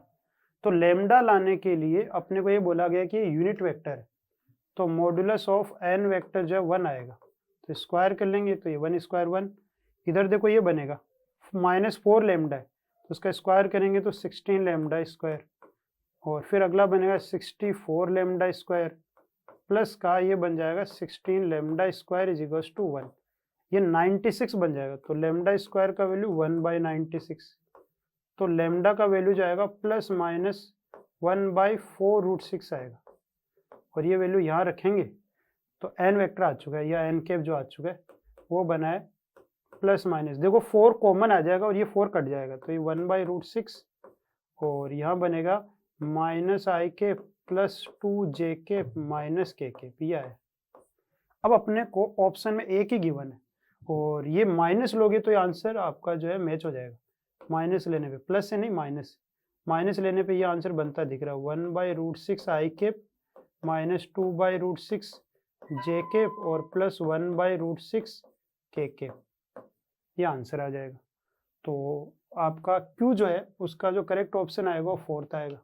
तो लेमडा लाने के लिए अपने को ये बोला गया कि ये यूनिट वेक्टर है तो मॉड्यूलस ऑफ n वेक्टर जो है 1 आएगा, तो स्क्वायर कर लेंगे तो ये 1 स्क्वायर 1। इधर देखो ये बनेगा माइनस 4 लेमडा है तो उसका स्क्वायर करेंगे तो 16 लेमडा स्क्वायर, और फिर अगला बनेगा 64 लेमडा स्क्वायर प्लस का ये बन जाएगा 16 lambda square is equals to 1, ये 96 बन जाएगा। तो लेमडा स्क्वायर का वैल्यू 1/96, तो लेमडा का वैल्यू जाएगा प्लस माइनस 1/4√6 आएगा, और ये वैल्यू यहाँ रखेंगे तो n वेक्टर आ चुका है या n केप जो आ चुका है वो बना है प्लस माइनस, देखो 4 कॉमन आ जाएगा और ये 4 कट जाएगा तो ये 1/√6, और यहाँ बनेगा minus I cap plus 2J cap minus K cap, ये है। अब अपने को ऑप्शन में एक ही गिवन है और ये माइनस लोगे तो ये आंसर आपका जो है मैच हो जाएगा, माइनस लेने पे, प्लस से नहीं माइनस, माइनस लेने पे ये आंसर बनता दिख रहा है 1/√6 I cap minus 2/√6 J cap और प्लस 1/√6 K केप, ये आंसर आ जाएगा। तो आपका Q जो है उसका जो करेक्ट ऑप्शन आएगा वो 4th आएगा।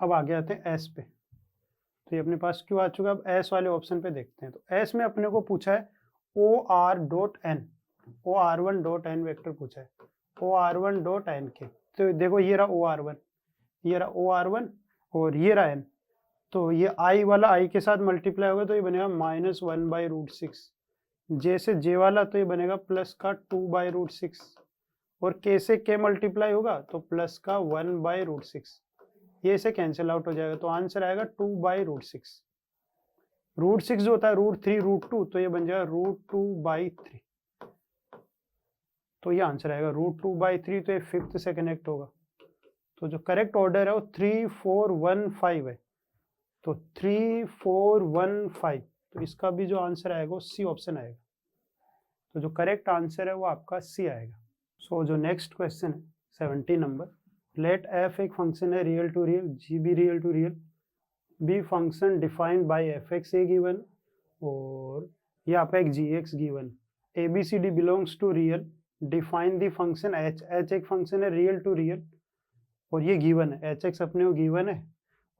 अब आगे आते हैं S पे, तो ये अपने पास Q आ चुका है। अब S वाले ऑप्शन पे देखते हैं, तो S में अपने को पूछा है OR.N, OR1.N वेक्टर पूछा है, OR1.N के, तो देखो ये रहा OR1, ये रहा OR1 और ये रहा N, तो ये I वाला I के साथ मल्टीप्लाई होगा तो ये बनेगा माइनस 1/√6, J से J वाला तो ये बनेगा प्लस का 2/√6, और K से K मल्टीप्लाई होगा तो प्लस का 1/√6। ये इसे कैंसिल आउट हो जाएगा, तो आंसर आएगा 2/√6। √6 जो होता है √3 √2, तो ये बन जाएगा √2/3। तो ये आंसर आएगा √2/3, तो ये 5th से कनेक्ट होगा। तो जो करेक्ट ऑर्डर है वो 3 4 1 5 है, तो 3 4 1 5, तो इसका भी जो आंसर आएगा वो सी ऑप्शन आएगा। तो जो करेक्ट आंसर है वो आपका सी आएगा। सो जो नेक्स्ट क्वेश्चन है 70 नंबर, लेट एफ एक फंक्शन है रियल टू रियल, जी भी real to real, be function defined by f x a given, और ये आपका एक g x given, a b c d belongs to real, define the function h, h एक function है real to real, और ये given है, H x अपने को गिवन है,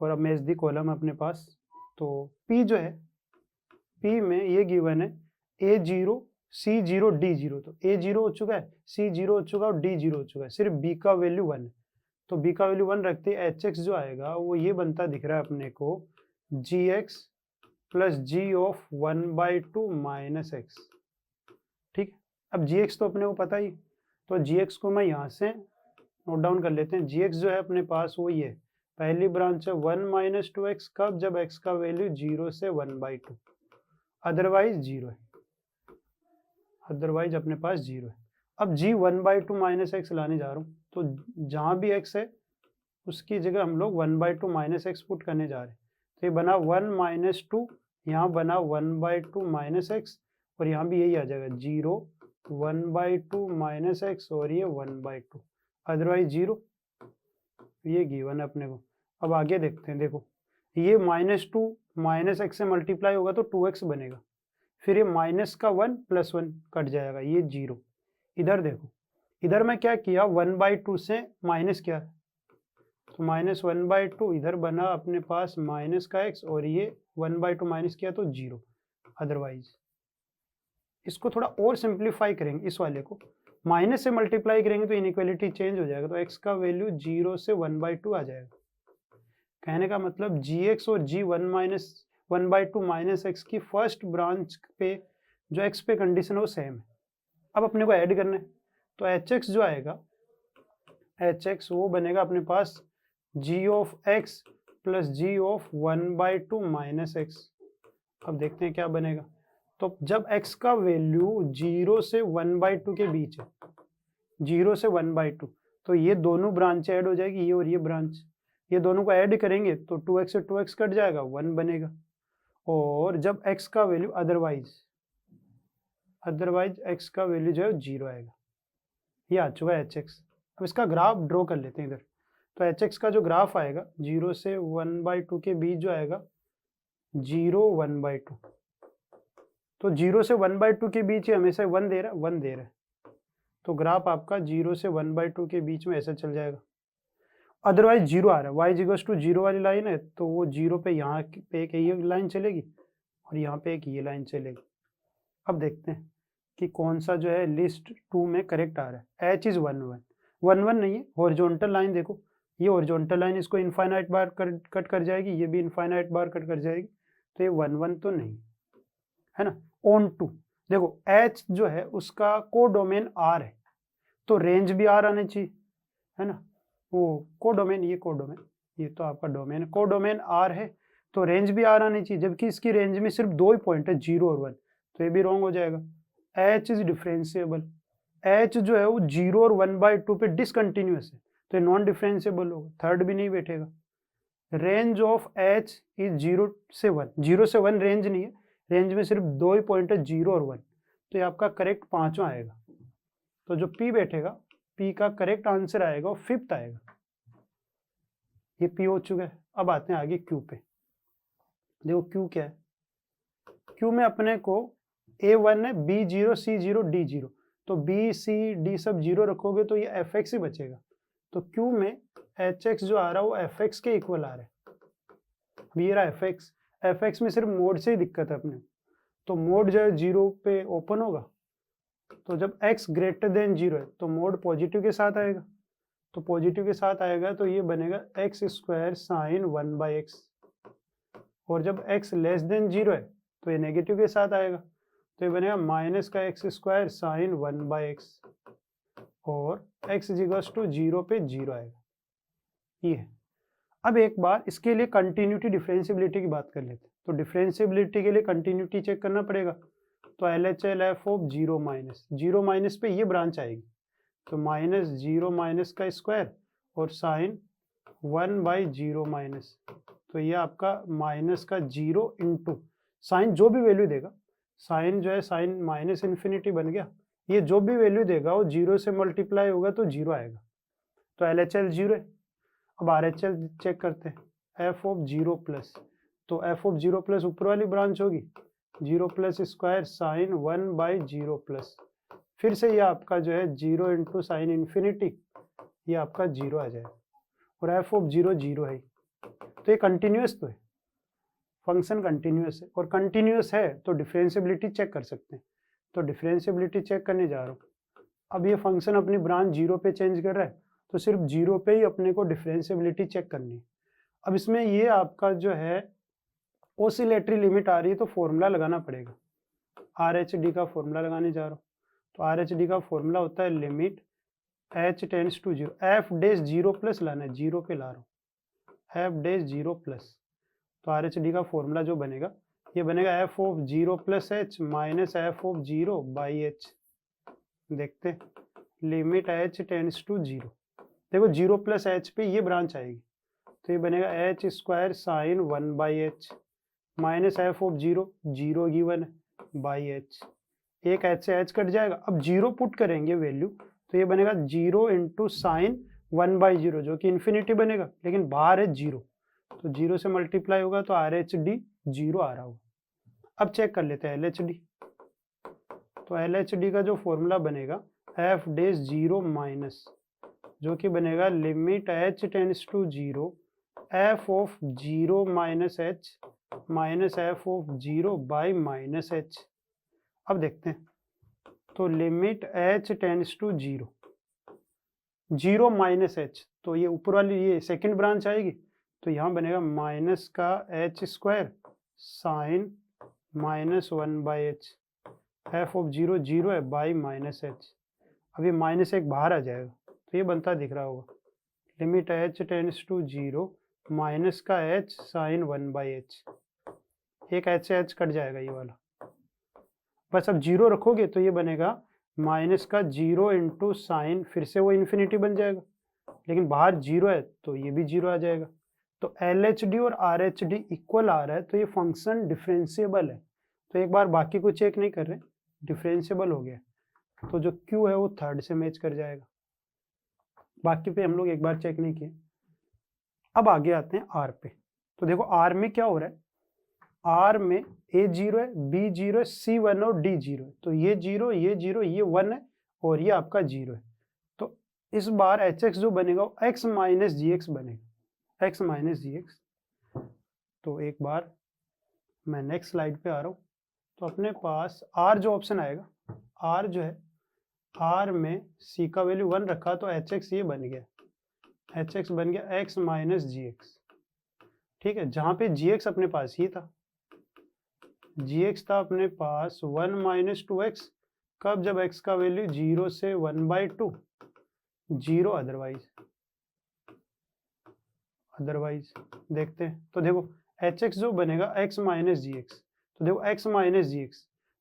और अब मैच दी कॉलम अपने पास। तो पी जो है, पी में ये गिवन है A0 C0 D0, तो A0 हो चुका है, C0 हो चुका है और D0 हो चुका है, सिर्फ B का वैल्यू 1 है, तो B का वैल्यू 1 रखते हैं, एच एक्स जो आएगा वो ये बनता दिख रहा है अपने को gx plus g of 1/2 minus x. ठीक है, अब gx तो अपने को पता ही, तो gx को मैं यहाँ से नोट डाउन कर लेते हैं। gx जो है अपने पास वो ये पहली ब्रांच है 1 - 2x, कब, जब x का वैल्यू 0 से 1/2, अदरवाइज 0 है, अदरवाइज अपने पास 0 है। अब g 1/2 माइनस एक्स लाने जा रहा हूँ, तो जहाँ भी x है उसकी जगह हम लोग 1/2 माइनस एक्स पुट करने जा रहे हैं, तो ये बना 1 - 2, यहाँ बना 1/2 माइनस एक्स, और यहाँ भी यही आ जाएगा 0 1/2 माइनस एक्स, और ये 1/2, अदरवाइज 0, ये गिवन है अपने को। अब आगे देखते हैं, देखो ये -2 माइनस एक्स से मल्टीप्लाई होगा तो 2x बनेगा, फिर ये माइनस का 1 प्लस 1 कट जाएगा, ये 0। इधर देखो, इधर मैं क्या किया, 1/2 से माइनस किया, तो -1/2, इधर बना अपने पास माइनस का x, और ये 1/2 माइनस किया तो 0, अदरवाइज। इसको थोड़ा और सिंप्लीफाई करेंगे, इस वाले को माइनस से मल्टीप्लाई करेंगे तो इनइक्वालिटी चेंज हो जाएगा, तो x का वैल्यू 0 से 1/2 आ जाएगा। कहने का मतलब gx और g 1/2 माइनस एक्स की फर्स्ट ब्रांच पे जो x पे कंडीशन है वो सेम है। अब अपने को ऐड करना है, तो hx जो आएगा, hx वो बनेगा अपने पास g of x plus g of 1/2 minus x. अब देखते हैं क्या बनेगा, तो जब x का वैल्यू 0 से 1/2 के बीच है, 0 से 1/2, तो ये दोनों ब्रांच ऐड हो जाएगी, ये और ये ब्रांच, ये दोनों को ऐड करेंगे तो 2x से 2x कट जाएगा, 1 बनेगा। और जब x का वैल्यू अदरवाइज x का वैल्यू जो है 0 आएगा, ये आ चुका है hx। अब इसका ग्राफ ड्रॉ कर लेते हैं इधर, तो hx का जो ग्राफ आएगा 0 से 1/2 के बीच जो आएगा 0 1/2, तो 0 से 1/2 के बीच हमेशा 1 दे रहा है, 1 दे रहा है, तो ग्राफ आपका 0 से 1/2 के बीच में ऐसा चल जाएगा। अदरवाइज 0 आ रहा है, y 0 वाली लाइन है, तो वो 0 पे यहाँ पे एक ये लाइन चलेगी और यहाँ पे एक ये लाइन चलेगी। अब देखते हैं कि कौन सा जो है लिस्ट 2 में करेक्ट आ रहा है। h इज 1 1 1 1 नहीं है, हॉरिजॉन्टल लाइन देखो, ये हॉरिजॉन्टल लाइन इसको इनफाइनाइट बार कट कर जाएगी, ये भी इनफाइनाइट बार कट कर जाएगी, तो ये 1 1 तो नहीं है ना। ऑन टू देखो, h जो है उसका कोडोमेन r है, तो रेंज भी r आनी चाहिए, है ना। वो कोडोमेन, ये कोडोमेन, ये तो आपका डोमेन है, कोडोमेन r है, तो रेंज भी r आनी चाहिए, जबकि इसकी रेंज में सिर्फ 2 ही पॉइंट है, 0 और 1, तो ये भी रॉन्ग हो जाएगा। h इज डिफरेंशिएबल, h जो है वो 0 और 1/2 पे डिसकंटिन्यूअस है, तो ये नॉन डिफरेंशिएबल होगा, थर्ड भी नहीं बैठेगा। रेंज ऑफ h इज 0 से 1, 0 से 1 रेंज नहीं है, रेंज में सिर्फ 2 ही पॉइंट है, 0 और 1, तो ये आपका करेक्ट पांचवा आएगा। तो जो p बैठेगा, p का करेक्ट आंसर आएगा और 5th आएगा। ये p हो चुका है। अब आते हैं आगे q पे। देखो q क्या है, q में अपने को a1 है, b0 c0 d0, तो b c d सब 0 रखोगे तो ये fx ही बचेगा, तो q में hx जो आ रहा है वो fx के इक्वल आ रहा है। अब ये रहा fx में सिर्फ मोड से ही दिक्कत है अपने, तो मोड जो है 0 पे ओपन होगा, तो जब x ग्रेटर देन 0 है तो मोड पॉजिटिव के साथ आएगा, तो पॉजिटिव के साथ आएगा तो ये बनेगा x² sin 1/x, और जब x लेस देन 0 है तो ये नेगेटिव के साथ आएगा, तो ये बनेगा माइनस का x² sin 1/x, और x = 0 पे 0 आएगा, ये है। अब एक बार इसके लिए कंटिन्यूटी डिफरेंशियबिलिटी की बात कर लेते हैं। तो डिफरेंशियबिलिटी के लिए कंटिन्यूटी चेक करना पड़ेगा। तो LHL F of zero minus पे ये ब्रांच आएगी, तो माइनस जीरो माइनस का स्क्वायर और साइन 1/0 तो ये आपका माइनस का 0 इंटू साइन जो भी वैल्यू देगा, साइन जो है साइन माइनस इन्फिनिटी बन गया, ये जो भी वैल्यू देगा वो 0 से मल्टीप्लाई होगा तो 0 आएगा। तो LHL 0 है। अब RHL चेक करते हैं, एफ ऑफ 0 प्लस, तो एफ ऑफ 0 प्लस ऊपर वाली ब्रांच होगी, 0 प्लस स्क्वायर साइन 1/0 प्लस, फिर से ये आपका जो है 0 इंटू साइन इन्फिनिटी, ये आपका 0 आ जाएगा। और एफ ऑफ 0 0 है, तो ये कंटिन्यूस तो है, फंक्शन कंटिन्यूस है, और कंटिन्यूस है तो डिफरेंशियबिलिटी चेक कर सकते हैं। तो डिफरेंशियबिलिटी चेक करने जा रहा हूँ। अब ये फंक्शन अपनी ब्रांच 0 पे चेंज कर रहा है, तो सिर्फ 0 पे ही अपने को डिफरेंशियबिलिटी चेक करनी है। अब इसमें ये आपका जो है ऑसिलेटरी लिमिट आ रही है, तो फॉर्मूला लगाना पड़ेगा। RHD का फॉर्मूला लगाने जा रहा हूँ। तो RHD का फॉर्मूला होता है limit h tends to 0, f dash 0 plus लाना है, 0 पे ला रहा हूँ, एफ डैश 0 प्लस। तो RHD का फॉर्मूला जो बनेगा, ये बनेगा f of 0 plus h minus f of 0 by h. देखते हैं, लिमिट h टेंड्स टू 0, देखो 0 प्लस एच पे ये ब्रांच आएगी, तो ये बनेगा H square sine 1/h minus f of 0 0 given है बाई एच, एक एच से एच कट जाएगा। अब 0 पुट करेंगे वैल्यू, तो ये बनेगा 0 इंटू साइन 1/0 जो कि इन्फिनिटी बनेगा, लेकिन बाहर है 0, तो 0 से मल्टीप्लाई होगा तो RHD 0 आ रहा होगा। अब चेक कर लेते हैं LHD। तो LHD का जो फॉर्मूला बनेगा एफ डैश 0 माइनस, जो कि बनेगा limit h tends to 0 f of 0 minus h minus f of 0 by minus h. अब देखते हैं, तो limit h tends to 0 0 minus h, तो ये ऊपर वाली ये सेकंड ब्रांच आएगी, तो यहाँ बनेगा माइनस का h square sine minus 1/h, F of 0 0 है बाई माइनस एच। अब ये माइनस एक बाहर आ जाएगा, तो ये बनता दिख रहा होगा, limit h tends to 0 minus का h साइन 1/h, एक h से h कट जाएगा ये वाला, बस अब 0 रखोगे तो ये बनेगा माइनस का 0 इंटू साइन, फिर से वो इन्फिनिटी बन जाएगा, लेकिन बाहर 0 है तो ये भी 0 आ जाएगा। तो LHD और RHD इक्वल आ रहा है, तो ये फंक्शन डिफरेंशिएबल है। तो एक बार बाकी को चेक नहीं कर रहे, डिफरेंशिएबल हो गया, तो जो Q है वो थर्ड से मैच कर जाएगा, बाकी पे हम लोग एक बार चेक नहीं किए। अब आगे आते हैं R पे। तो देखो R में क्या हो रहा है, R में A 0 है, B 0 है, C 1 और D 0 है, तो ये 0 ये 0 ये 1 है और ये आपका 0 है। तो इस बार HX जो बनेगा वो x माइनस GX बनेगा, x माइनस GX। तो एक बार मैं नेक्स्ट स्लाइड पे आ रहा हूँ। तो अपने पास R जो ऑप्शन आएगा, R जो है, R में C का वैल्यू 1 रखा तो HX ये बन गया, HX बन गया x माइनस GX। ठीक है, जहाँ पे GX अपने पास ये था, GX था अपने पास 1 माइनस 2x, कब, जब x का वैल्यू 0 से 1/2, 0 अदरवाइज देखते हैं। तो देखो HX जो बनेगा x माइनस GX, तो देखो x माइनस GX,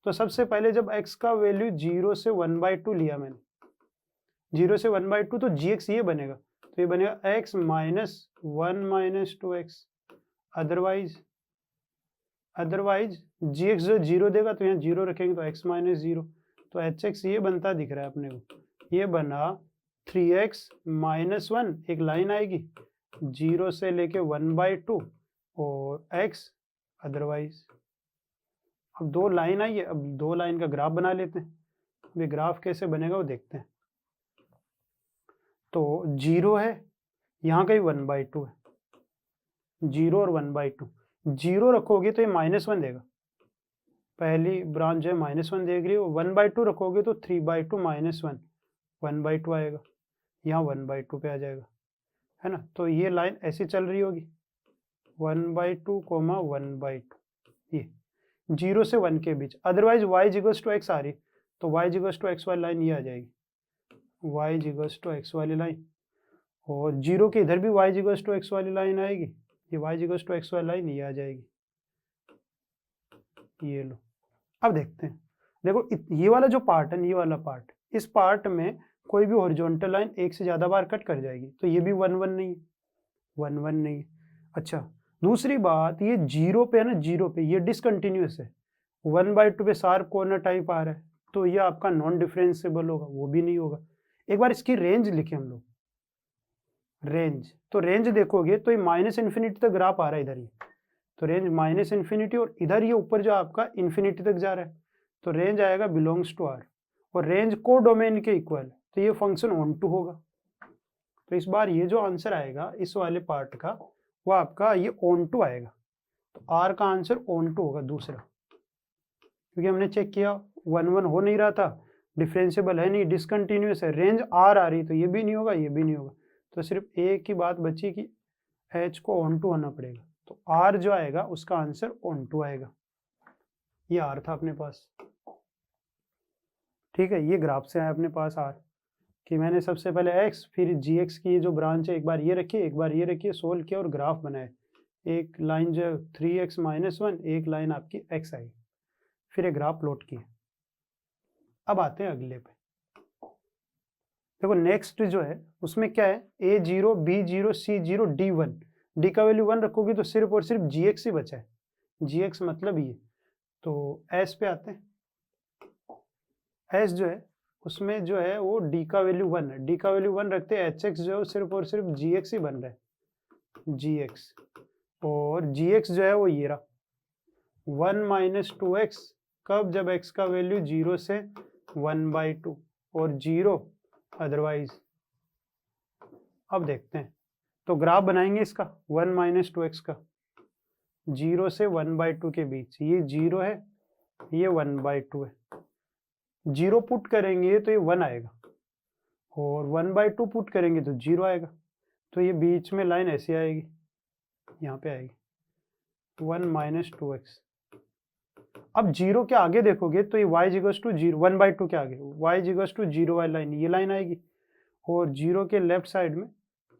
तो सबसे पहले जब x का वैल्यू 0 से 1/2 लिया मैंने, 0 से 1/2, तो GX ये बनेगा, तो ये बनेगा x minus 1 minus 2x, otherwise GX जो 0 देगा तो यहाँ 0 रखेंगे तो x माइनस 0, तो HX ये बनता दिख रहा है अपने को, ये बना 3x माइनस 1, एक लाइन आएगी 0 से लेके 1/2 और x अदरवाइज। अब दो लाइन आई है, अब दो लाइन का ग्राफ बना लेते हैं। अब ये ग्राफ कैसे बनेगा वो देखते हैं। तो 0 है, यहाँ का ही 1/2 है, 0 और 1/2, 0 रखोगे तो ये -1 देगा, पहली ब्रांच जो है -1 देख रही हो, 1/2 रखोगे तो 3/2 -1, 1/2 आएगा, यहाँ 1/2 पे आ जाएगा, है ना। तो ये लाइन ऐसी चल रही होगी 1/2, 1/2, ये 0 से 1 के बीच, अदरवाइज y=x आ रही, तो y=x वाली लाइन ये आ जाएगी, y=x वाली लाइन, और 0 के इधर भी y इक्वल्स टू एक्स वाली लाइन आएगी, ये y इक्वल्स टू एक्स वाली लाइन ये आ जाएगी, ये लो। अब देखते हैं, देखो ये वाला जो पार्ट है, ये वाला पार्ट, इस पार्ट में कोई भी हॉरिजॉन्टल लाइन एक से ज़्यादा बार कट कर जाएगी, तो ये भी 1 1 नहीं है, 1 1 नहीं है। अच्छा, दूसरी बात, ये 0 पे है ना, 0 पे ये डिसकंटिन्यूस है, 1/2 पे शार्प कॉर्नर टाइप आ रहा है, तो ये आपका नॉन डिफरेंशिएबल होगा, वो भी नहीं होगा। एक बार इसकी रेंज लिखे हम लोग, रेंज, तो रेंज देखोगे तो ये -∞ तक ग्राफ आ रहा है इधर, ये तो रेंज -∞, और इधर ये ऊपर जो आपका इन्फिनिटी तक जा रहा है, तो रेंज आएगा बिलोंग्स टू आर, और रेंज को डोमेन के इक्वल, तो ये फंक्शन ऑन टू होगा। तो इस बार ये जो आंसर आएगा इस वाले पार्ट का, वो आपका ये ऑन टू आएगा, तो आर का आंसर ऑन टू होगा दूसरा, क्योंकि हमने चेक किया 1 1 हो नहीं रहा था, डिफरेंशिएबल है नहीं, डिसकंटिन्यूस है, रेंज आर आ रही, तो ये भी नहीं होगा, ये भी नहीं होगा, तो सिर्फ एक ही बात बची कि एच को ऑन टू होना पड़ेगा, तो आर जो आएगा उसका आंसर ऑन टू आएगा। ये आर था अपने पास, ठीक है, ये ग्राफ से आया अपने पास आर, कि मैंने सबसे पहले x फिर gx की जो ब्रांच है एक बार ये रखी, एक बार ये रखी, सोल्व किया और ग्राफ बनाए, एक लाइन जो 3x - 1, एक लाइन आपकी x आई, फिर एक ग्राफ प्लॉट किया। अब आते हैं अगले पे, देखो नेक्स्ट जो है उसमें क्या है, a0 b0 c0 d1, d का वैल्यू 1 रखोगे तो सिर्फ और सिर्फ gx ही बचा है, gx मतलब ये, तो s पे आते हैं। s जो है उसमें जो है वो d का वैल्यू 1 है, d का वैल्यू 1 रखते हैं, hx जो है वो सिर्फ और सिर्फ gx ही बन रहा है, gx, और gx जो है वो ये रहा 1 - 2x, कब, जब x का वैल्यू 0 से 1/2 और 0 अदरवाइज। अब देखते हैं, तो ग्राफ बनाएंगे इसका 1 - 2x का, 0 से 1/2 के बीच, ये 0 है, ये 1/2 है, 0 पुट करेंगे तो ये 1 आएगा, और 1/2 पुट करेंगे तो 0 आएगा, तो ये बीच में लाइन ऐसी आएगी, यहाँ पे आएगी 1 - 2x। अब 0 के आगे देखोगे तो ये y इक्वल्स टू 0, 1/2 के आगे y इक्वल्स टू 0 वाली लाइन, ये लाइन आएगी, और 0 के लेफ्ट साइड में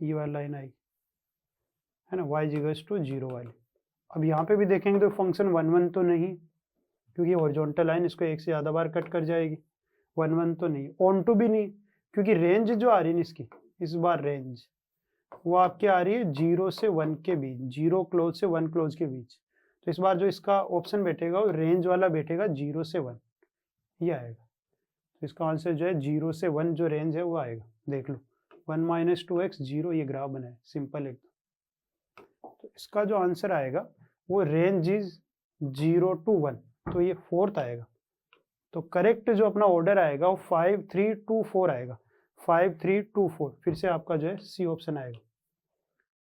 ये वाली लाइन आएगी, है ना, y इक्वल्स टू 0 वाली। अब यहाँ पे भी देखेंगे तो फंक्शन 1 1 तो नहीं, क्योंकि हॉरिजॉन्टल लाइन इसको एक से ज़्यादा बार कट कर जाएगी, 1 1 तो नहीं, ऑन टू भी नहीं, क्योंकि रेंज जो आ रही है इसकी, इस बार रेंज वो आपकी आ रही है 0 से 1 के बीच, 0 क्लोज से 1 क्लोज के बीच, तो इस बार जो इसका ऑप्शन बैठेगा वो रेंज वाला बैठेगा, 0 से 1 ये आएगा, तो इसका आंसर जो है 0 से 1 जो रेंज है वो आएगा, देख लो 1 - 2x 0, ये ग्राफ बना है सिंपल एकदम, तो इसका जो आंसर आएगा वो रेंज इज 0 to 1, तो ये 4th आएगा, तो करेक्ट जो अपना ऑर्डर आएगा वो 5 3 2 4 आएगा, 5 3 2 4, फिर से आपका जो है सी ऑप्शन आएगा।